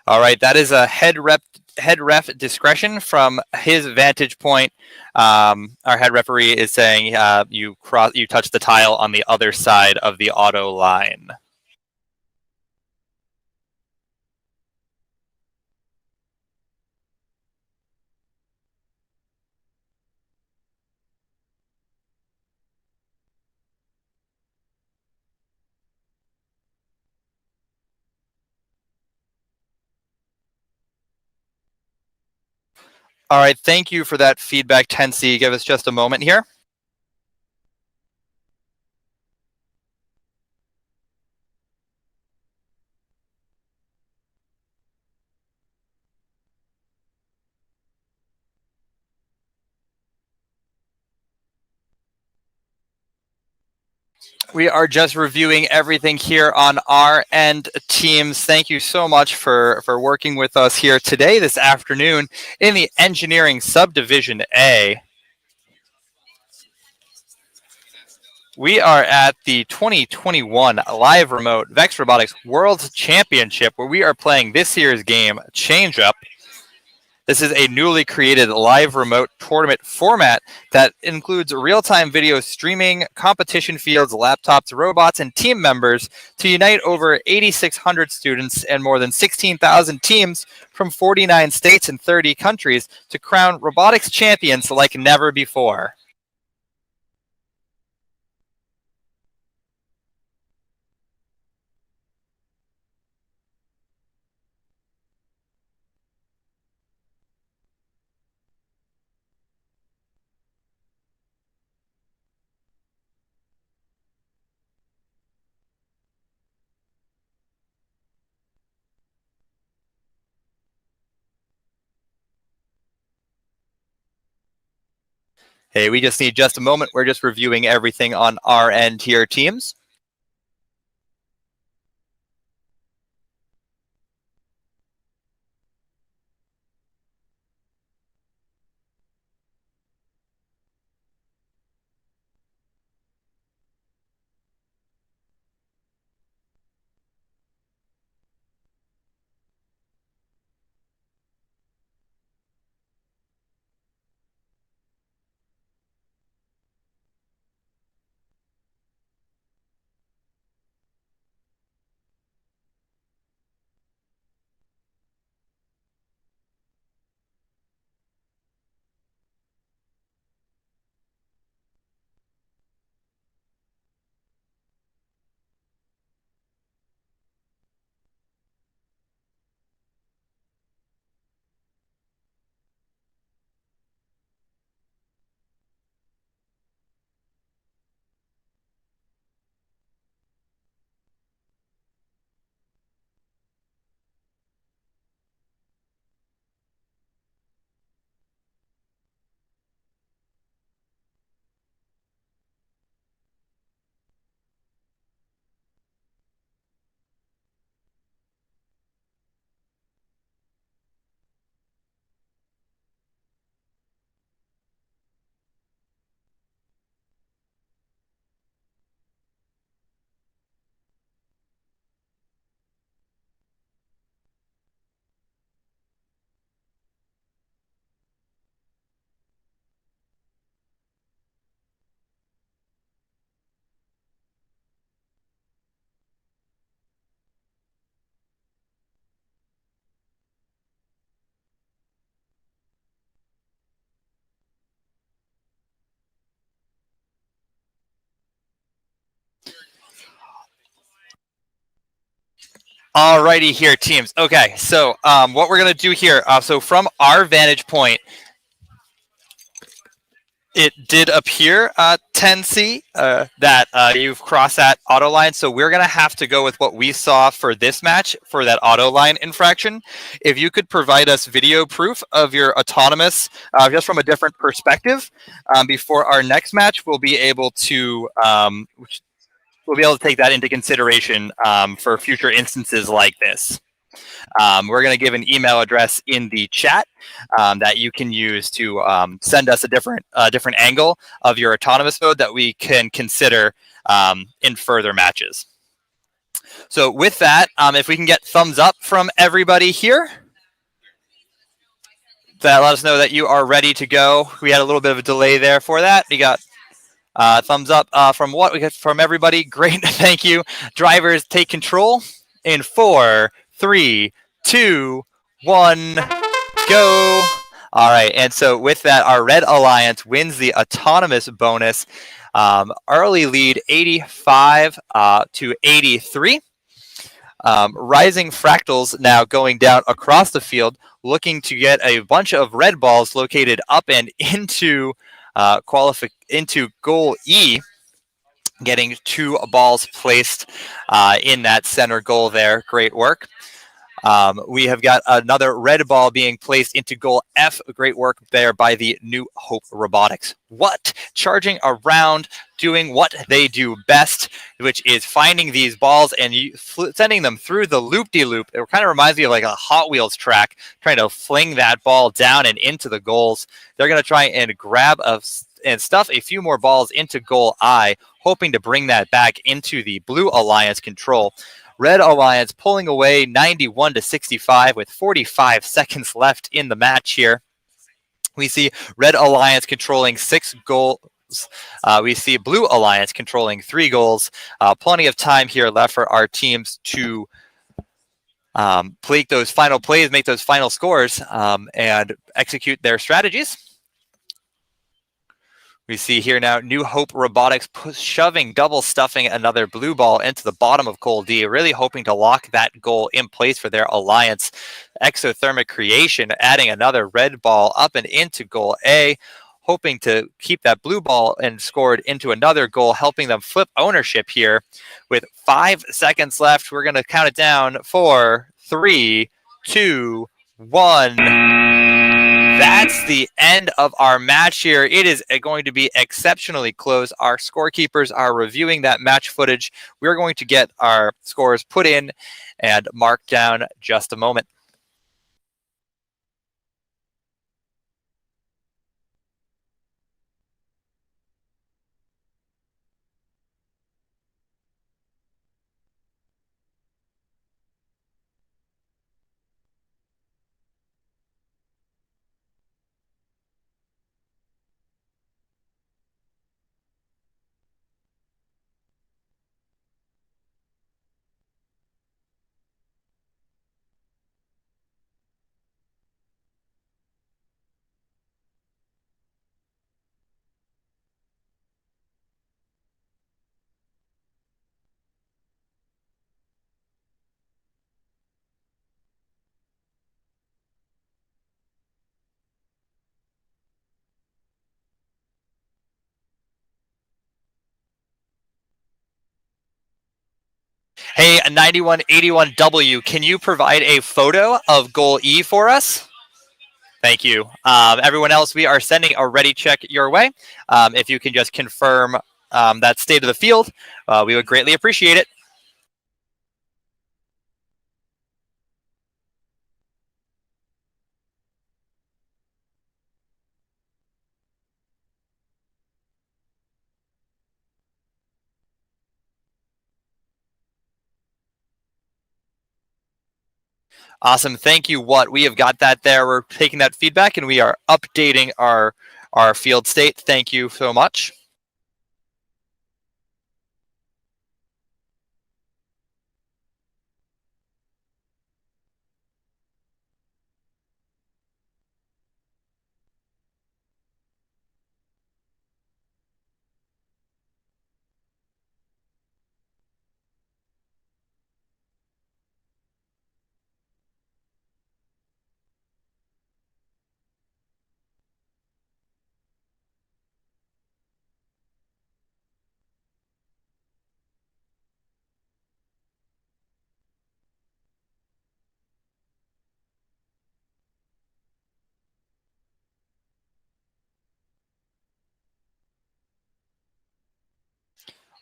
S18: All right, that is a head ref discretion from his vantage point. Our head referee is saying you touch the tile on the other side of the auto line. All right, thank you for that feedback, Tensi. Give us just a moment here. We are just reviewing everything here on our end. Teams, thank you so much for working with us here today, this afternoon, in the Engineering Subdivision A. We are at the 2021 Live Remote Vex Robotics World Championship, where we are playing this year's game, Change Up. This is a newly created live remote tournament format that includes real-time video streaming, competition fields, laptops, robots, and team members to unite over 8,600 students and more than 16,000 teams from 49 states and 30 countries to crown robotics champions like never before. Hey, we just need just a moment. We're just reviewing everything on our end here, teams. Alrighty here, teams. Okay, so what we're going to do here, so from our vantage point, It did appear, 10C, that you've crossed that auto line. So we're going to have to go with what we saw for this match for that auto line infraction. If you could provide us video proof of your autonomous, just from a different perspective, before our next match, we'll be able to take that into consideration for future instances like this. We're going to give an email address in the chat that you can use to send us a different angle of your autonomous mode that we can consider in further matches. So with that, if we can get thumbs up from everybody here, that let us know that you are ready to go. We had a little bit of a delay there for that. We got thumbs up from what we got from everybody. Great, thank you. Drivers, take control in 4, 3, 2, 1, go. All right, and so with that, our Red Alliance wins the autonomous bonus. Early lead 85 to 83. Rising Fractals now going down across the field, looking to get a bunch of red balls located up and into into goal E, getting 2 balls placed in that center goal there. Great work. We have got another red ball being placed into goal F. Great work there by the New Hope Robotics. What? Charging around, doing what they do best, which is finding these balls and sending them through the loop-de-loop. It kind of reminds me of like a Hot Wheels track, trying to fling that ball down and into the goals. They're going to try and grab and stuff a few more balls into goal I, hoping to bring that back into the Blue Alliance control. Red Alliance pulling away 91 to 65 with 45 seconds left in the match here. We see Red Alliance controlling 6 goals. We see Blue Alliance controlling 3 goals. Plenty of time here left for our teams to play those final plays, make those final scores, and execute their strategies. We see here now New Hope Robotics shoving, double stuffing another blue ball into the bottom of goal D, really hoping to lock that goal in place for their alliance. Exothermic Creation adding another red ball up and into goal A, hoping to keep that blue ball and scored into another goal, helping them flip ownership here. With 5 seconds left, we're going to count it down. 4, 3, 2, 1. That's the end of our match here. It is going to be exceptionally close. Our scorekeepers are reviewing that match footage. We're going to get our scores put in and marked down just a moment. Hey, 9181W, can you provide a photo of goal E for us? Thank you. Everyone else, we are sending a ready check your way. If you can just confirm that state of the field, we would greatly appreciate it. Awesome. Thank you, What. We have got that there. We're taking that feedback and we are updating our field state. Thank you so much.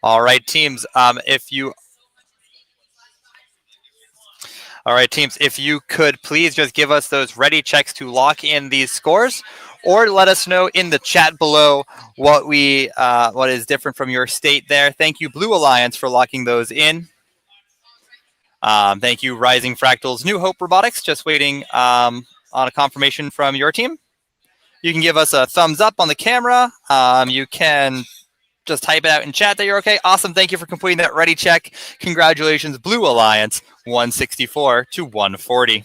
S18: All right, teams. If you could please just give us those ready checks to lock in these scores, or let us know in the chat below what is different from your state there. Thank you, Blue Alliance, for locking those in. Thank you, Rising Fractals, New Hope Robotics, just waiting on a confirmation from your team. You can give us a thumbs up on the camera. You can just type it out in chat that you're okay. Awesome. Thank you for completing that ready check. Congratulations, Blue Alliance, 164 to 140.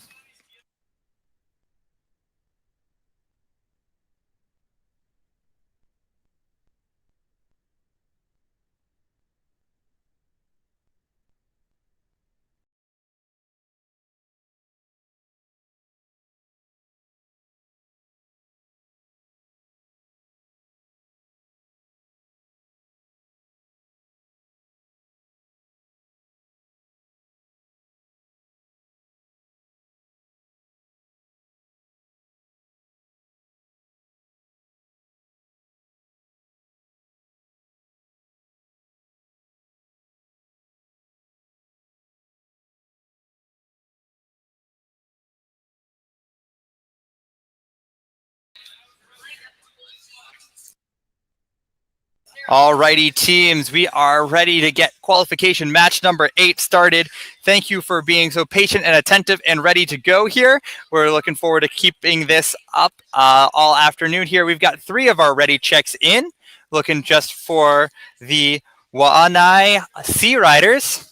S18: Alrighty, teams, we are ready to get qualification match number 8 started. Thank you for being so patient and attentive and ready to go here. We're looking forward to keeping this up all afternoon here. We've got 3 of our ready checks in, looking just for the Waianae Sea Riders.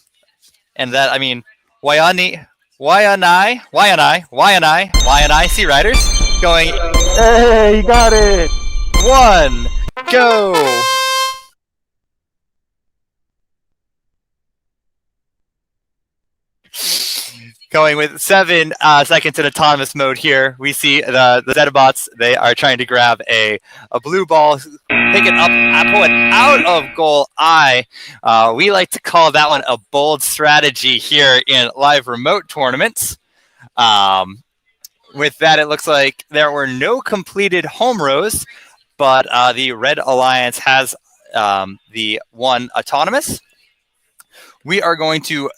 S18: And that, I mean, Waianae Sea Riders going, hey, you got it! 1, go! Going with 7 seconds in autonomous mode here. We see the Zetabots. They are trying to grab a blue ball, pick it up, pull it out of goal I. We like to call that one a bold strategy here in live remote tournaments. With that, it looks like there were no completed home rows, but the Red Alliance has the one autonomous. We are going to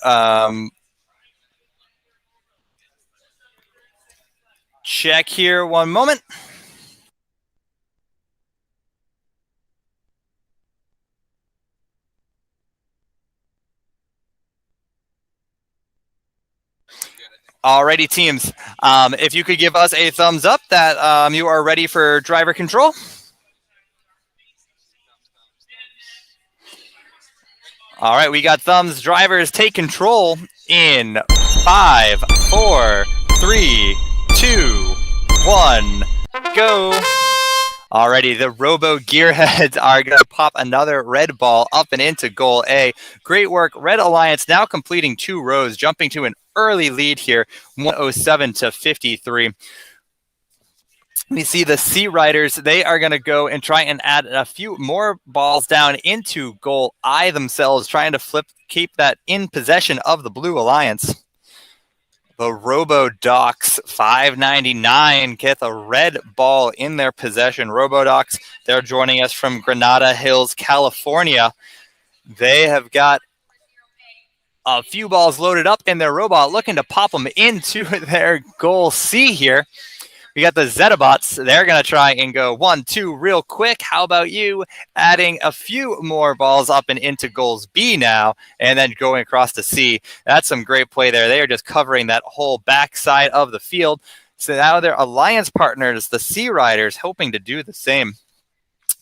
S18: check here one moment. Alrighty, teams. If you could give us a thumbs up that you are ready for driver control. All right, we got thumbs. Drivers, take control in 5, 4, 3, 2, 1, go. Alrighty, the Robo Gearheads are going to pop another red ball up and into goal A. Great work. Red Alliance now completing 2 rows, jumping to an early lead here, 107 to 53. We see the Sea Riders. They are going to go and try and add a few more balls down into goal I themselves, trying to keep that in possession of the Blue Alliance. The Robo-Docs 599 get a red ball in their possession. Robo-Docs, they're joining us from Granada Hills, California. They have got a few balls loaded up in their robot, looking to pop them into their goal C here. We got the Zetabots. They're going to try and go 1, 2 real quick. How about you adding a few more balls up and into goals B now, and then going across to C. That's some great play there. They are just covering that whole backside of the field. So now their alliance partners, the Sea Riders, hoping to do the same.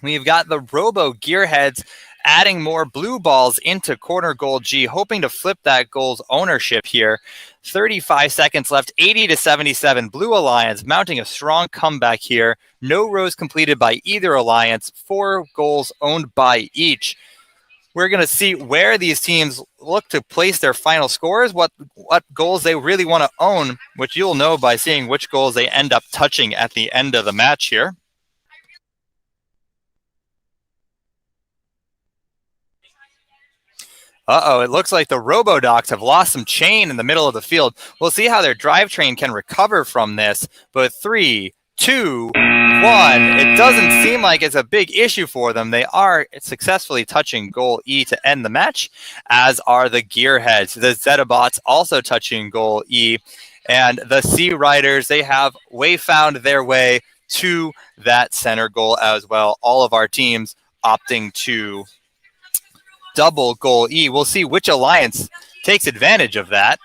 S18: We've got the Robo Gearheads adding more blue balls into corner goal G, hoping to flip that goal's ownership here. 35 seconds left, 80 to 77. Blue Alliance mounting a strong comeback here. No rows completed by either alliance, 4 goals owned by each. We're going to see where these teams look to place their final scores, what goals they really want to own, which you'll know by seeing which goals they end up touching at the end of the match here. Uh-oh, it looks like the Robo-Docs have lost some chain in the middle of the field. We'll see how their drivetrain can recover from this. But 3, 2, It doesn't seem like it's a big issue for them. They are successfully touching goal E to end the match, as are the Gearheads. The Zetabots also touching goal E. And the Sea Riders, they have found their way to that center goal as well. All of our teams opting to double goal E. We'll see which alliance takes advantage of that.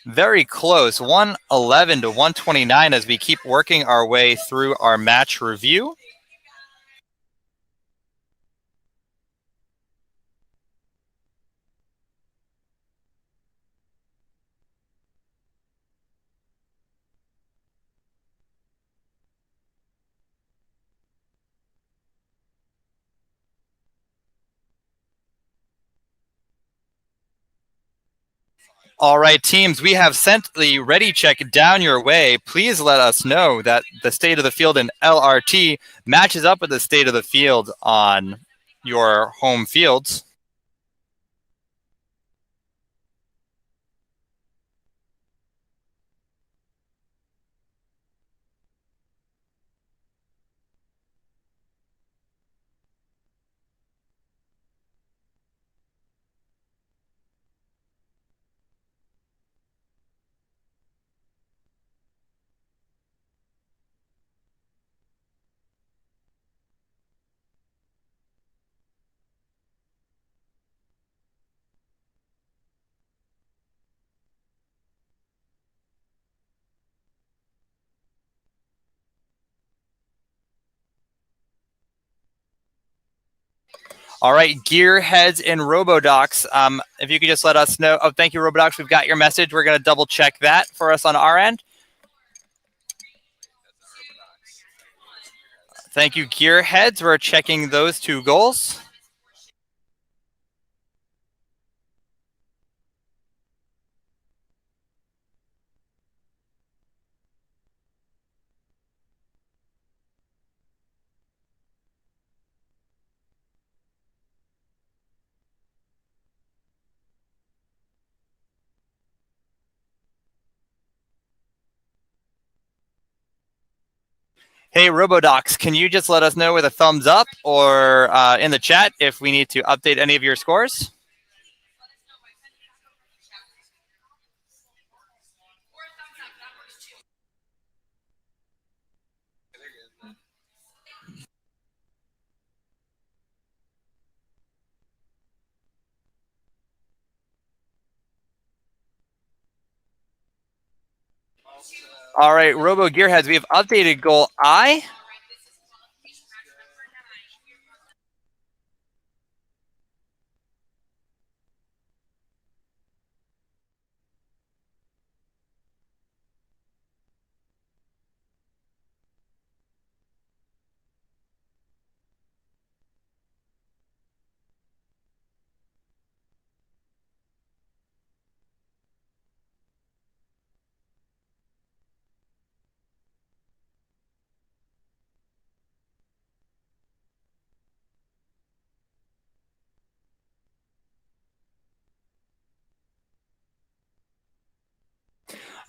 S18: Very close, 111 to 129 as we keep working our way through our match review. All right, teams, we have sent the ready check down your way. Please let us know that the state of the field in LRT matches up with the state of the field on your home fields. All right, Gearheads and Robodocs, if you could just let us know. Oh, thank you, Robodocs. We've got your message. We're going to double check that for us on our end. Thank you, Gearheads. We're checking those two goals. Hey, Robodocs, can you just let us know with a thumbs up or in the chat if we need to update any of your scores? All right, Robo Gearheads, we have updated goal I.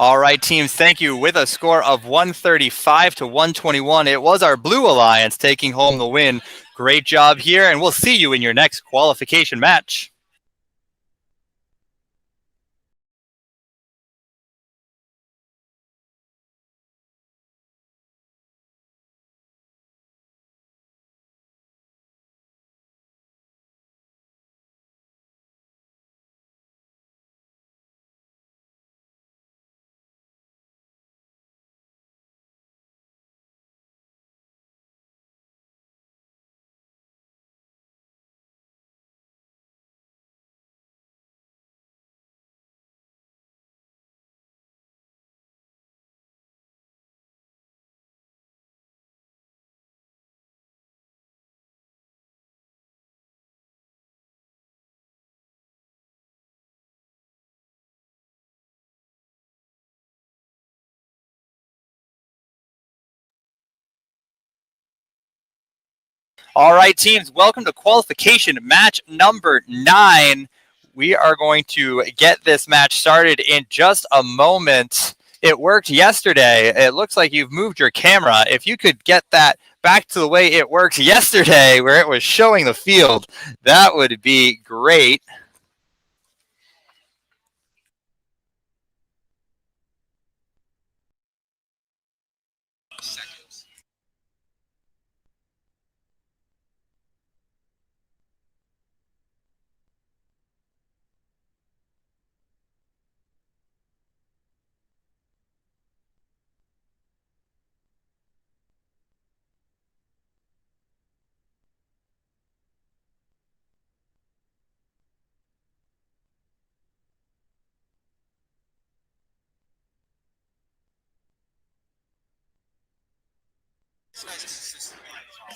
S18: All right, teams, thank you. With a score of 135 to 121, it was our Blue Alliance taking home the win. Great job here, and we'll see you in your next qualification match. All right, teams, welcome to qualification match number 9. We are going to get this match started in just a moment. It worked yesterday. It looks like you've moved your camera. If you could get that back to the way it worked yesterday, where it was showing the field, that would be great.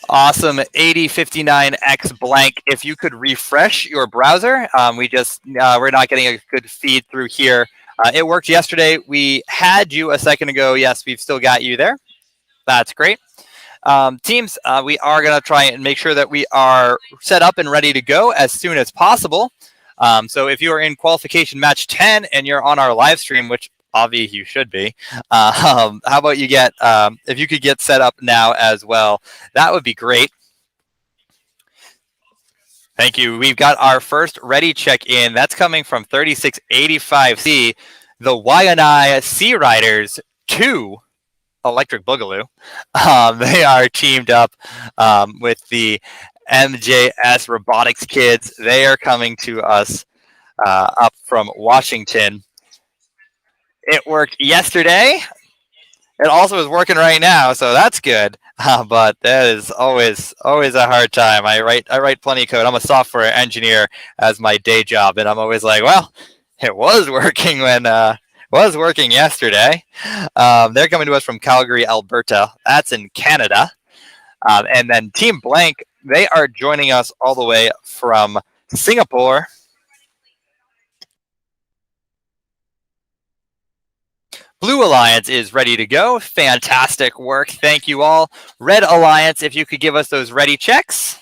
S18: Awesome. 8059X blank. If you could refresh your browser, we're not getting a good feed through here. It worked yesterday. We had you a second ago. Yes, we've still got you there. That's great. Teams, we are going to try and make sure that we are set up and ready to go as soon as possible. So if you are in qualification match 10 and you're on our live stream, which Avi, you should be. How about you get, if you could get set up now as well, that would be great. Thank you. We've got our first ready check-in. That's coming from 3685C, the YNI Sea Riders 2 Electric Boogaloo. They are teamed up with the MJS Robotics kids. They are coming to us up from Washington. It worked yesterday. It also is working right now, so that's good. But that is always a hard time. I write plenty of code. I'm a software engineer as my day job, and I'm always like, well, it was working when was working yesterday. They're coming to us from Calgary, Alberta. That's in Canada. And then Team Blank, they are joining us all the way from Singapore. Blue Alliance is ready to go. Fantastic work. Thank you all. Red Alliance, if you could give us those ready checks.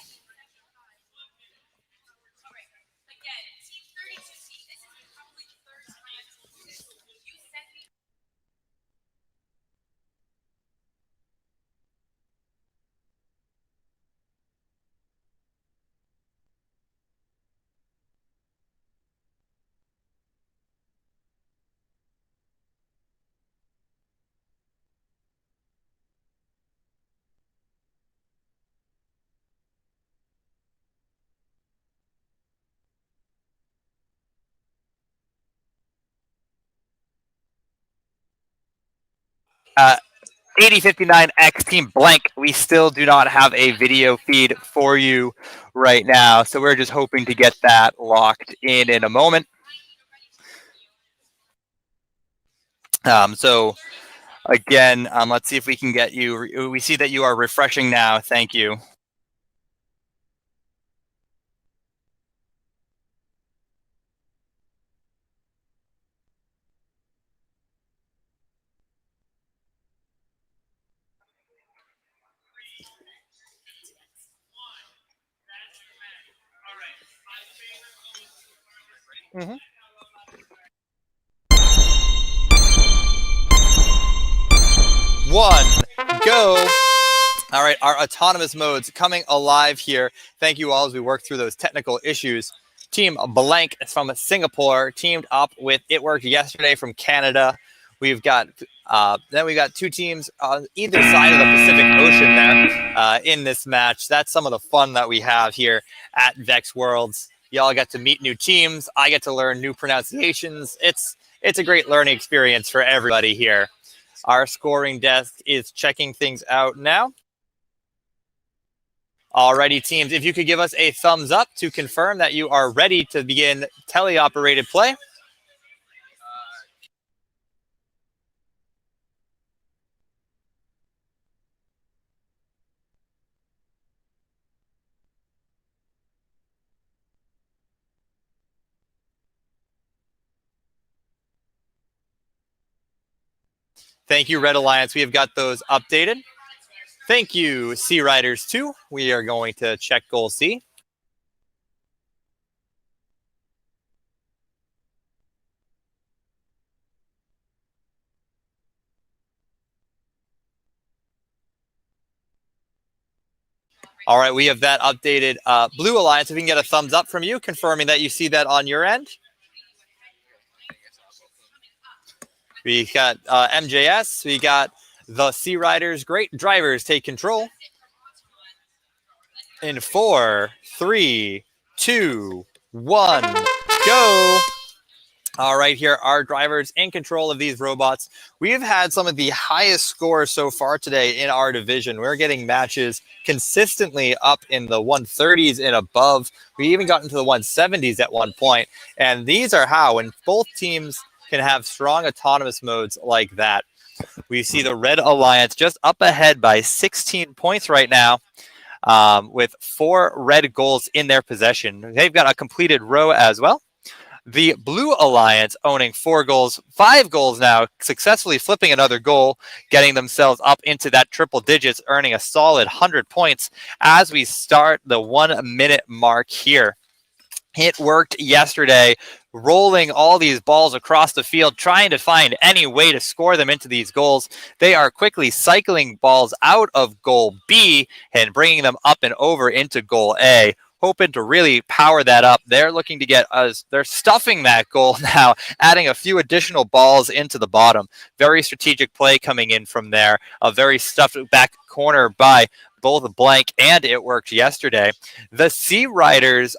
S18: Uh, 8059X Team Blank, we still do not have a video feed for you right now, so we're just hoping to get that locked in a moment. So again, let's see if we can get you. We see that you are refreshing now. Thank you. Mm-hmm. One, go. All right, our autonomous modes coming alive here. Thank you all as we work through those technical issues. Team Blank from Singapore teamed up with It Worked Yesterday from Canada. We've got then we got two teams on either side of the Pacific Ocean there in this match. That's some of the fun that we have here at Vex Worlds. Y'all get to meet new teams. I get to learn new pronunciations. It's a great learning experience for everybody here. Our scoring desk is checking things out now. Alrighty, teams, if you could give us a thumbs up to confirm that you are ready to begin teleoperated play. Thank you, Red Alliance. We have got those updated. Thank you, Sea Riders 2. We are going to check goal C. All right, we have that updated Blue Alliance. If we can get a thumbs up from you, confirming that you see that on your end. We got MJS. We got the Sea Riders. Great drivers take control. In 4, 3, 2, 1, go. All right, here are drivers in control of these robots. We've had some of the highest scores so far today in our division. We're getting matches consistently up in the 130s and above. We even got into the 170s at one point. And these are how, when both teams can have strong autonomous modes like that. We see the Red Alliance just up ahead by 16 points right now, with 4 red goals in their possession. They've got a completed row as well. The Blue Alliance owning 4 goals, 5 goals now, successfully flipping another goal, getting themselves up into that triple digits, earning a solid 100 points as we start the 1 minute mark here. It worked yesterday, rolling all these balls across the field, trying to find any way to score them into these goals. They are quickly cycling balls out of goal B and bringing them up and over into goal A, hoping to really power that up. They're looking to get us, they're stuffing that goal now, adding a few additional balls into the bottom. Very strategic play coming in from there. A very stuffed back corner by both Blank, and it worked yesterday. The Sea Riders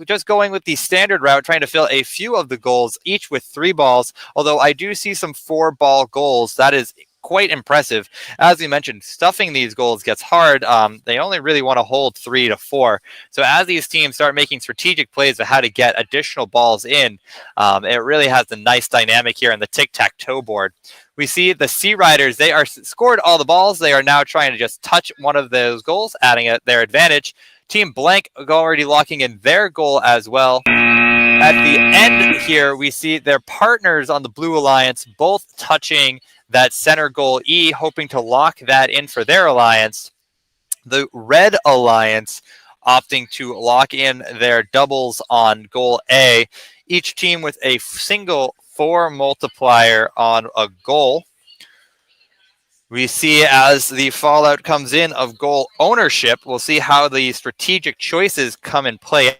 S18: just going with the standard route, trying to fill a few of the goals, each with 3 balls, although I do see some 4-ball goals. That is quite impressive. As we mentioned, stuffing these goals gets hard. They only really want to hold 3 to 4. So as these teams start making strategic plays of how to get additional balls in, it really has a nice dynamic here in the tic-tac-toe board. We see the Sea Riders, they are scored all the balls. They are now trying to just touch one of those goals, adding their advantage. Team Blank already locking in their goal as well. At the end here, we see their partners on the Blue Alliance both touching that center goal E, hoping to lock that in for their alliance. The Red Alliance opting to lock in their doubles on goal A, each team with a single 4 multiplier on a goal. We see as the fallout comes in of goal ownership, we'll see how the strategic choices come in play.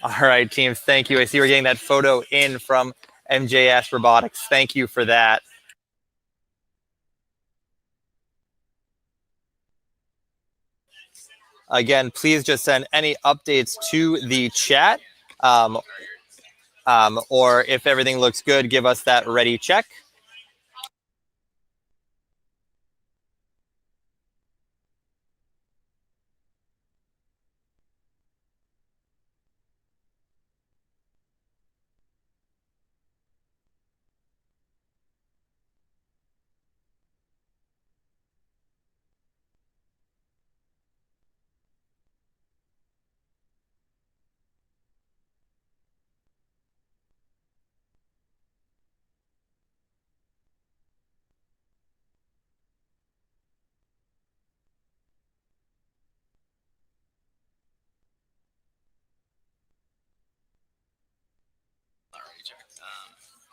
S18: All right, teams, thank you. I see we're getting that photo in from MJS Robotics. Thank you for that. Again, please just send any updates to the chat. Or if everything looks good, give us that ready check.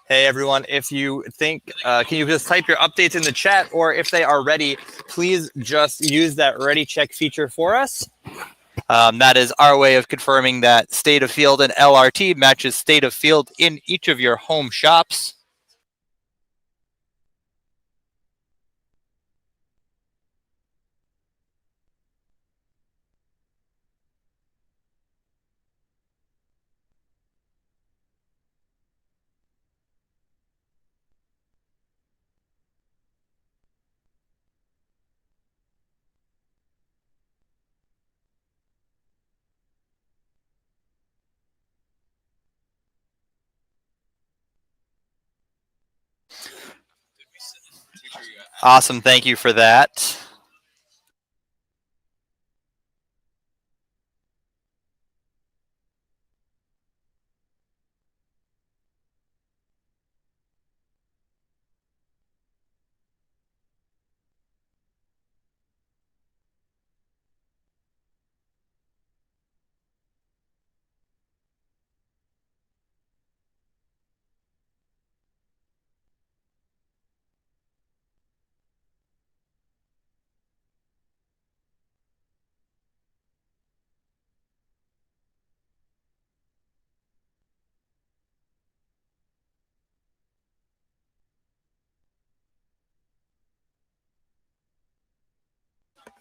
S18: Hey everyone, if you think, can you just type your updates in the chat, or if they are ready, please just use that ready check feature for us. That is our way of confirming that state of field and LRT matches state of field in each of your home shops. Awesome, thank you for that.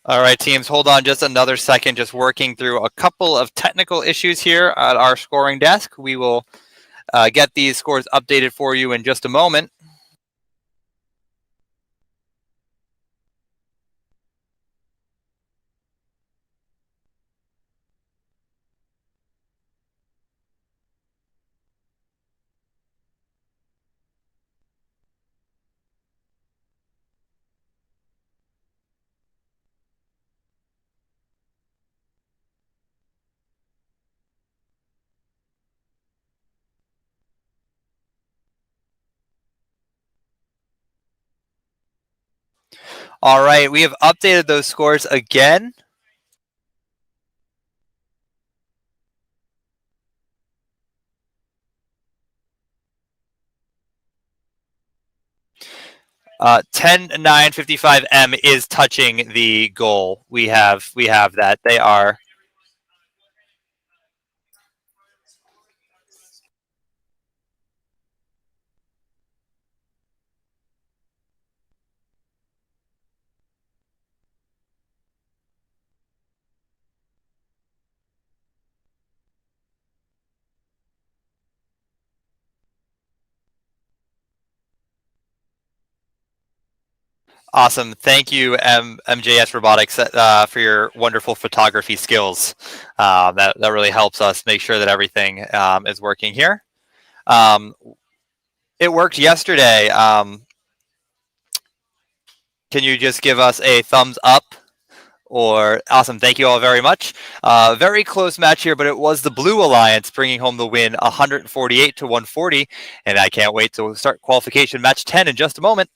S18: All right, teams, hold on just another second, just working through a couple of technical issues here at our scoring desk. We will get these scores updated for you in just a moment. All right, we have updated those scores again. Uh, 10-9-55M is touching the goal. We have that. They are. Awesome. Thank you, MJS Robotics, for your wonderful photography skills. That really helps us make sure that everything is working here. It worked yesterday. Can you just give us a thumbs up? Or awesome. Thank you all very much. Very close match here, but it was the Blue Alliance bringing home the win, 148-140. And I can't wait to start qualification match 10 in just a moment.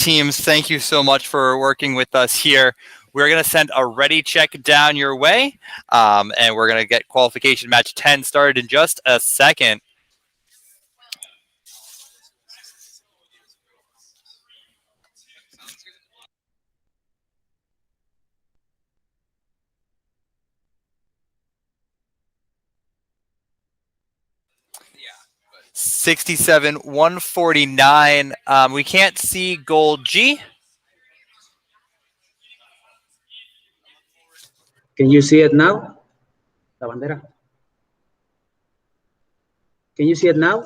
S18: teams, thank you so much for working with us here. We're going to send a ready check down your way, and we're going to get qualification match 10 started in just a second. '67 149. We can't see goal G.
S20: Can you see it now? La bandera. Can you see it now?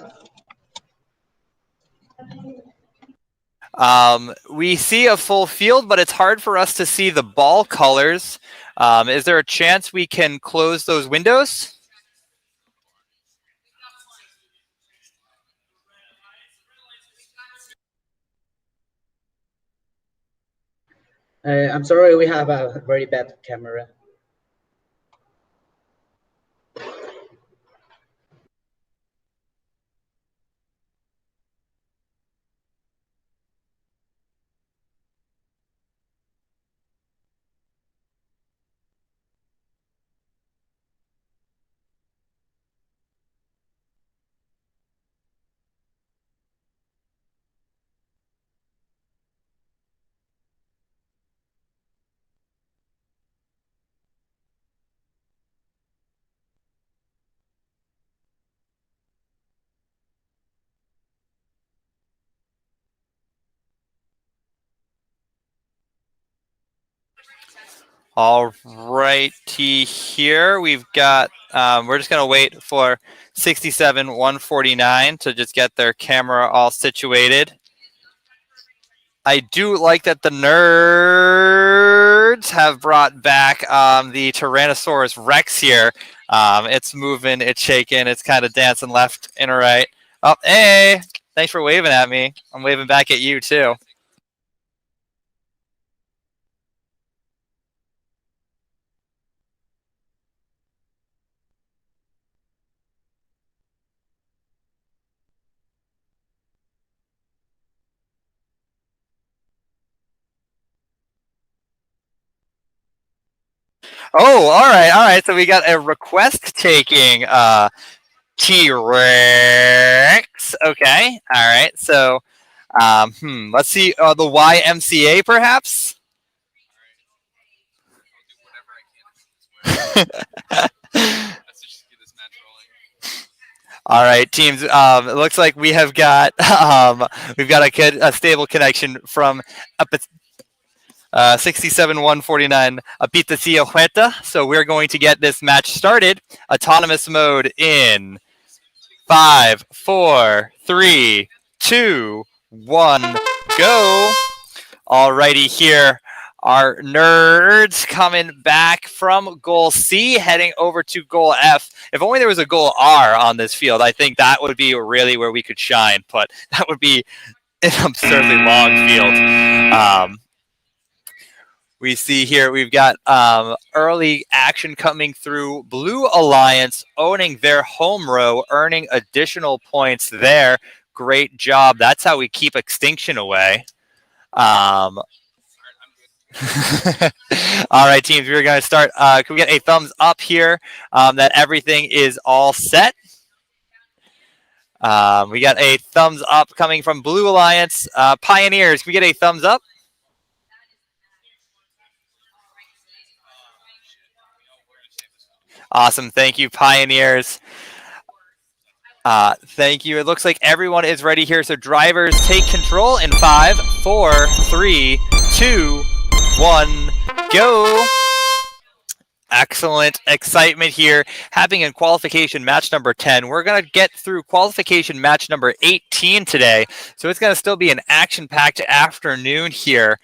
S18: We see a full field, but it's hard for us to see the ball colors. Is there a chance we can close those windows?
S20: I'm sorry, we have a very bad camera.
S18: All righty here. We've got, we're just going to wait for 67 149 to just get their camera all situated. I do like that the nerds have brought back the Tyrannosaurus Rex here. It's moving, it's shaking, it's kind of dancing left and right. Oh, hey, thanks for waving at me. I'm waving back at you too. Oh, all right. So we got a request taking T-Rex. Okay, all right. So, let's see the YMCA perhaps. All right, teams. It looks like we have got a stable connection from 67 149 Apitacia Huerta. So we're going to get this match started. Autonomous mode in 5, 4, 3, 2, 1, go. Alrighty here. Our nerds coming back from goal C, heading over to goal F. If only there was a goal R on this field, I think that would be really where we could shine. But that would be an absurdly long field. We see here we've got early action coming through. Blue Alliance owning their home row, earning additional points there. Great job. That's how we keep extinction away. All right, teams, we're going to start. Can we get a thumbs up here that everything is all set? We got a thumbs up coming from Blue Alliance. Pioneers, can we get a thumbs up? Awesome. Thank you, Pioneers. Thank you. It looks like everyone is ready here. So drivers, take control in 5, 4, 3, 2, 1, go. Excellent excitement here happening in qualification match number 10. We're going to get through qualification match number 18 today. So it's going to still be an action-packed afternoon here.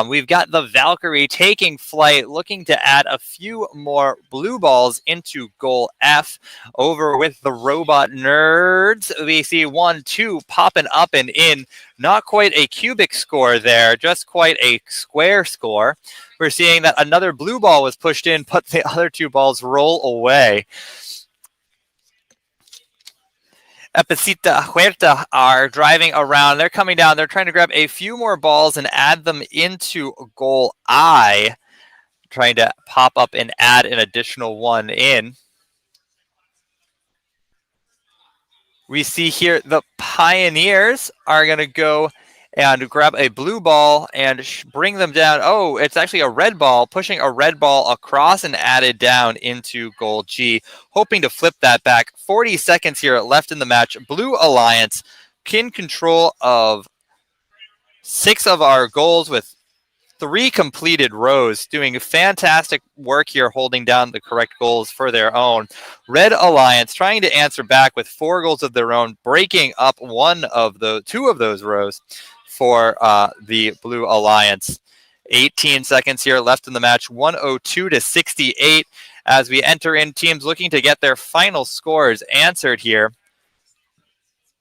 S18: We've got the Valkyrie taking flight, looking to add a few more blue balls into goal F. Over with the robot nerds, we see 1, 2 popping up and in. Not quite a cubic score there, just quite a square score. We're seeing that another blue ball was pushed in, but the other two balls roll away. Epicita Huerta are driving around. They're coming down. They're trying to grab a few more balls and add them into goal I, trying to pop up and add an additional one in. We see here the Pioneers are going to go and grab a blue ball and bring them down. Oh, it's actually a red ball, pushing a red ball across and added down into goal G, hoping to flip that back. 40 seconds here left in the match. Blue Alliance in control of 6 of our goals with 3 completed rows, doing fantastic work here, holding down the correct goals for their own. Red Alliance trying to answer back with 4 goals of their own, breaking up 2 of those rows for the Blue Alliance. 18 seconds here left in the match, 102 to 68, as we enter in teams looking to get their final scores answered here.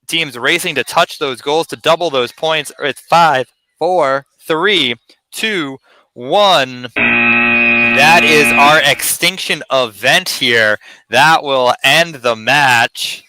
S18: Teams racing to touch those goals to double those points. It's 5, 4, 3, 2, 1. That is our extinction event here. That will end the match.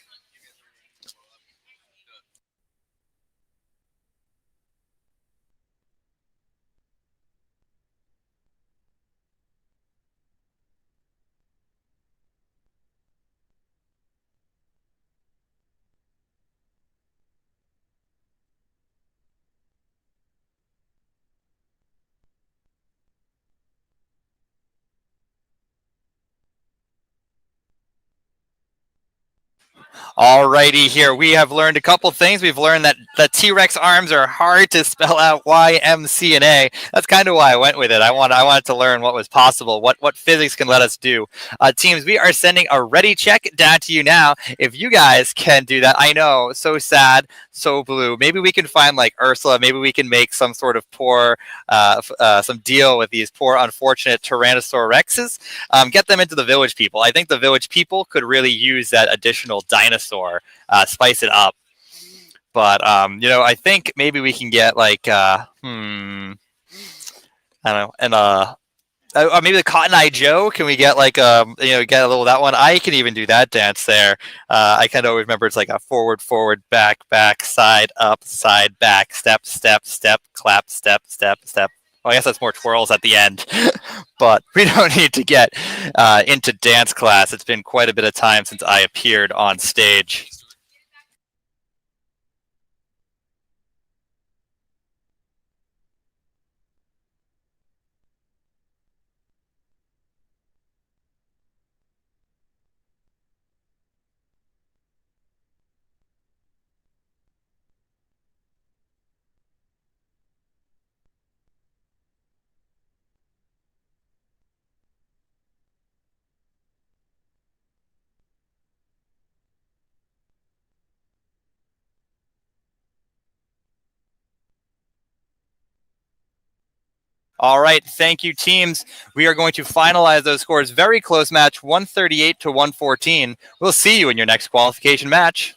S18: Alrighty, here we have learned a couple things. We've learned that the T-Rex arms are hard to spell out Y, M, C, and A. That's kind of why I went with it. I wanted to learn what was possible, what physics can let us do. Teams, we are sending a ready check down to you now. If you guys can do that, I know, so sad, so blue. Maybe we can find like Ursula. Maybe we can make some sort of poor, some deal with these poor, unfortunate Tyrannosaurus Rexes. Get them into the village people. I think the village people could really use that additional dinosaur. Spice it up. But I think maybe we can get like I don't know, and maybe the Cotton Eye Joe. Can we get like get a little that one? I can even do that dance there. I kind of always remember it's like a forward, forward, back, back, side, up, side, back, step, step, step, clap, step, step, step. Well, I guess that's more twirls at the end, but we don't need to get into dance class. It's been quite a bit of time since I appeared on stage. All right, thank you, teams. We are going to finalize those scores. Very close match, 138 to 114. We'll see you in your next qualification match.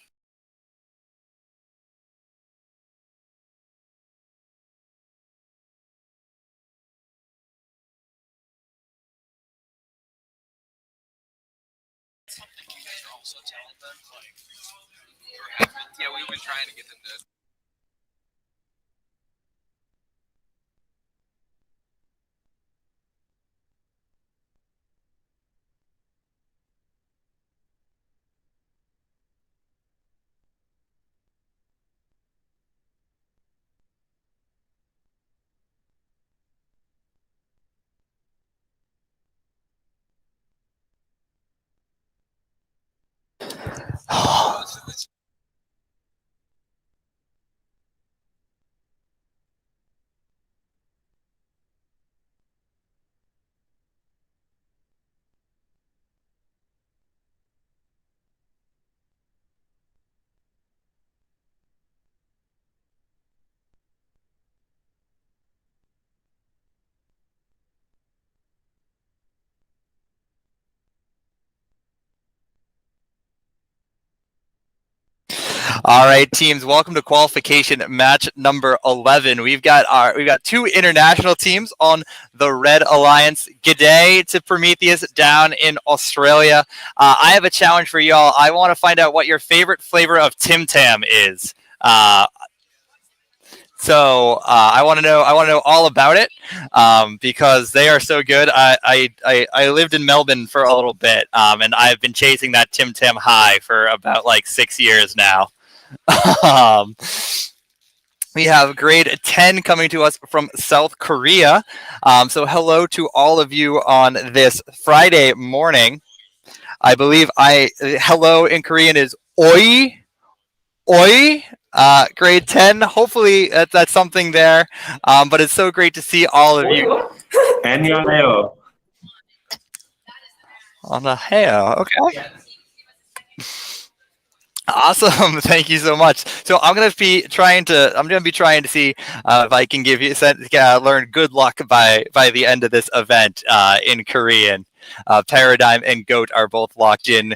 S4: Yeah, we've been trying to get them to.
S18: All right, teams, welcome to qualification match number 11. We've got two international teams on the Red Alliance. G'day to Prometheus down in Australia. I have a challenge for y'all. I want to find out what your favorite flavor of Tim Tam is. So I want to know all about it because they are so good. I lived in Melbourne for a little bit, and I've been chasing that Tim Tam high for about like 6 years now. We have grade 10 coming to us from South Korea. So hello to all of you on this Friday morning. I believe hello in Korean is oi. Oi. Grade 10. Hopefully that's something there. But it's so great to see all of you.
S15: 안녕하세요.
S18: On the hair. Okay. Awesome. Thank you so much. So I'm going to be trying to see if I can learn good luck by the end of this event in Korean. Paradigm and Goat are both locked in.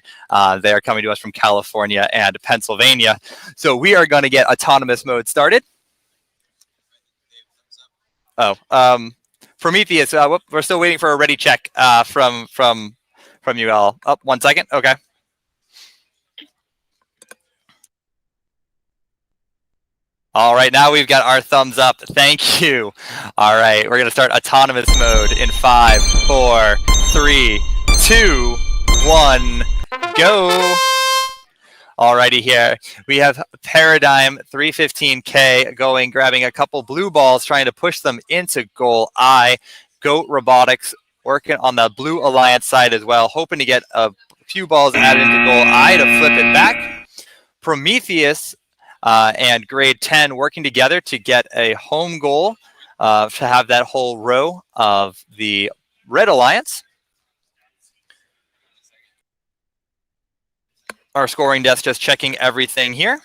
S18: They are coming to us from California and Pennsylvania. So we are going to get autonomous mode started. Prometheus, we're still waiting for a ready check from you all. Oh, 1 second. Okay. All right, now we've got our thumbs up. Thank you. All right, we're going to start autonomous mode in 5, 4, 3, 2, 1, go. Alrighty, here we have Paradigm 315K grabbing a couple blue balls, trying to push them into goal I. Goat Robotics working on the Blue Alliance side as well, hoping to get a few balls added into goal I to flip it back. Prometheus and grade 10 working together to get a home goal to have that whole row of the Red Alliance. Our scoring desk just checking everything here.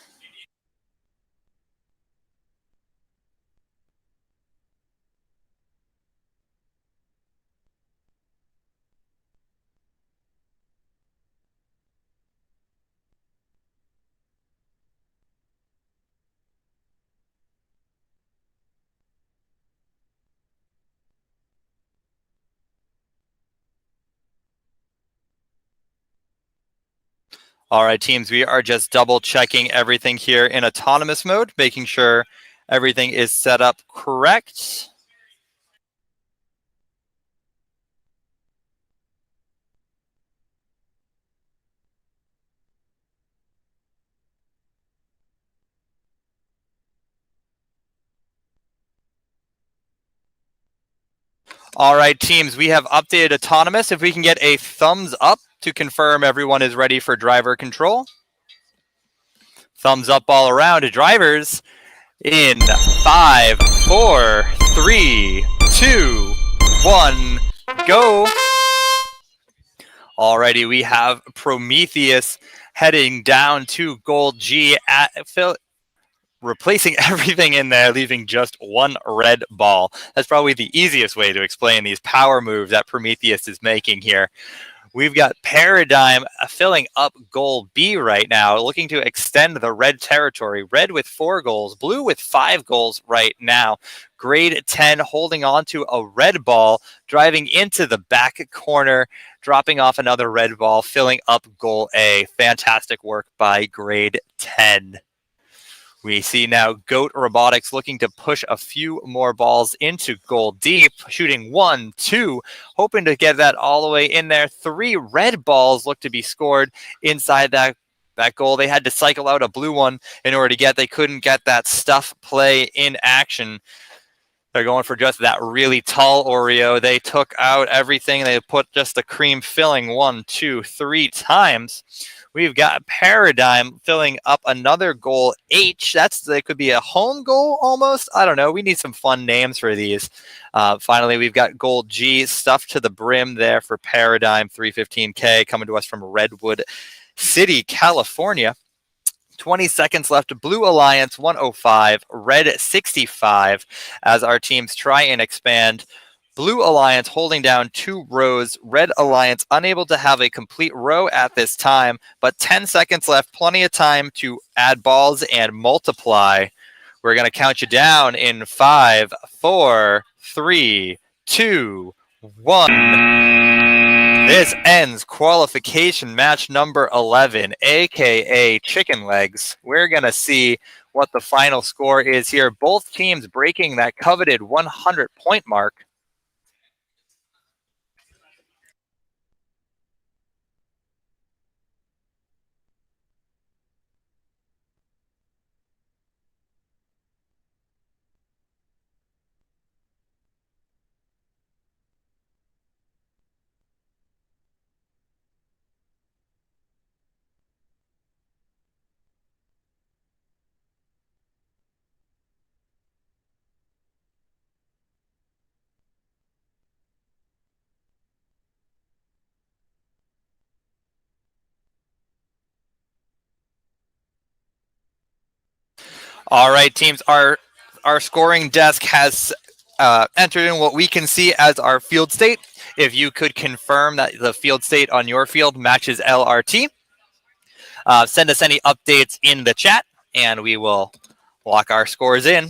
S18: All right, teams, we are just double checking everything here in autonomous mode, making sure everything is set up correct. All right, teams, we have updated autonomous. If we can get a thumbs up to confirm everyone is ready for driver control. Thumbs up all around to drivers in 5, 4, 3, 2, 1, go. Alrighty, we have Prometheus heading down to Gold G at replacing everything in there, leaving just one red ball. That's probably the easiest way to explain these power moves that Prometheus is making here. We've got Paradigm filling up goal B right now, looking to extend the red territory. Red with 4 goals, blue with 5 goals right now. Grade 10 holding on to a red ball, driving into the back corner, dropping off another red ball, filling up goal A. Fantastic work by grade 10. We see now Goat Robotics looking to push a few more balls into goal deep, shooting 1, 2, hoping to get that all the way in there. 3 red balls look to be scored inside that goal. They had to cycle out a blue one in order to they couldn't get that stuff play in action. They're going for just that really tall Oreo. They took out everything. They put just the cream filling 1, 2, 3 times. We've got Paradigm filling up another goal H. That could be a home goal almost. I don't know. We need some fun names for these. Finally, we've got goal G stuffed to the brim there for Paradigm 315K coming to us from Redwood City, California. 20 seconds left. Blue Alliance 105, Red 65 as our teams try and expand Blue Alliance holding down 2 rows. Red Alliance unable to have a complete row at this time, but 10 seconds left. Plenty of time to add balls and multiply. We're going to count you down in 5, 4, 3, 2, 1. This ends qualification match number 11, aka chicken legs. We're going to see what the final score is here. Both teams breaking that coveted 100-point mark. All right, teams, our scoring desk has entered in what we can see as our field state. If you could confirm that the field state on your field matches LRT, send us any updates in the chat, and we will lock our scores in.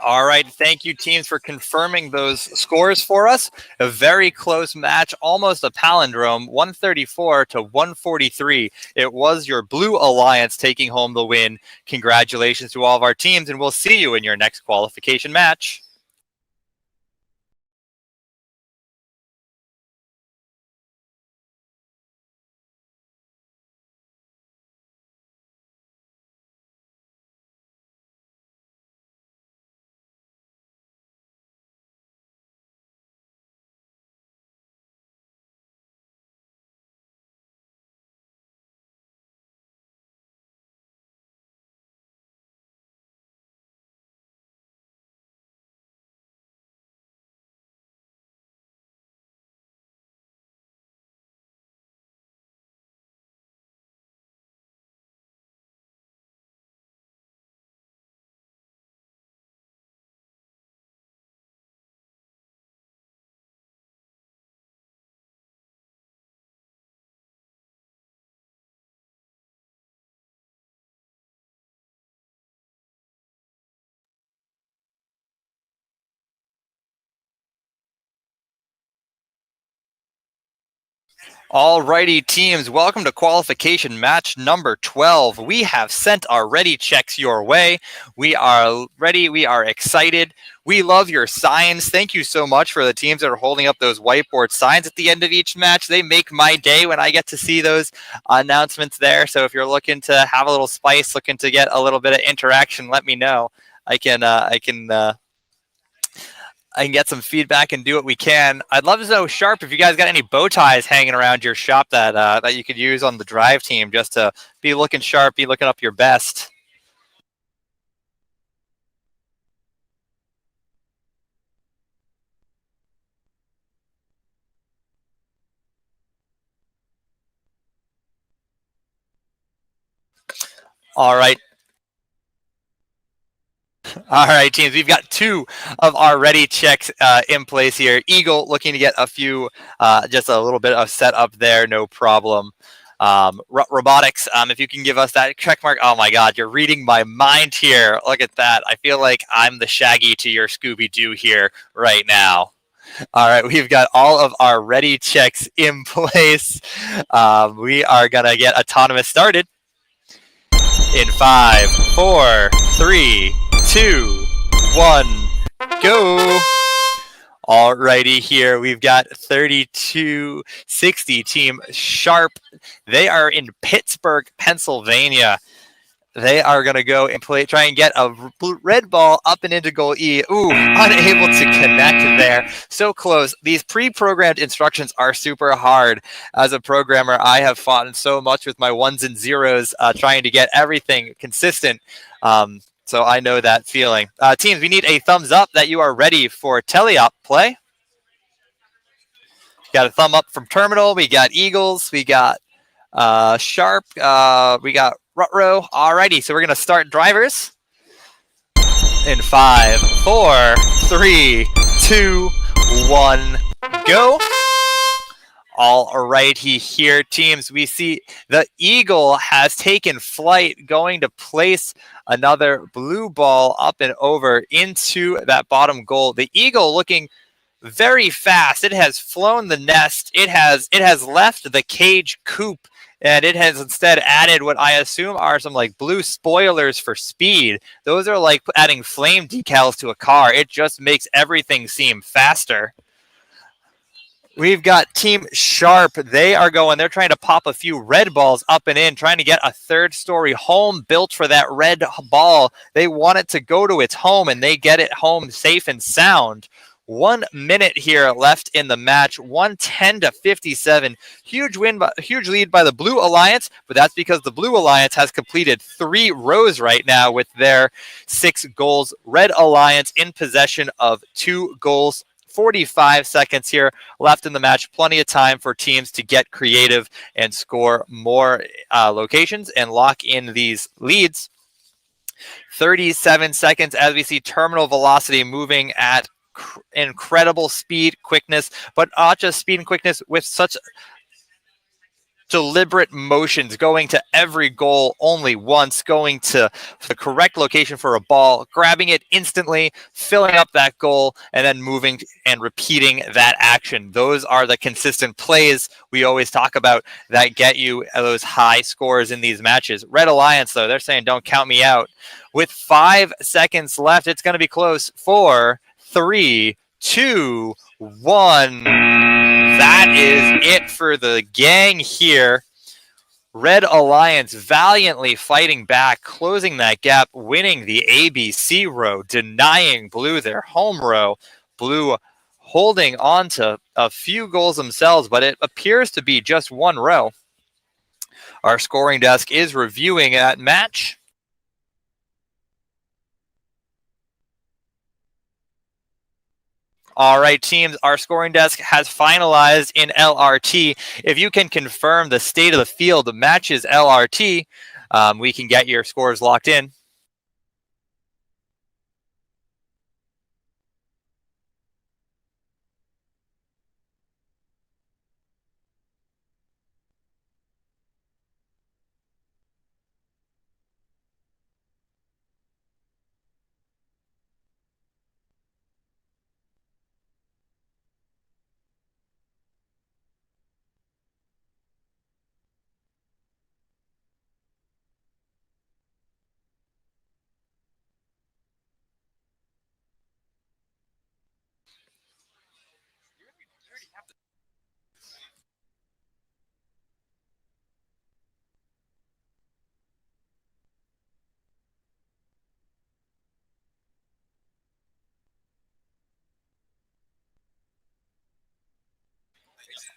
S18: All right, thank you, teams, for confirming those scores for us. A very close match, almost a palindrome, 134 to 143. It was your Blue Alliance taking home the win. Congratulations to all of our teams, and we'll see you in your next qualification match. All righty, teams, welcome to qualification match number 12. We have sent our ready checks your way. We are ready. We are excited. We love your signs. Thank you so much for the teams that are holding up those whiteboard signs at the end of each match. They make my day when I get to see those announcements there. So if you're looking to have a little spice, looking to get a little bit of interaction, let me know. I can get some feedback and do what we can. I'd love to know, Sharp, if you guys got any bow ties hanging around your shop that that you could use on the drive team just to be looking sharp, be looking up your best. All right. All right, teams, we've got 2 of our ready checks in place here. Eagle looking to get a few, just a little bit of setup there, no problem. Robotics, if you can give us that check mark. Oh my God, you're reading my mind here. Look at that. I feel like I'm the Shaggy to your Scooby-Doo here right now. All right, we've got all of our ready checks in place. We are gonna get autonomous started in 5, 4, 3, 2, 1, go. Alrighty, here we've got 3260 Team Sharp. They are in Pittsburgh, Pennsylvania. They are going to go and try and get a red ball up and into goal E. Ooh, unable to connect there. So close. These pre-programmed instructions are super hard. As a programmer, I have fought so much with my ones and zeros trying to get everything consistent. So I know that feeling. Teams, we need a thumbs up that you are ready for teleop play. Got a thumb up from Terminal. We got Eagles. We got Sharp. We got Rutro. Alrighty, so we're going to start drivers. In 5, 4, 3, 2, 1, go. Alrighty here, teams. We see the Eagle has taken flight, going to place another blue ball up and over into that bottom goal. The Eagle looking very fast. It has flown the nest. It has left the cage coop, and it has instead added what I assume are some like blue spoilers for speed. Those are like adding flame decals to a car. It just makes everything seem faster. We've got Team Sharp. They're trying to pop a few red balls up and in, trying to get a third-story home built for that red ball. They want it to go to its home, and they get it home safe and sound. 1 minute here left in the match, 110-57. Huge lead by the Blue Alliance, but that's because the Blue Alliance has completed 3 rows right now with their 6 goals. Red Alliance in possession of 2 goals. 45 seconds here left in the match. Plenty of time for teams to get creative and score more locations and lock in these leads. 37 seconds as we see terminal velocity moving at incredible speed, quickness, but not just speed and quickness, with such deliberate motions, going to every goal only once, going to the correct location for a ball, grabbing it instantly, filling up that goal, and then moving and repeating that action. Those are the consistent plays we always talk about that get you those high scores in these matches. Red Alliance, though, they're saying don't count me out. With 5 seconds left, it's going to be close. 4, 3, 2, 1. That is it for the gang here. Red Alliance valiantly fighting back, closing that gap, winning the ABC row, denying Blue their home row. Blue holding on to a few goals themselves, but it appears to be just 1 row. Our scoring desk is reviewing that match. All right, teams, our scoring desk has finalized in LRT. If you can confirm the state of the field matches LRT, we can get your scores locked in.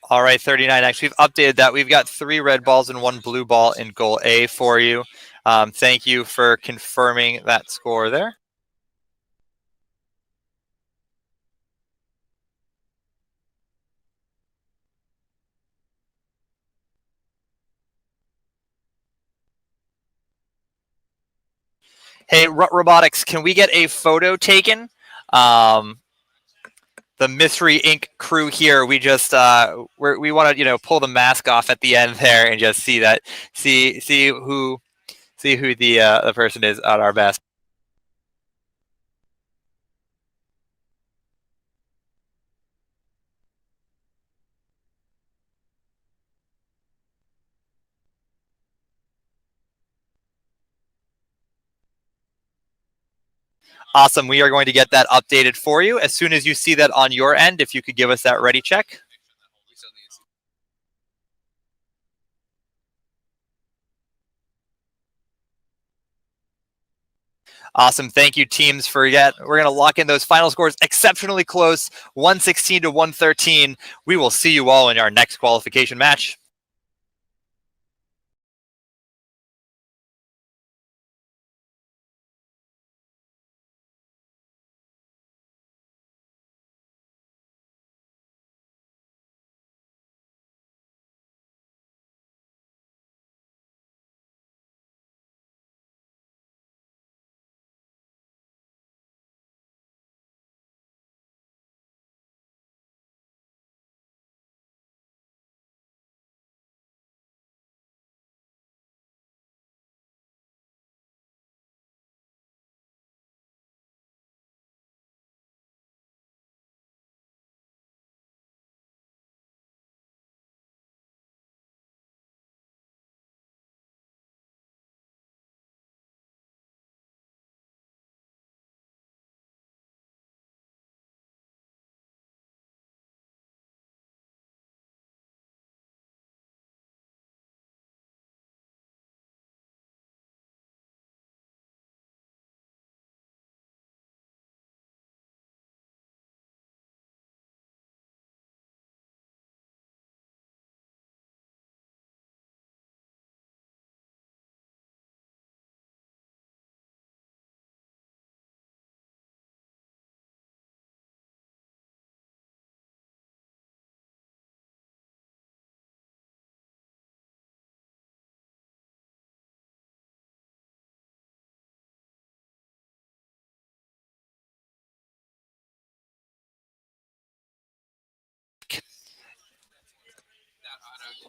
S18: All right, 39X. We've updated that. We've got 3 red balls and 1 blue ball in goal A for you. Thank you for confirming that score there. Hey, Robotics, can we get a photo taken? The Mystery Inc. crew here, we just we want to pull the mask off at the end there and just see who the person is at our best. Awesome. We are going to get that updated for you. As soon as you see that on your end, if you could give us that ready check. Awesome. Thank you, teams, for yet. We're going to lock in those final scores exceptionally close, 116 to 113. We will see you all in our next qualification match.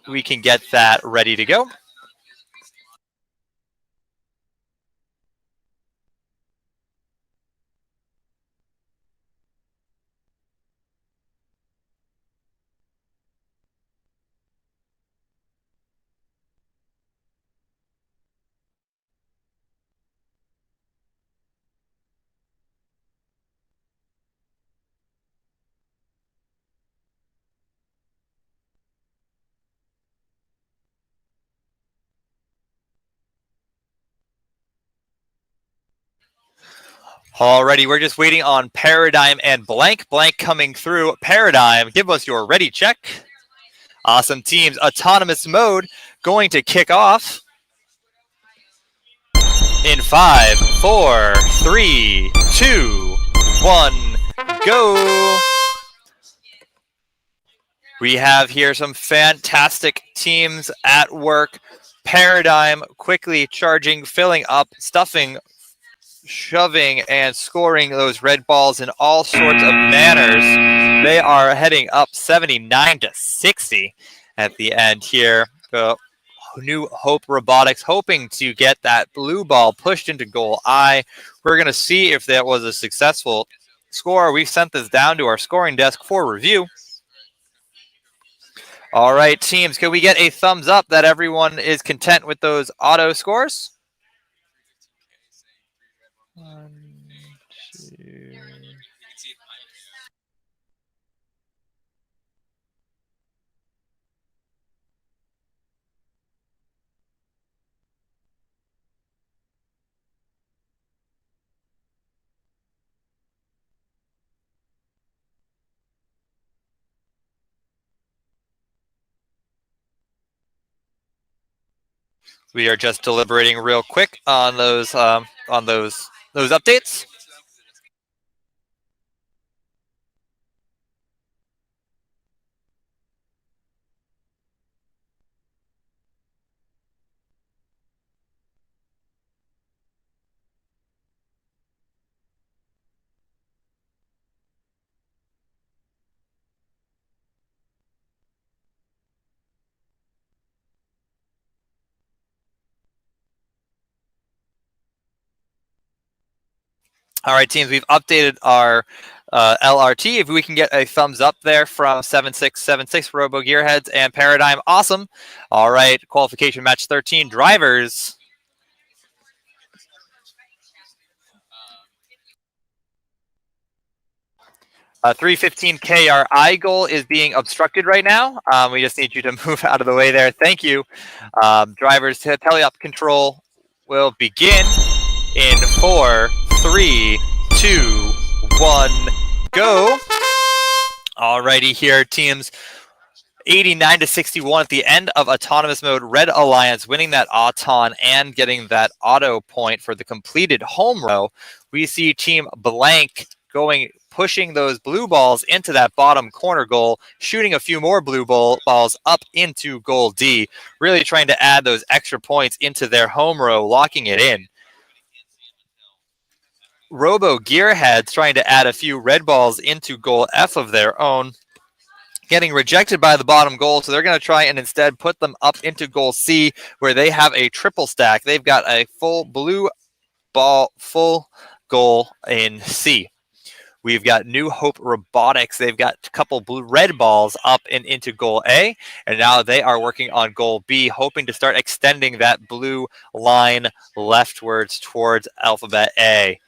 S18: We can get that ready to go. Alrighty, we're just waiting on Paradigm and Blank. Blank coming through. Paradigm, give us your ready check. Awesome, teams. Autonomous mode going to kick off in 5, 4, 3, 2, 1, go. We have here some fantastic teams at work. Paradigm quickly charging, filling up, stuffing, shoving, and scoring those red balls in all sorts of manners. They are heading up 79 to 60 at the end here. New Hope Robotics hoping to get that blue ball pushed into goal I. We're going to see if that was a successful score. We've sent this down to our scoring desk for review. All right, teams, can we get a thumbs up that everyone is content with those auto scores? 1, 2. We are just deliberating real quick on those updates. All right, teams, we've updated our LRT. If we can get a thumbs up there from 7676 Robo Gearheads and Paradigm, awesome. All right, qualification match 13, drivers. 315K, our eye goal is being obstructed right now. We just need you to move out of the way there. Thank you. Drivers, tele-op control will begin in 4, 3, 2, 1, go. Alrighty here, teams. 89 to 61 at the end of autonomous mode. Red Alliance winning that auton and getting that auto point for the completed home row. We see Team Blank pushing those blue balls into that bottom corner goal, shooting a few more blue balls up into goal D, really trying to add those extra points into their home row, locking it in. Robo Gearheads trying to add a few red balls into goal F of their own, getting rejected by the bottom goal, so they're going to try and instead put them up into goal C, where they have a triple stack. They've got a full blue ball, full goal in C. We've got New Hope Robotics. They've got a couple red balls up and into goal A, and now they are working on goal B, hoping to start extending that blue line leftwards towards alphabet A.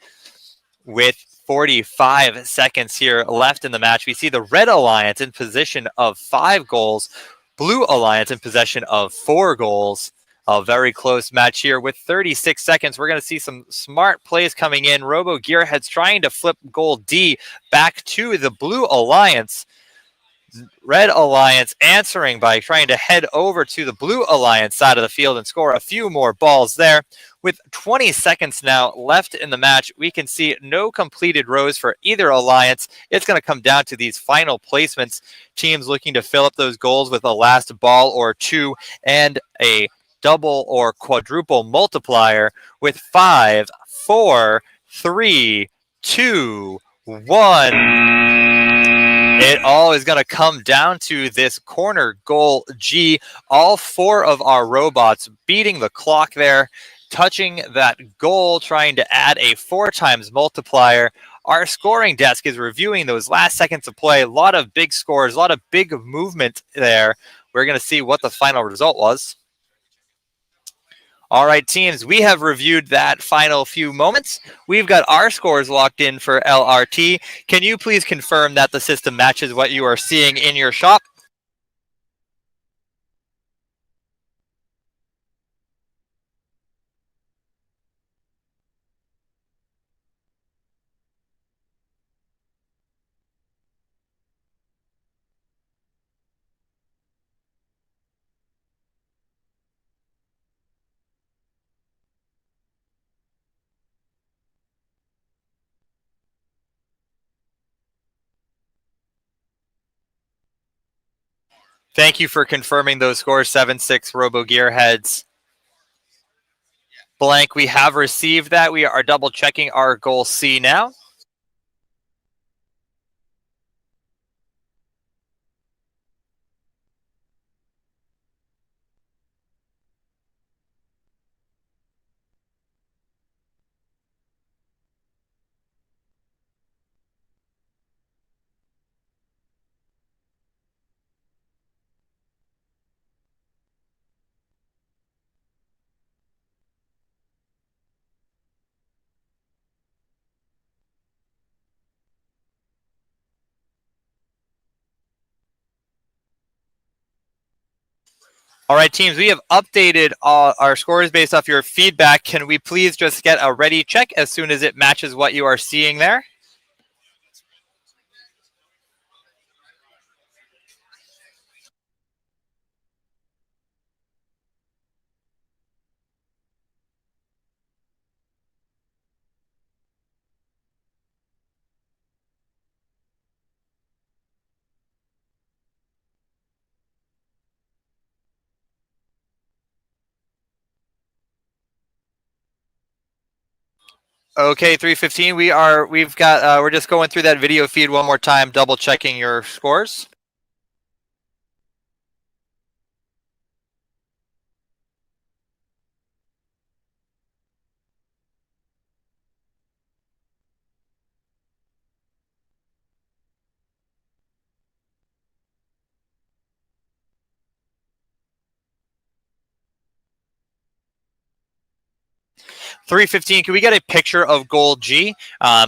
S18: With 45 seconds here left in the match, we see the Red Alliance in position of 5 goals, Blue Alliance in possession of 4 goals. A very close match here with 36 seconds. We're going to see some smart plays coming in. Robo Gearheads trying to flip goal D back to the Blue Alliance. Red Alliance answering by trying to head over to the Blue Alliance side of the field and score a few more balls there. With 20 seconds now left in the match, we can see no completed rows for either alliance. It's going to come down to these final placements. Teams looking to fill up those goals with a last ball or 2 and a double or quadruple multiplier with 5, 4, 3, 2, 1. It all is going to come down to this corner goal G. All 4 of our robots beating the clock there, touching that goal, trying to add a 4 times multiplier. Our scoring desk is reviewing those last seconds of play. A lot of big scores, a lot of big movement there. We're going to see what the final result was. All right, teams, we have reviewed that final few moments. We've got our scores locked in for LRT. Can you please confirm that the system matches what you are seeing in your shop? Thank you for confirming those scores, 7-6 Robo Gearheads. Blank, we have received that. We are double checking our goal C now. All right, teams, we have updated our scores based off your feedback. Can we please just get a ready check as soon as it matches what you are seeing there? Okay, 315. We're just going through that video feed one more time, double checking your scores. 315, can we get a picture of goal G?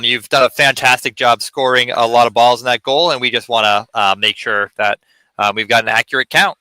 S18: You've done a fantastic job scoring a lot of balls in that goal, and we just want to make sure that we've got an accurate count.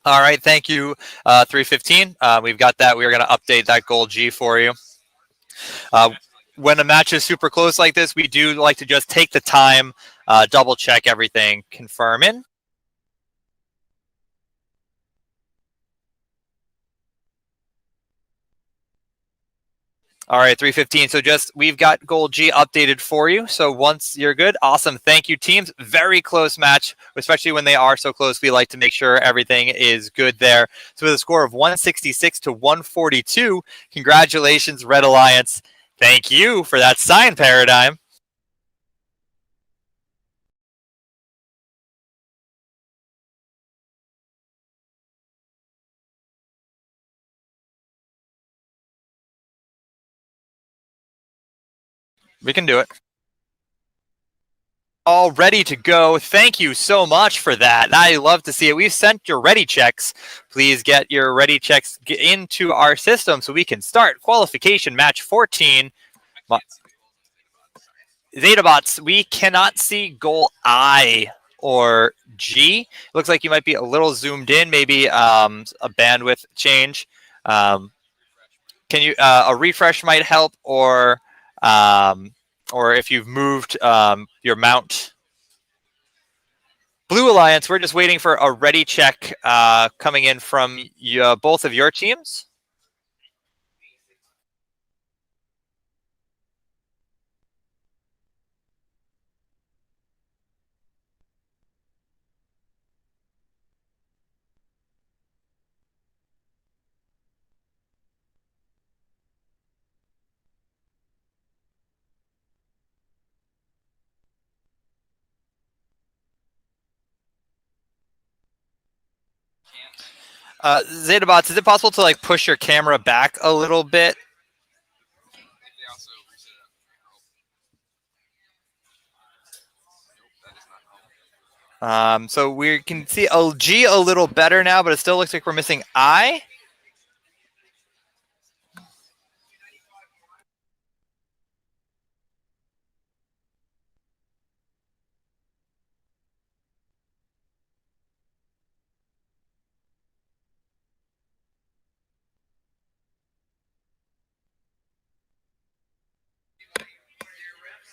S18: All right, thank you, 315. We've got that. We're going to update that goal G for you. When a match is super close like this, we do like to just take the time, double check everything, confirm in. All right, 315. So we've got goal G updated for you. So once you're good, awesome. Thank you, teams. Very close match, especially when they are so close. We like to make sure everything is good there. So with a score of 166 to 142, congratulations, Red Alliance. Thank you for that sign paradigm. We can do it. All ready to go. Thank you so much for that. I love to see it. We've sent your ready checks. Please get your ready checks into our system so we can start qualification match 14. Zetabots, we cannot see goal I or G. Looks like you might be a little zoomed in, maybe a bandwidth change. Can you a refresh might help, or if you've moved your mount. Blue Alliance, we're just waiting for a ready check coming in from both of your teams. Zetabots, is it possible to like push your camera back a little bit? So we can see G a little better now, but it still looks like we're missing I.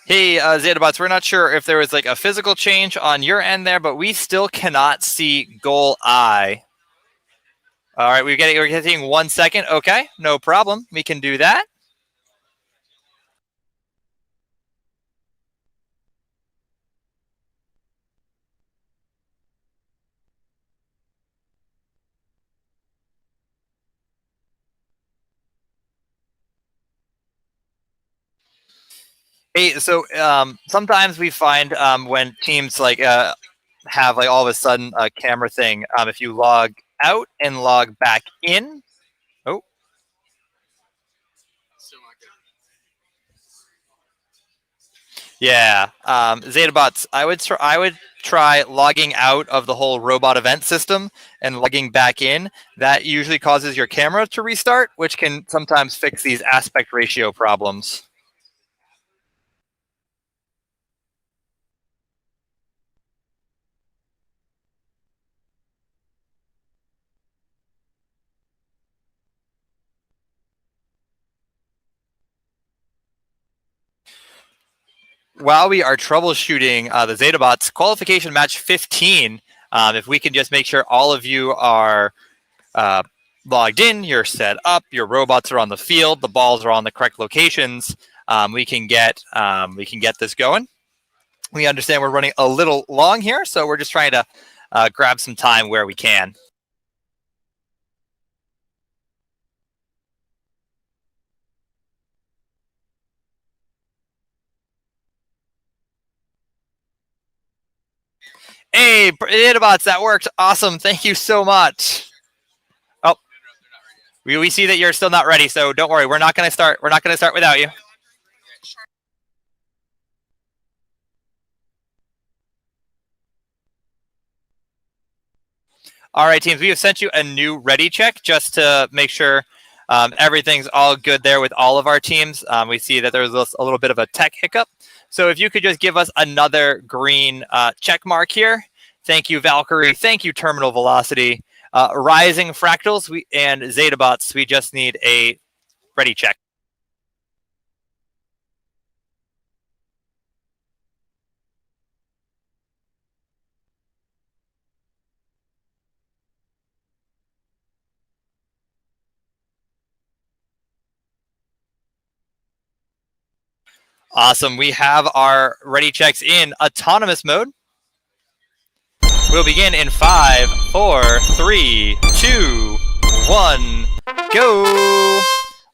S18: Hey, Zetabots, we're not sure if there was like a physical change on your end there, but we still cannot see goal I. All right, we're getting 1 second. Okay, no problem. We can do that. Hey, so sometimes we find when teams like have like all of a sudden a camera thing, if you log out and log back in. Oh. Yeah, Zetabots, I would try logging out of the whole robot event system and logging back in. That usually causes your camera to restart, which can sometimes fix these aspect ratio problems. While we are troubleshooting the Zetabots, qualification match 15, if we can just make sure all of you are logged in, you're set up, your robots are on the field, the balls are on the correct locations, we can get this going. We understand we're running a little long here, so we're just trying to grab some time where we can. Hey, Databots, that worked. Awesome. Thank you so much. Oh, we see that you're still not ready, so don't worry. We're not going to start. We're not going to start without you. All right, teams, we have sent you a new ready check just to make sure everything's all good there with all of our teams. We see that there's a little bit of a tech hiccup. So if you could just give us another green check mark here. Thank you, Valkyrie. Thank you, Terminal Velocity. Rising Fractals and Zetabots, we just need a ready check. Awesome. We have our ready checks in autonomous mode. We'll begin in 5, 4, 3, 2, 1, go.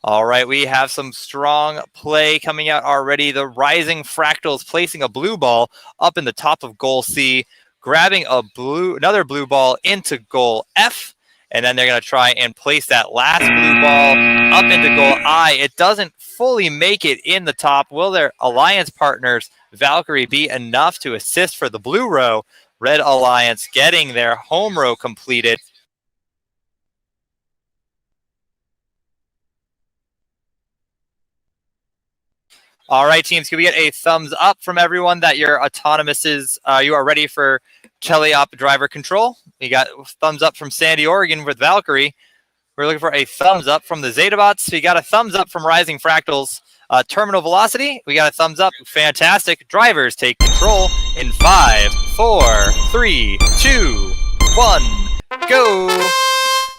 S18: All right, we have some strong play coming out already. The Rising Fractals placing a blue ball up in the top of goal C, grabbing another blue ball into goal F, and then they're going to try and place that last blue ball up into goal I. It doesn't fully make it in the top. Will their alliance partners, Valkyrie, be enough to assist for the blue row? Red Alliance getting their home row completed. All right, teams, can we get a thumbs up from everyone that your autonomouses, you are ready for teleop driver control? We got thumbs up from Sandy, Oregon with Valkyrie. We're looking for a thumbs up from the Zetabots. We got a thumbs up from Rising Fractals. Terminal Velocity, we got a thumbs up. Fantastic. Drivers take control in 5, 4, 3, 2, 1, go.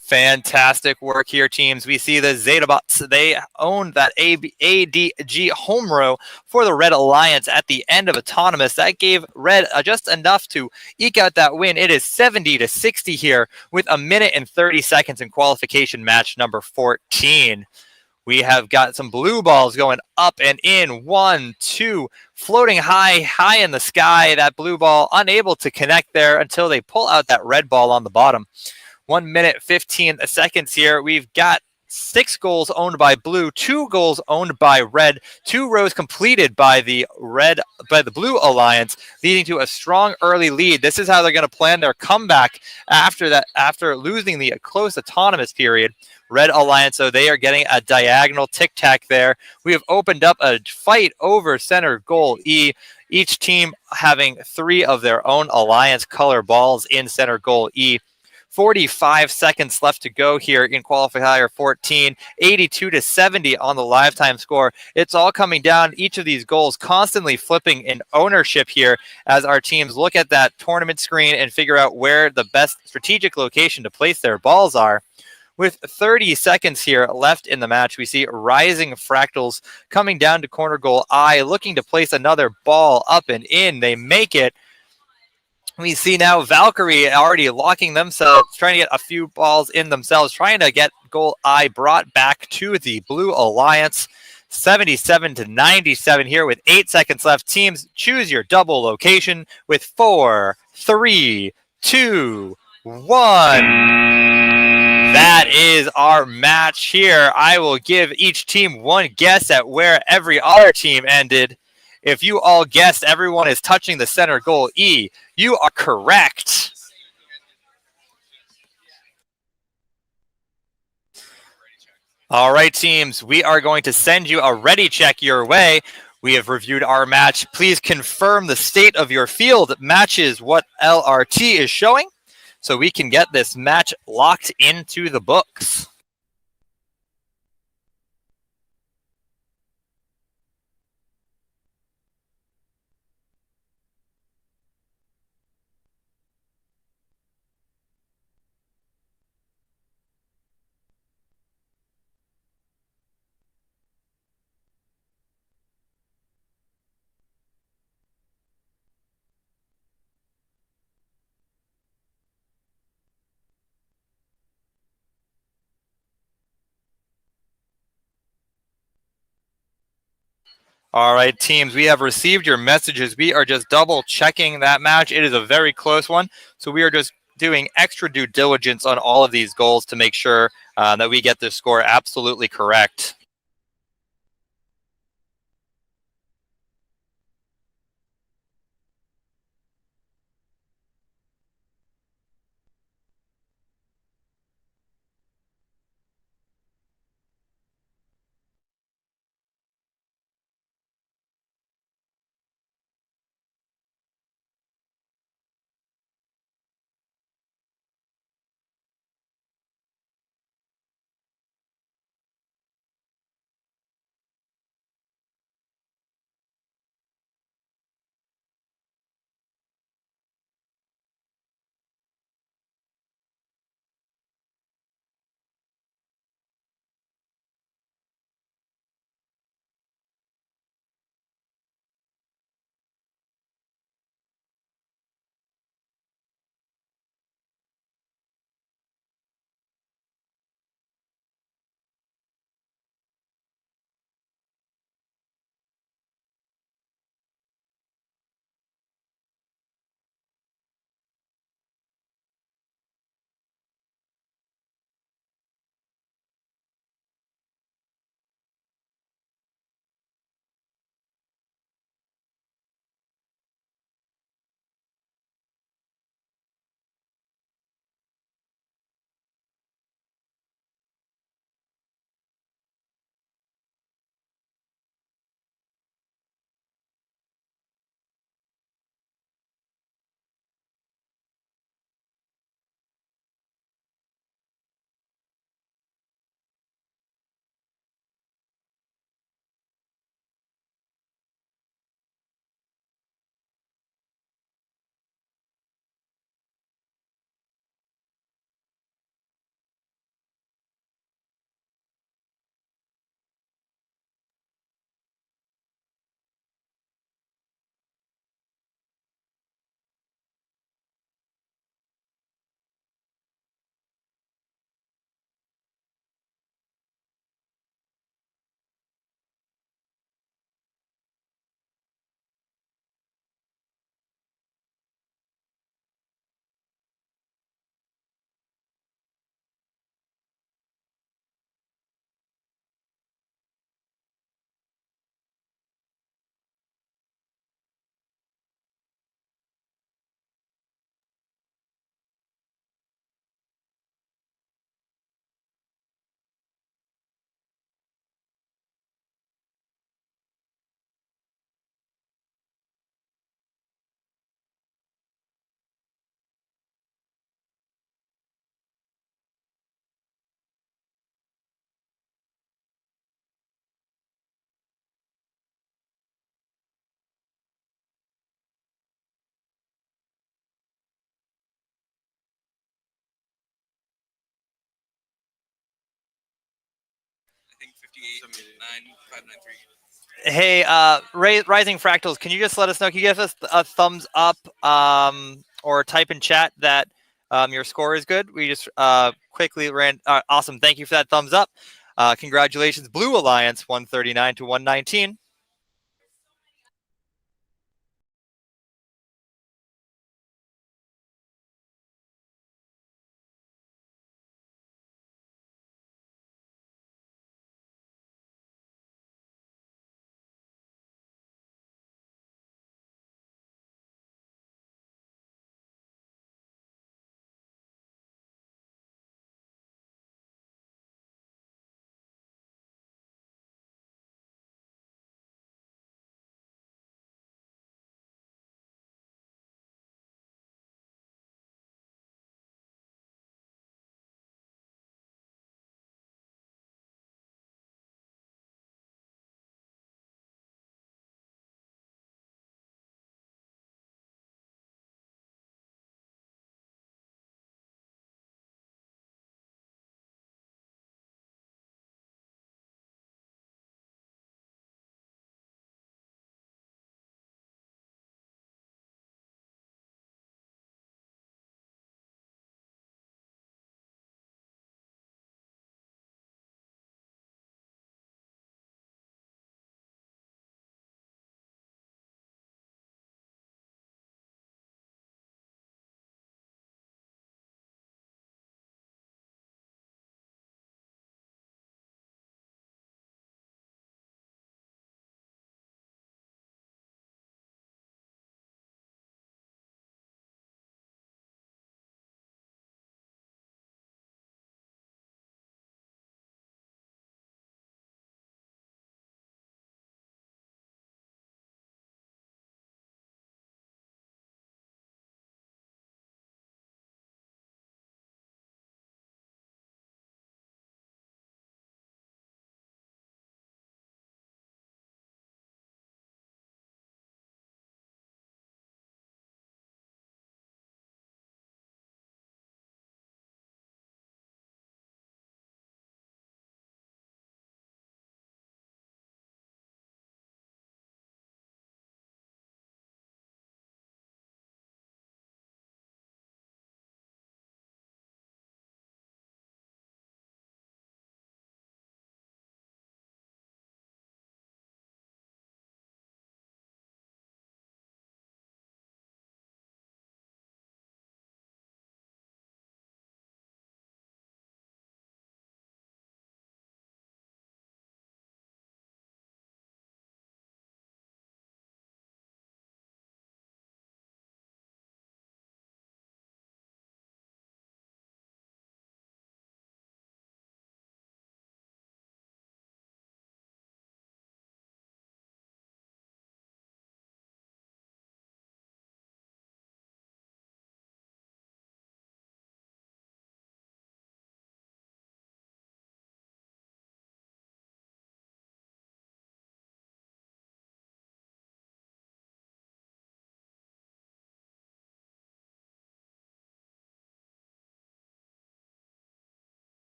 S18: Fantastic work here, teams. We see the Zetabots. They owned that ADG home row for the Red Alliance at the end of Autonomous. That gave Red just enough to eke out that win. It is 70-60 here with 1 minute and 30 seconds in qualification match number 14. We have got some blue balls going up and in. 1, 2, floating high in the sky. That blue ball unable to connect there until they pull out that red ball on the bottom. 1 minute, 15 seconds here. We've got 6 goals owned by blue, 2 goals owned by red, 2 rows completed by the blue alliance, leading to a strong early lead. This is how they're going to plan their comeback after losing the close autonomous period. Red Alliance, so they are getting a diagonal tic-tac there. We have opened up a fight over center goal E, each team having 3 of their own alliance color balls in center goal E. 45 seconds left to go here in qualifier 14, 82-70 on the live time score. It's all coming down. Each of these goals constantly flipping in ownership here as our teams look at that tournament screen and figure out where the best strategic location to place their balls are. With 30 seconds here left in the match, we see Rising Fractals coming down to corner goal I, looking to place another ball up and in. They make it. We see now Valkyrie already locking themselves, trying to get a few balls in themselves, trying to get goal I brought back to the Blue Alliance. 77-97 here with 8 seconds left. Teams, choose your double location with 4, 3, 2, 1. That is our match here. I will give each team one guess at where every other team ended. If you all guessed everyone is touching the center goal E, you are correct. All right, teams, we are going to send you a ready check your way. We have reviewed our match. Please confirm the state of your field matches what LRT is showing, so we can get this match locked into the books. All right, teams, we have received your messages. We are just double checking that match. It is a very close one. So we are just doing extra due diligence on all of these goals to make sure that we get the score absolutely correct.
S4: I think 593.
S18: Hey, Rising Fractals, can you just let us know? Can you give us a thumbs up or type in chat that your score is good? We just quickly ran. Awesome. Thank you for that thumbs up. Congratulations, Blue Alliance, 139 to 119.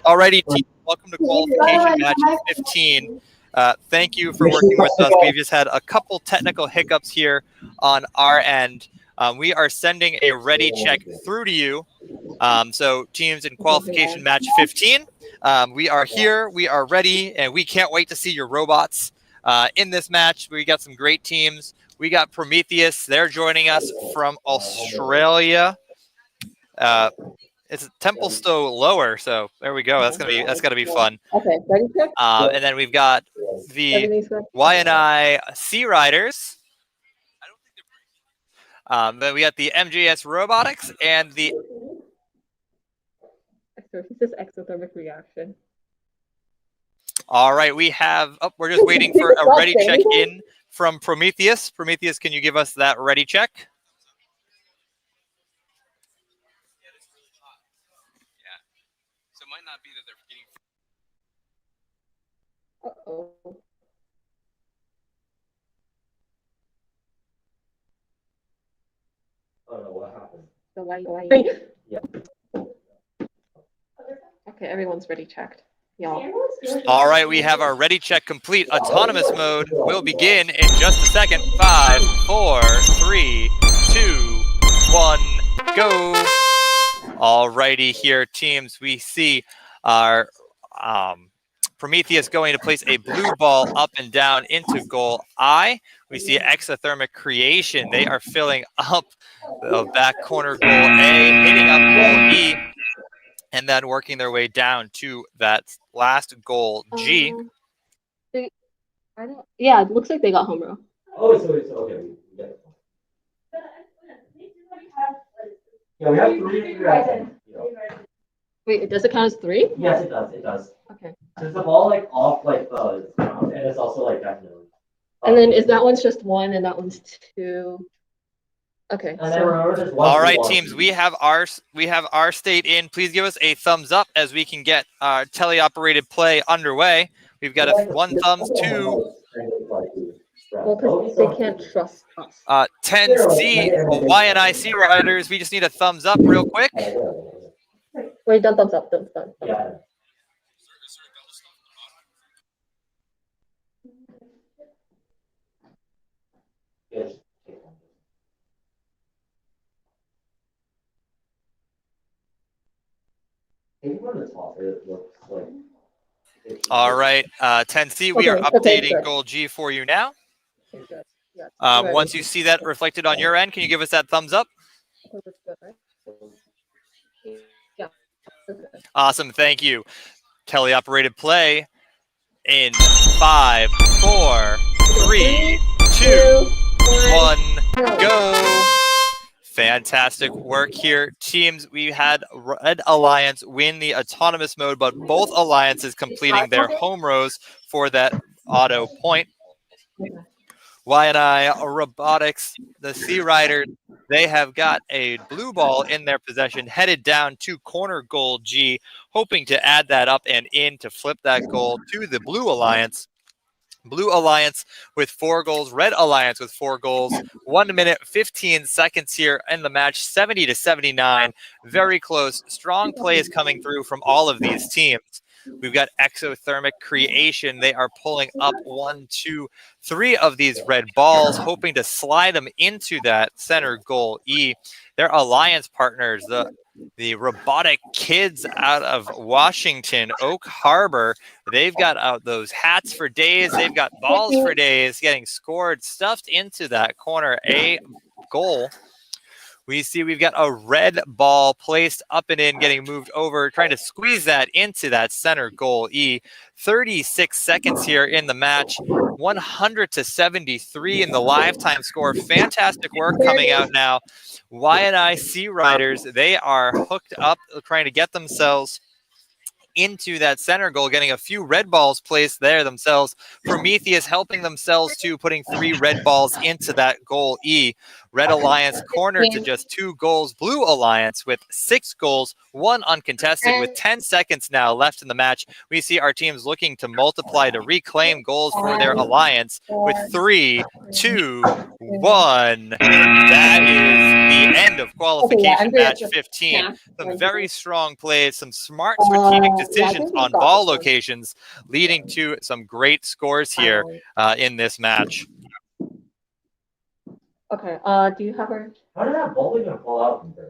S18: Alrighty, team, welcome to qualification match 15. Thank you for working with us. We've just had a couple technical hiccups here on our end. We are sending a ready check through to you. So teams in qualification match 15, we are here, we are ready, and we can't wait to see your robots in this match. We got some great teams. We got Prometheus. They're joining us from Australia. It's Templestowe Lower, so there we go. That's gonna be fun.
S7: Okay, ready check.
S18: And then we've got the YNI Sea Riders. Then we got the MJS Robotics and the.
S7: He says exothermic reaction.
S18: All right, we have. Oh, we're just waiting for a ready check in from Prometheus. Prometheus, can you give us that ready check?
S4: So it might not be that they're getting.
S7: Uh-oh.
S19: I don't know what happened.
S7: The light.
S19: Yeah.
S7: Okay, everyone's ready checked. Y'all.
S18: All right, we have our ready check complete. Autonomous mode will begin in just a second. 5, 4, 3, 2, 1, go. All righty here, teams. We see our Prometheus going to place a blue ball up and down into goal I. We see exothermic creation. They are filling up the back corner goal A, hitting up goal E, and then working their way down to that last goal G.
S7: Yeah, it looks like they got home row.
S19: Oh, so it's okay. We get it. Yeah, we have 3 reactions.
S7: Wait, does it count as 3?
S19: Yes, it does. It does.
S7: Okay.
S19: Since the ball like off like and it's also like definitely.
S7: And then is that one's just 1 and that one's 2? Okay.
S19: And then remember there's 1.
S18: All right, teams, we have our state in. Please give us a thumbs up as we can get our teleoperated play underway. We've got a 1 thumbs, 2.
S7: Well, because they can't trust us.
S18: 10C, YNI Sea Riders. We just need a thumbs up real quick.
S7: Wait, done thumbs up. Done.
S19: Yeah.
S18: All right, 10C, we are updating goal G for you now. Once you see that reflected on your end, can you give us that thumbs up?
S7: Yeah.
S18: Awesome, thank you. Teleoperated play in 5, 4, 3, 2, 1, go. Fantastic work here, teams. We had Red Alliance win the autonomous mode, but both alliances completing their home rows for that auto point. YNI Robotics, the Sea Riders, they have got a blue ball in their possession, headed down to corner goal G, hoping to add that up and in to flip that goal to the Blue Alliance. Blue Alliance with 4 goals, Red Alliance with 4 goals. 1 minute, 15 seconds here in the match, 70-79. Very close. Strong plays coming through from all of these teams. We've got exothermic creation. They are pulling up 1, 2, 3 of these red balls, hoping to slide them into that center goal E. Their alliance partners, the robotic kids out of Washington, Oak Harbor, they've got out those hats for days. They've got balls for days, getting scored, stuffed into that corner A goal. We see we've got a red ball placed up and in, getting moved over, trying to squeeze that into that center goal E. 36 seconds here in the match, 100-73 in the lifetime score. Fantastic work coming out now. YNI Sea Riders, they are hooked up, trying to get themselves into that center goal, getting a few red balls placed there themselves. Prometheus helping themselves too, putting 3 red balls into that goal E. Red Alliance cornered to just 2 goals. Blue Alliance with 6 goals, 1 uncontested. With 10 seconds now left in the match, we see our teams looking to multiply to reclaim goals for their alliance with 3, 2, 1. That is the end end of qualification match 15. Some very strong plays, some smart strategic decisions on ball locations, leading to some great scores here in this match.
S7: Okay, do you have her?
S19: How did that ball even fall out from there?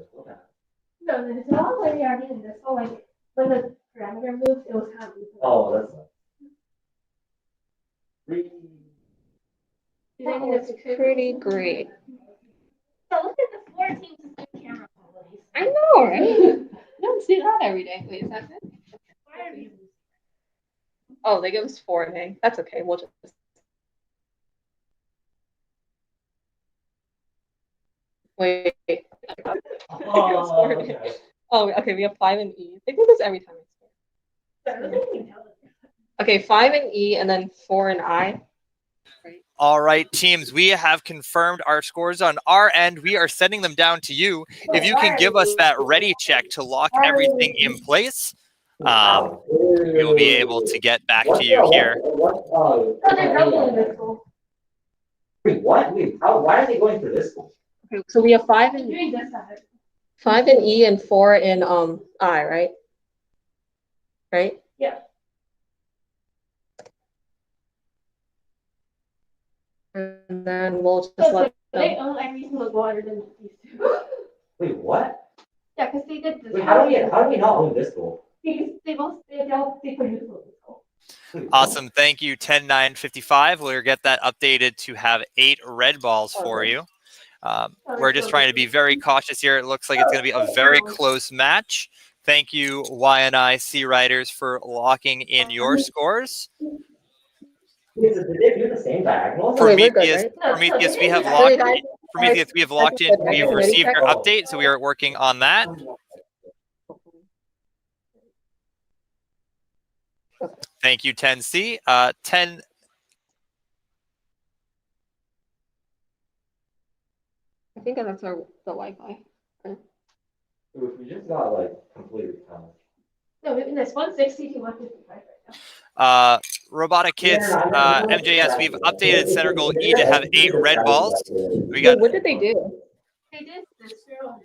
S7: No, it's not when you're in this one, like when the parameter moves, it was kind of.
S19: Oh, that's nice.
S7: I think it's pretty great.
S21: So look at the 4 teams with good camera qualities.
S7: I know, right? You don't see that every day. Wait, is that it? Oh, they give us 4 today. That's okay. We'll just. Wait.
S19: Oh, okay.
S7: Oh, okay. We have 5 in E. They do this every time. Okay, 5 in E and then 4 in I.
S18: All right, teams, we have confirmed our scores on our end. We are sending them down to you. If you can give us that ready check to lock everything in place, we will be able to get back to you here.
S19: Wait, what? Wait, why are they going for this school?
S7: Okay, so we have 5 in E and 4 in I, right? Right?
S21: Yeah.
S7: And then we'll just let
S21: They
S7: them.
S21: own every single goal other than these 2.
S19: Wait, what?
S21: Yeah, because they did this.
S19: Wait, how do we not own this goal?
S21: Because they produce this goal.
S18: Awesome. Thank you, 10-9-55. We'll get that updated to have 8 red balls for you. We're just trying to be very cautious here. It looks like it's going to be a very close match. Thank you, YNI Riders, for locking in your scores.
S19: Did they do the same diagonal?
S18: Prometheus, we have locked in. Prometheus, we have locked in. We have received your update, so we are working on that. Thank you, 10C. 10.
S7: I think that's the Wi-Fi.
S19: If we just got like completely counted.
S21: No, it's 160 to 155 right now.
S18: Robotic Kids, MJS, we've updated center goal E to have 8 red balls. We got.
S7: What did they do?
S21: They did this.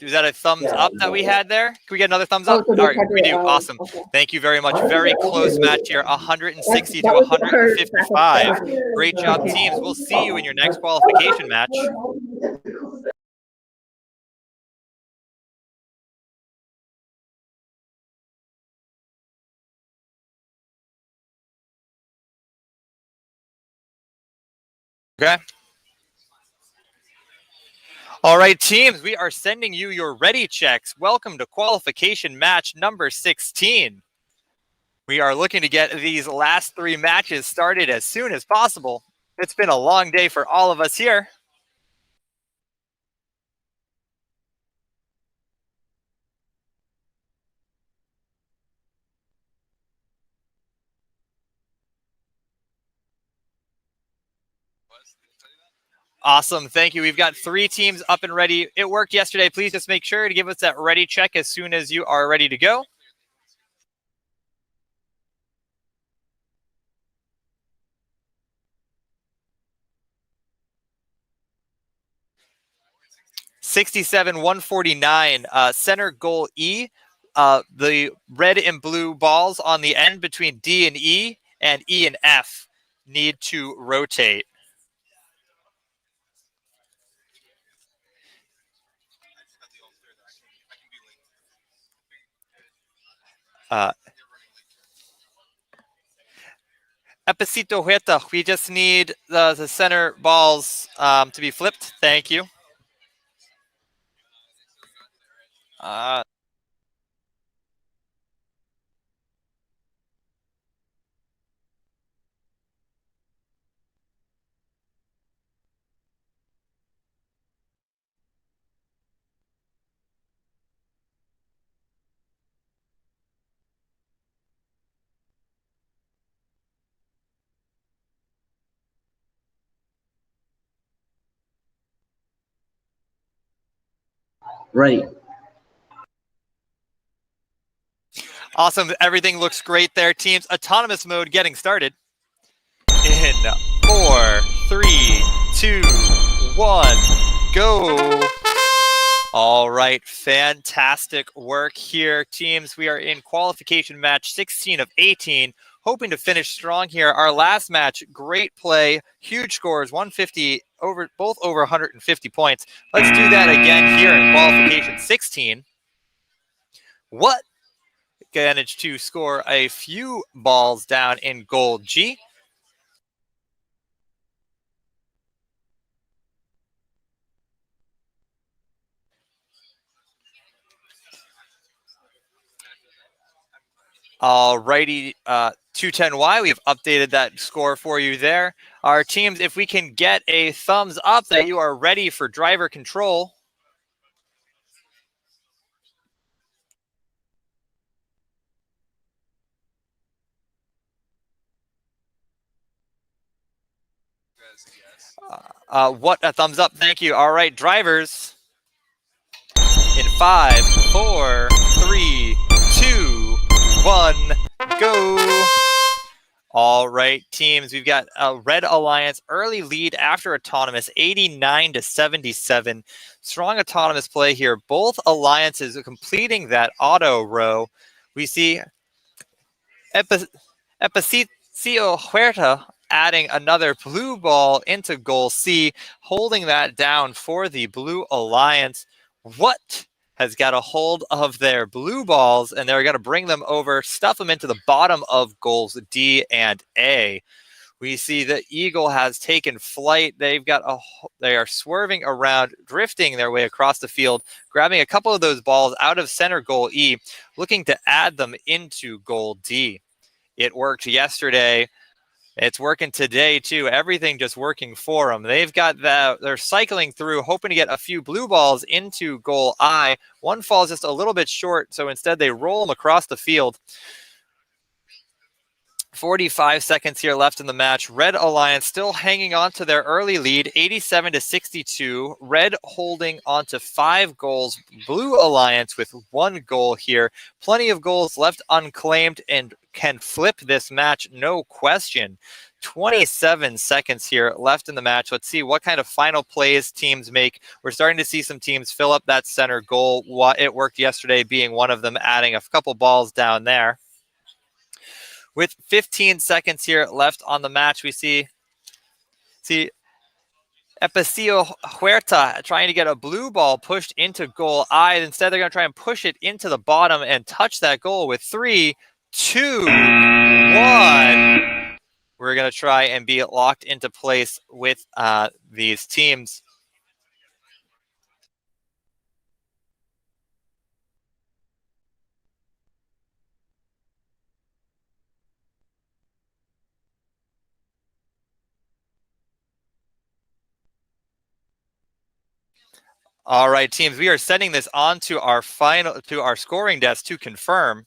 S18: Was that a thumbs up that we had there? Can we get another thumbs up?
S7: So
S18: All right, we do. Awesome. Okay. Thank you very much. Very close match here, 160 to 155. Great job, teams. We'll see you in your next qualification match. Okay. All right, teams, we are sending you your ready checks. Welcome to qualification match number 16. We are looking to get these last 3 matches started as soon as possible. It's been a long day for all of us here. Awesome. Thank you. We've got 3 teams up and ready. It worked yesterday. Please just make sure to give us that ready check as soon as you are ready to go. (67-149) center goal E. The red and blue balls on the end between D and E and F need to rotate. Epicito Huerta, we just need the center balls to be flipped. Thank you.
S20: Ready.
S18: Awesome. Everything looks great there, teams. Autonomous mode getting started. In 4, 3, 2, 1, go. All right, fantastic work here, teams. We are in qualification match 16 of 18, hoping to finish strong here. Our last match, great play, huge scores, 150 over, both over 150 points. Let's do that again here in qualification 16. What managed to score a few balls down in gold G. Alrighty, 210Y, we've updated that score for you there. Our teams, if we can get a thumbs up that you are ready for driver control. What a thumbs up, thank you. All right, drivers. In 5, 4, 3, 2, 1, go. All right, teams, we've got a Red Alliance early lead after autonomous, 89 to 77. Strong autonomous play here. Both alliances are completing that auto row. We see Epicicio Huerta adding another blue ball into goal C, holding that down for the Blue Alliance. What has got a hold of their blue balls, and they're going to bring them over, stuff them into the bottom of goals D and A. We see the Eagle has taken flight. They are swerving around, drifting their way across the field, grabbing a couple of those balls out of center goal E, looking to add them into goal D. It worked yesterday. It's working today too. Everything just working for them. They've got that. They're cycling through, hoping to get a few blue balls into goal I. One falls just a little bit short, so instead they roll them across the field. 45 seconds here left in the match. Red Alliance still hanging on to their early lead, 87 to 62. Red holding on to 5 goals. Blue Alliance with 1 goal here. Plenty of goals left unclaimed and can flip this match, no question. 27 seconds here left in the match. Let's see what kind of final plays teams make. We're starting to see some teams fill up that center goal. It worked yesterday, being one of them, adding a couple balls down there. With 15 seconds here left on the match, we see Epicicio Huerta trying to get a blue ball pushed into goal I. Instead, they're going to try and push it into the bottom and touch that goal with 3, 2, 1. We're going to try and be locked into place with these teams. All right, teams, we are sending this on to our scoring desk to confirm.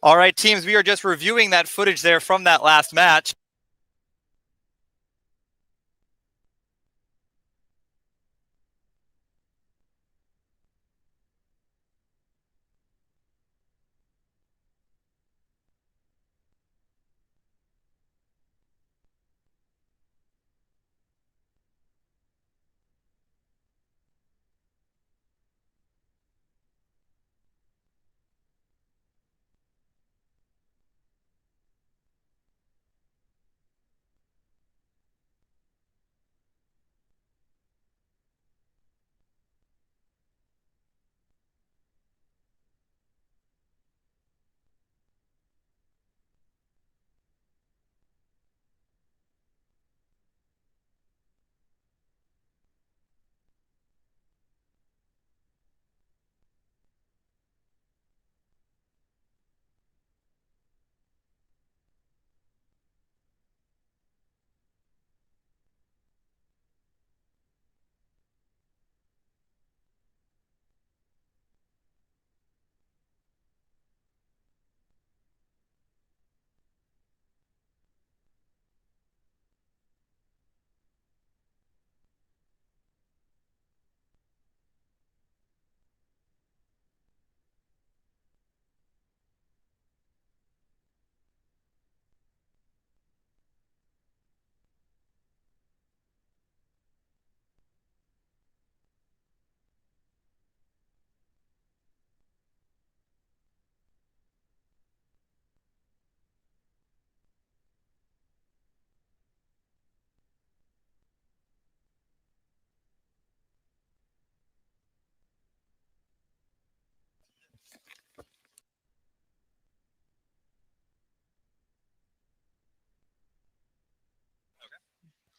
S18: All right, teams, we are just reviewing that footage there from that last match.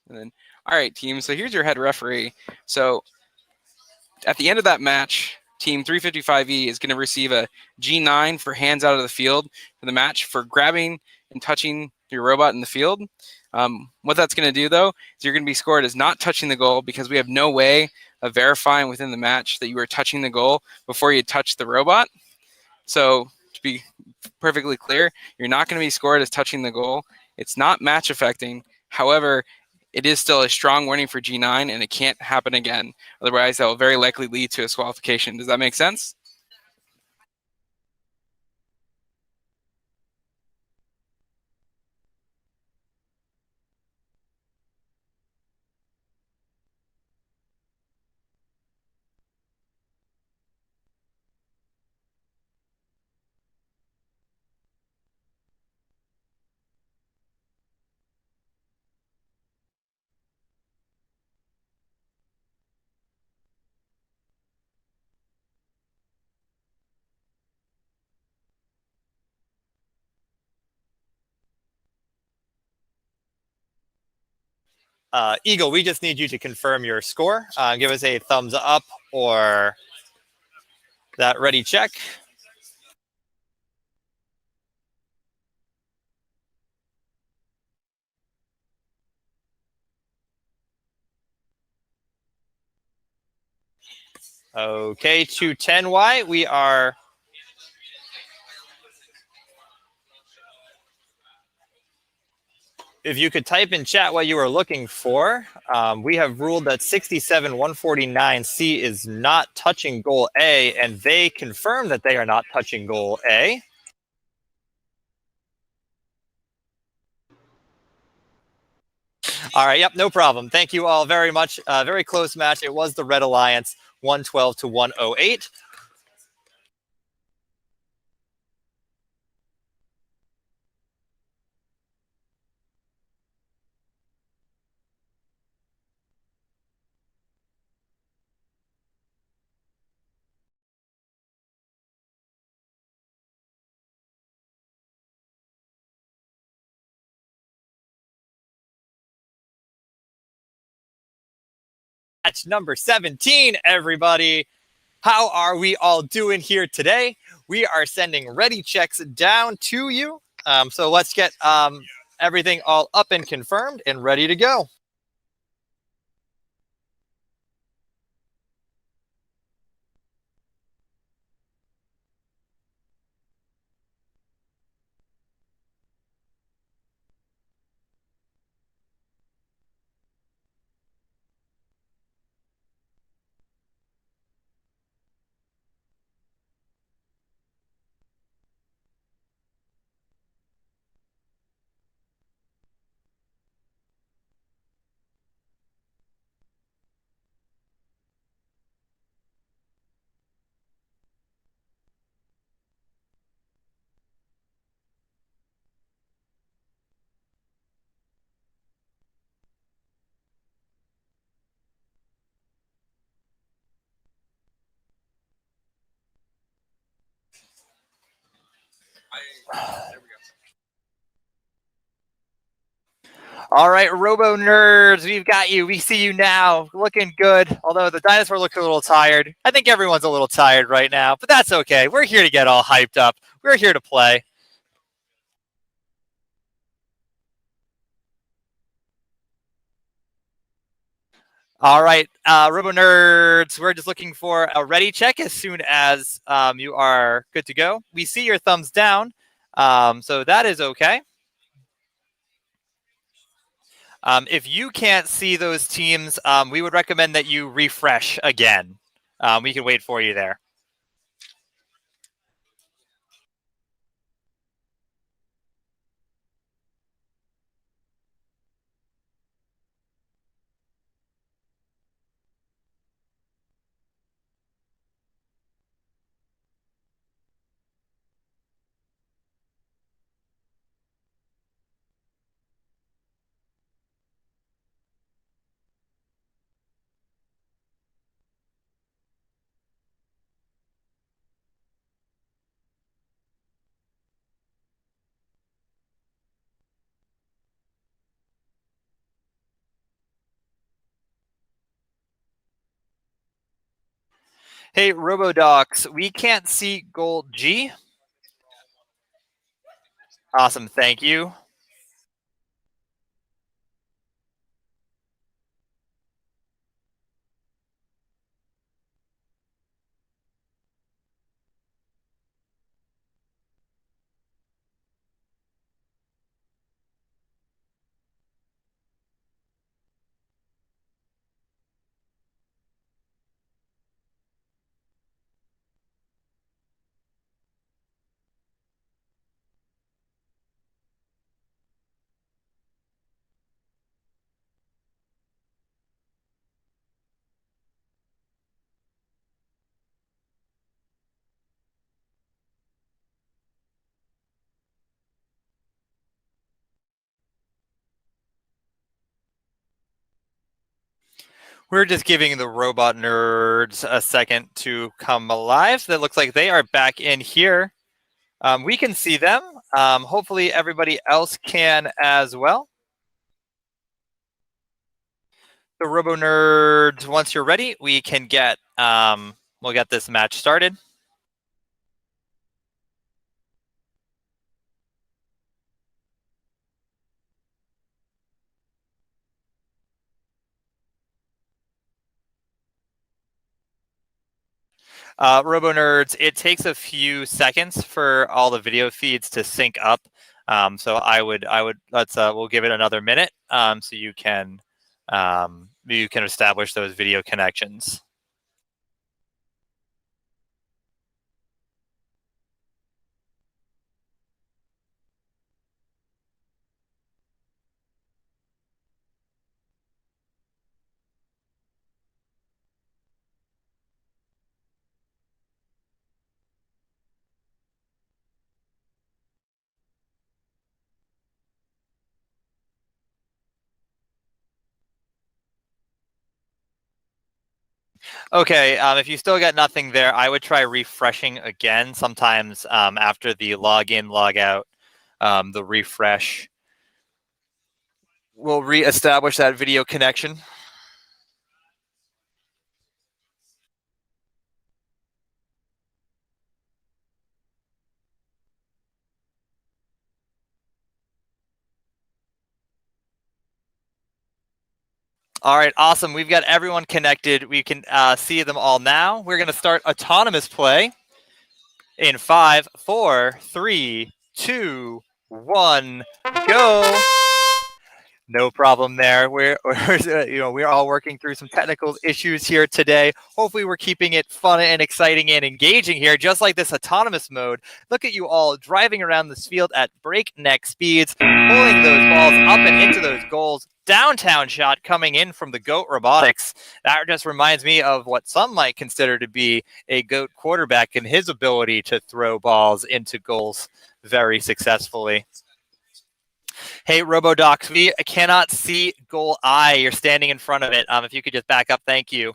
S4: And then, all right, team. So here's your head referee. So at the end of that match, team 355E is going to receive a G9 for hands out of the field for the match for grabbing and touching your robot in the field. What that's going to do, though, is you're going to be scored as not touching the goal because we have no way of verifying within the match that you were touching the goal before you touched the robot. So to be perfectly clear, you're not going to be scored as touching the goal. It's not match affecting. However, it is still a strong warning for G9, and it can't happen again. Otherwise, that will very likely lead to a disqualification. Does that make sense?
S18: Eagle, we just need you to confirm your score. Give us a thumbs up or that ready check. Okay, 210Y, we are if you could type in chat what you are looking for, we have ruled that 67-149C is not touching goal A, and they confirm that they are not touching goal A. All right, yep, no problem. Thank you all very much. Very close match. It was the Red Alliance, 112 to 108. Match number 17, everybody. How are we all doing here today? We are sending ready checks down to you. So let's get everything all up and confirmed and ready to go. All right, Robo Nerds, we've got you. We see you now. Looking good. Although the dinosaur looked a little tired. I think everyone's a little tired right now, but that's okay. We're here to get all hyped up. We're here to play. All right, Robo Nerds, we're just looking for a ready check as soon as you are good to go. We see your thumbs down, so that is okay. If you can't see those teams, we would recommend that you refresh again. We can wait for you there. Hey, RoboDocs, we can't see goal G. Awesome, thank you. We're just giving the robot nerds a second to come alive. So that looks like they are back in here. We can see them. Hopefully everybody else can as well. The Robo Nerds, once you're ready, we can get, we'll get this match started. Robo Nerds, it takes a few seconds for all the video feeds to sync up. So we'll give it another minute so you can establish those video connections. Okay, if you still got nothing there, I would try refreshing again. Sometimes after the login, log out, the refresh will reestablish that video connection. All right, awesome. We've got everyone connected. We can see them all now. We're going to start autonomous play in 5, 4, 3, 2, 1, go. No problem there. We're all working through some technical issues here today. Hopefully we're keeping it fun and exciting and engaging here, just like this autonomous mode. Look at you all driving around this field at breakneck speeds, pulling those balls up and into those goals. Downtown shot coming in from the GOAT Robotics. That just reminds me of what some might consider to be a GOAT quarterback and his ability to throw balls into goals very successfully. Hey, RoboDocs, we cannot see goal I. You're standing in front of it. If you could just back up, thank you.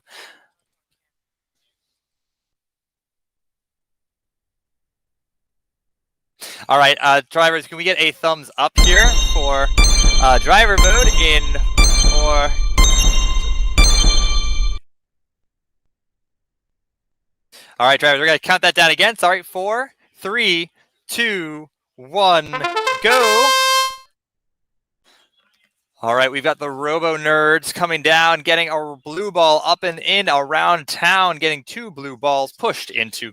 S18: All right, drivers, can we get a thumbs up here for driver mode in 4. All right, drivers, we're going to count that down again. Sorry, 4, 3, 2, 1, go. All right, we've got the Robo Nerds coming down, getting a blue ball up and in around town, getting 2 blue balls pushed into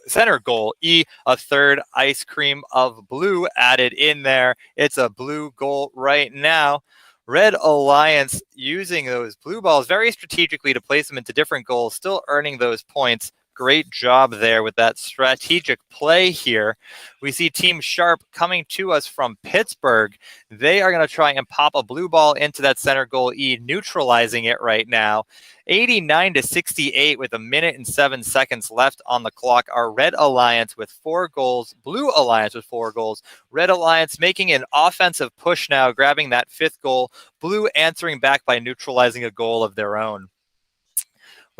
S18: center goal E, a third ice cream of blue added in there. It's a blue goal right now. Red Alliance using those blue balls very strategically to place them into different goals, still earning those points. Great job there with that strategic play here. We see Team Sharp coming to us from Pittsburgh. They are going to try and pop a blue ball into that center goal E, neutralizing it right now. 89-68 with 1 minute and 7 seconds left on the clock. Our Red Alliance with 4 goals, Blue Alliance with 4 goals. Red Alliance making an offensive push now, grabbing that 5th goal. Blue answering back by neutralizing a goal of their own.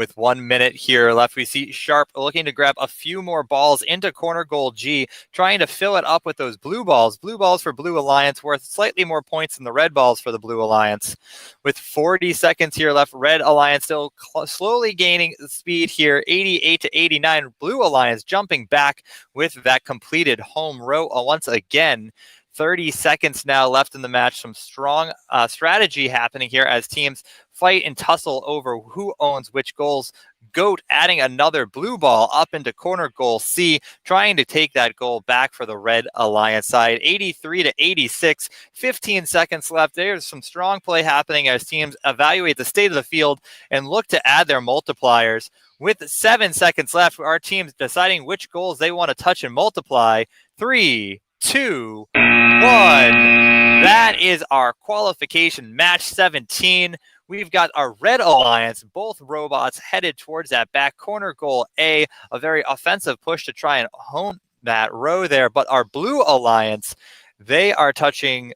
S18: With 1 minute here left, we see Sharp looking to grab a few more balls into corner goal G, trying to fill it up with those blue balls. Blue balls for Blue Alliance, worth slightly more points than the red balls for the Blue Alliance. With 40 seconds here left, Red Alliance still slowly gaining speed here, 88 to 89. Blue Alliance jumping back with that completed home row once again. 30 seconds now left in the match. Some strong strategy happening here as teams fight and tussle over who owns which goals. Goat adding another blue ball up into corner goal C, trying to take that goal back for the Red Alliance side. 83 to 86, 15 seconds left. There's some strong play happening as teams evaluate the state of the field and look to add their multipliers. With 7 seconds left, our teams deciding which goals they want to touch and multiply. 3, 2, 1. That is our qualification match 17. We've got our Red Alliance, both robots headed towards that back corner goal A, a very offensive push to try and hone that row there. But our Blue Alliance, they are touching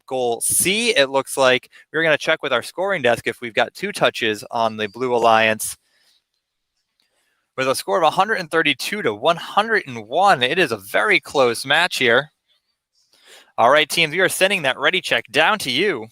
S18: goal C, it looks like. We're going to check with our scoring desk if we've got 2 touches on the Blue Alliance. With a score of 132 to 101, it is a very close match here. All right, teams, we are sending that ready check down to you.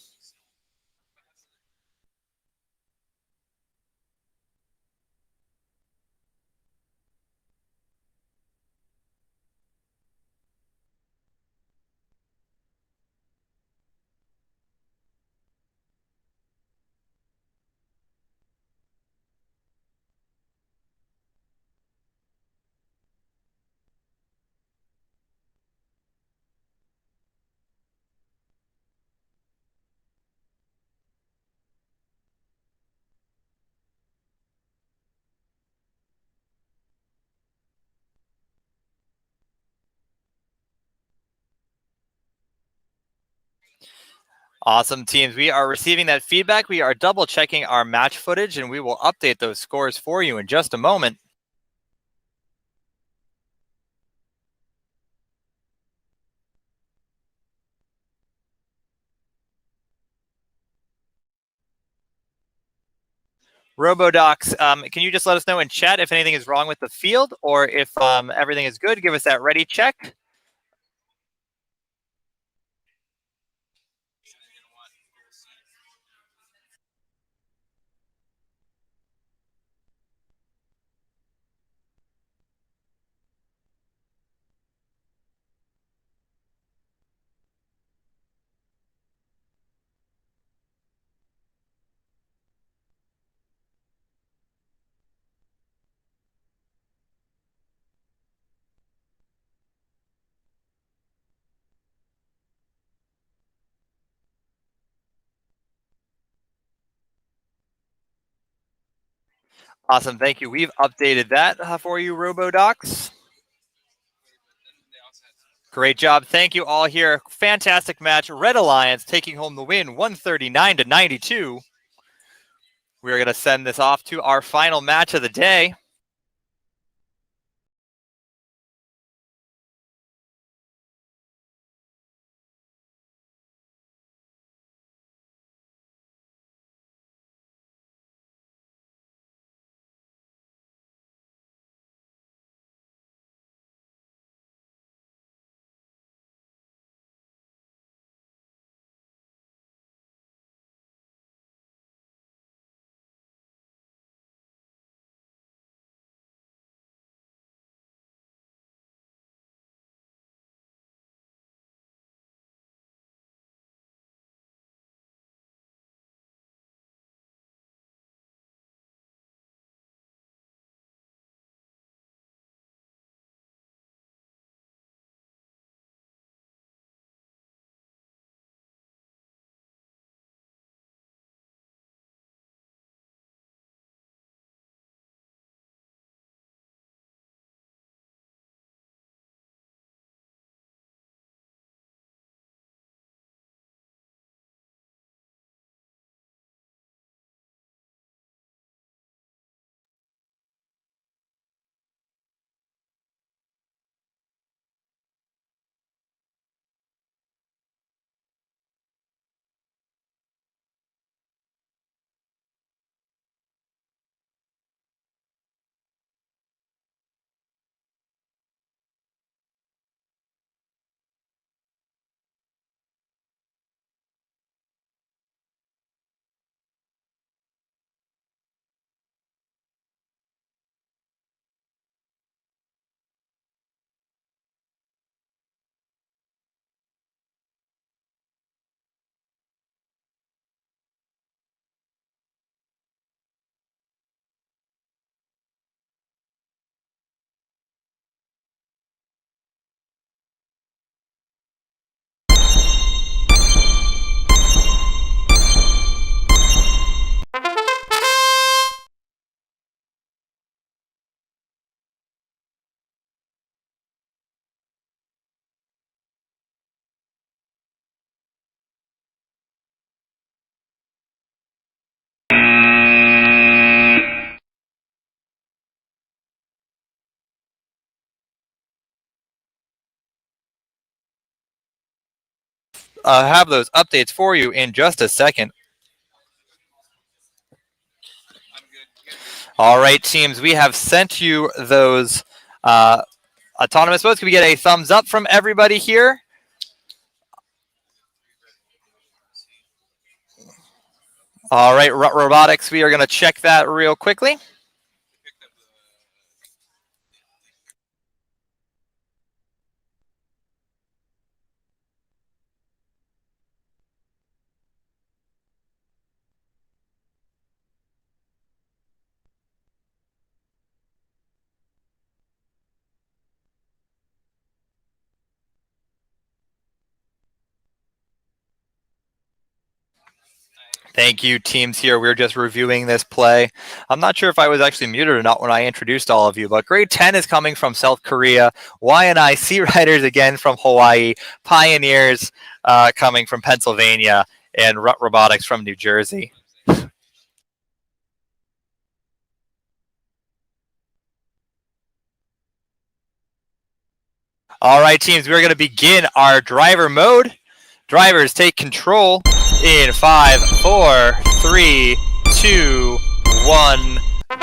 S18: Awesome, teams. We are receiving that feedback. We are double checking our match footage, and we will update those scores for you in just a moment. RoboDocs, can you just let us know in chat if anything is wrong with the field or if everything is good? Give us that ready check. Awesome, thank you. We've updated that for you, RoboDocs. Great job. Thank you all here. Fantastic match. Red Alliance taking home the win, 139 to 92. We're going to send this off to our final match of the day. have those updates for you in just a second. All right, teams, we have sent you those autonomous boats. Can we get a thumbs up from everybody here? All right, robotics, we are going to check that real quickly. Thank you, teams here. We're just reviewing this play. I'm not sure if I was actually muted or not when I introduced all of you, but grade 10 is coming from South Korea, Y&I Sea Riders again from Hawaii, Pioneers coming from Pennsylvania, and Robotics from New Jersey. All right, teams, we're going to begin our driver mode. Drivers take control in 5, 4, 3, 2, 1,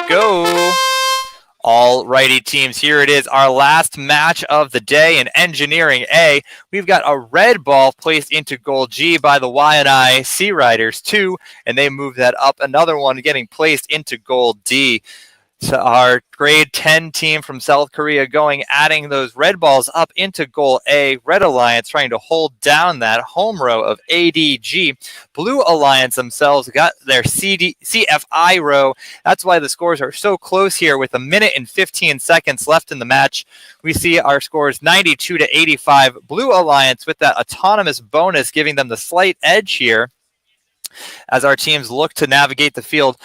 S18: go. Alrighty, teams, here it is, our last match of the day in Engineering A. We've got a red ball placed into goal G by the Y&I Sea Riders 2, and they move that up. Another one getting placed into goal D. So our grade 10 team from South Korea adding those red balls up into goal A. Red Alliance trying to hold down that home row of ADG. Blue Alliance themselves got their CFI row. That's why the scores are so close here with 1 minute and 15 seconds left in the match. We see our scores 92 to 85. Blue Alliance with that autonomous bonus giving them the slight edge here as our teams look to navigate the field.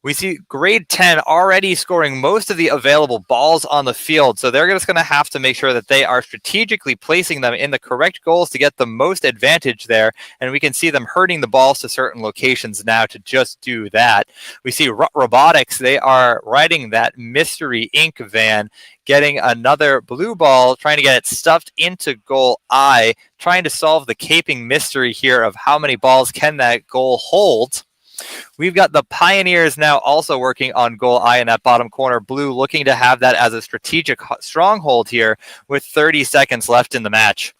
S18: We see grade 10 already scoring most of the available balls on the field, so they're just going to have to make sure that they are strategically placing them in the correct goals to get the most advantage there, and we can see them herding the balls to certain locations now to just do that. We see Robotics, they are riding that Mystery Inc. van, getting another blue ball, trying to get it stuffed into goal I, trying to solve the caping mystery here of how many balls can that goal hold. We've got the Pioneers now also working on goal I in that bottom corner. Blue looking to have that as a strategic stronghold here with 30 seconds left in the match.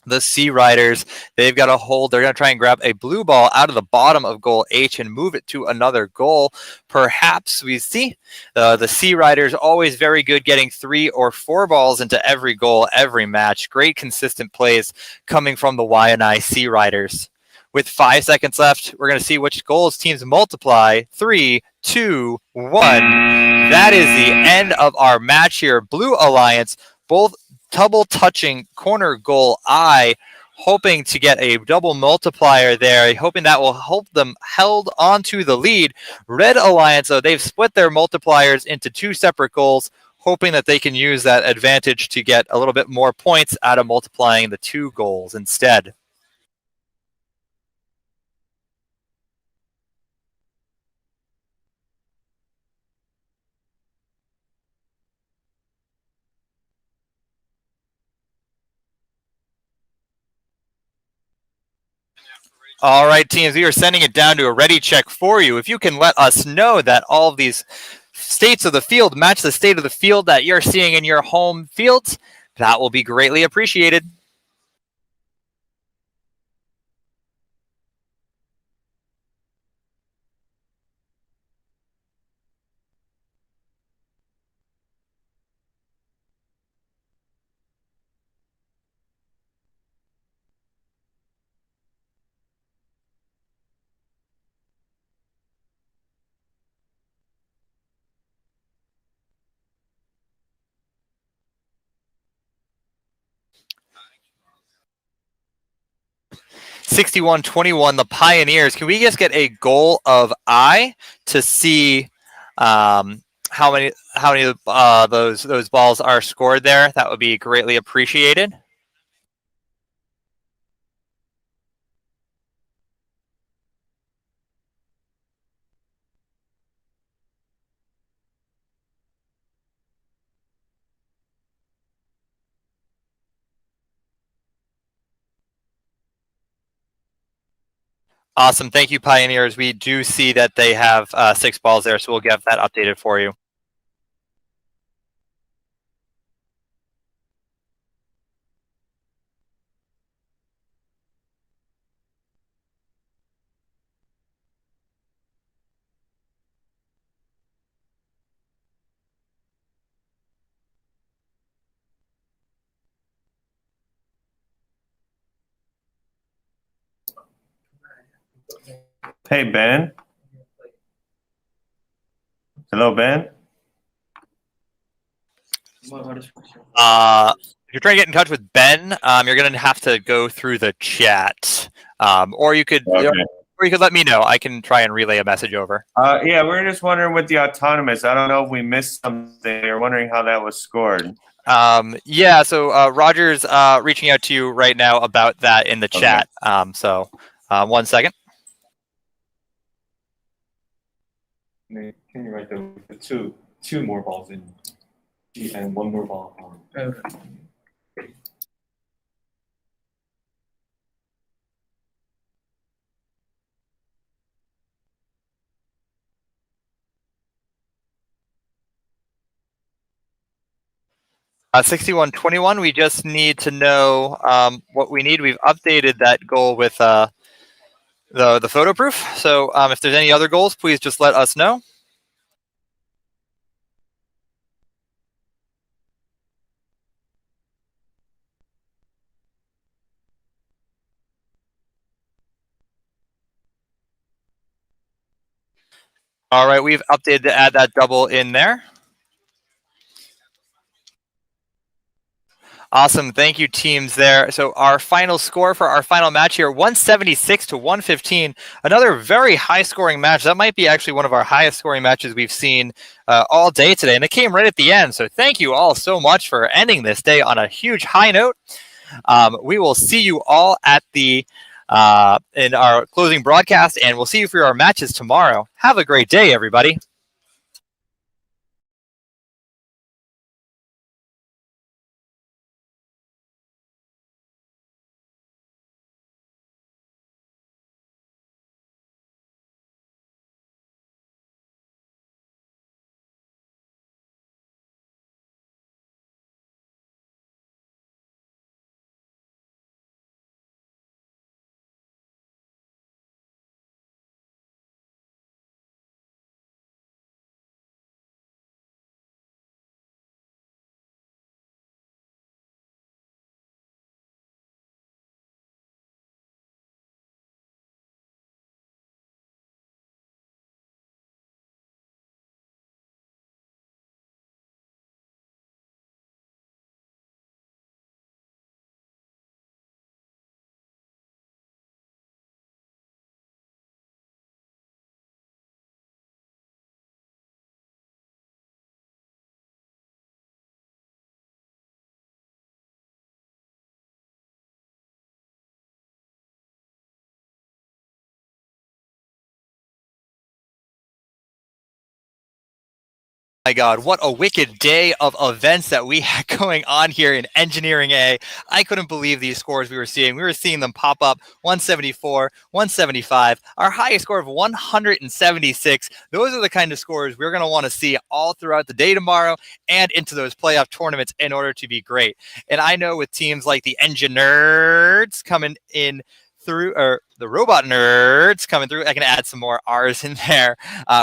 S18: The Sea Riders, they've got a hold. They're going to try and grab a blue ball out of the bottom of goal H and move it to another goal. Perhaps we see the Sea Riders always very good getting 3 or 4 balls into every goal, every match. Great consistent plays coming from the Y&I Sea Riders. With 5 seconds left, we're going to see which goals teams multiply. 3, 2, 1. That is the end of our match here. Blue Alliance, both double touching corner goal I, hoping to get a double multiplier there, hoping that will help them held onto the lead. Red Alliance, though, they've split their multipliers into 2 separate goals, hoping that they can use that advantage to get a little bit more points out of multiplying the 2 goals instead. All right, teams, we are sending it down to a ready check for you. If you can let us know that all of these states of the field match the state of the field that you're seeing in your home fields, that will be greatly appreciated. $61-21, the Pioneers. Can we just get a goal of I to see how many those balls are scored there? That would be greatly appreciated. Awesome. Thank you, Pioneers. We do see that they have 6 balls there, so we'll get that updated for you.
S15: Hey, Ben. Hello, Ben.
S18: If you're trying to get in touch with Ben, you're going to have to go through the chat, or you could let me know. I can try and relay a message over.
S15: Yeah, we're just wondering with the autonomous. I don't know if we missed something. We're wondering how that was scored.
S18: Yeah, so Roger's reaching out to you right now about that in the chat. So 1 second.
S11: Can you write the two more balls in and one more ball on? Okay.
S18: 6121, we just need to know what we need. We've updated that goal with the photo proof. So if there's any other goals, please just let us know. All right, we've updated to add that double in there. Awesome. Thank you, teams there. So our final score for our final match here, 176 to 115. Another very high-scoring match. That might be actually one of our highest-scoring matches we've seen all day today, and it came right at the end. So thank you all so much for ending this day on a huge high note. We will see you all at the in our closing broadcast, and we'll see you for our matches tomorrow. Have a great day, everybody. My God, what a wicked day of events that we had going on here in Engineering A. I couldn't believe these scores we were seeing. We were seeing them pop up 174, 175, our highest score of 176. Those are the kind of scores we're going to want to see all throughout the day tomorrow and into those playoff tournaments in order to be great. And I know with teams like the Engineers coming in through, or the Robot Nerds coming through. I can add some more R's in there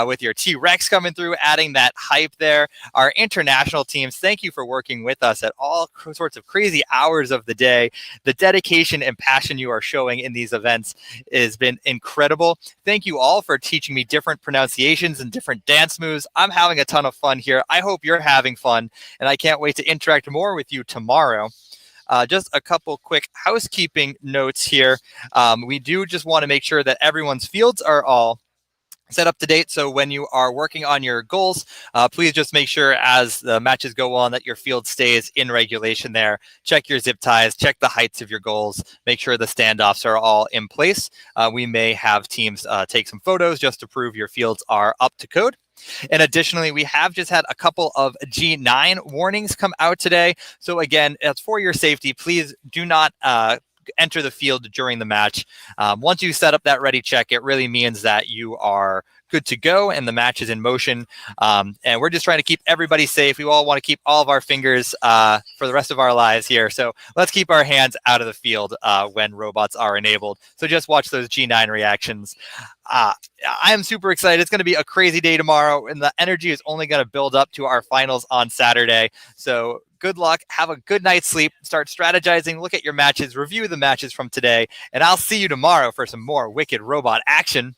S18: with your T-Rex coming through, adding that hype there. Our international teams, thank you for working with us at all sorts of crazy hours of the day. The dedication and passion you are showing in these events has been incredible. Thank you all for teaching me different pronunciations and different dance moves. I'm having a ton of fun here. I hope you're having fun, and I can't wait to interact more with you tomorrow. Just a couple quick housekeeping notes here. We do just want to make sure that everyone's fields are all set up to date. So when you are working on your goals, please just make sure as the matches go on that your field stays in regulation there. Check your zip ties, check the heights of your goals, make sure the standoffs are all in place. We may have teams take some photos just to prove your fields are up to code. And additionally, we have just had a couple of G9 warnings come out today. So again, it's for your safety. Please do not enter the field during the match. Once you set up that ready check, it really means that you are good to go and the match is in motion. And we're just trying to keep everybody safe. We all want to keep all of our fingers for the rest of our lives here. So let's keep our hands out of the field when robots are enabled. So just watch those G9 reactions. I am super excited. It's going to be a crazy day tomorrow, and the energy is only going to build up to our finals on Saturday. So good luck. Have a good night's sleep. Start strategizing. Look at your matches. Review the matches from today. And I'll see you tomorrow for some more wicked robot action.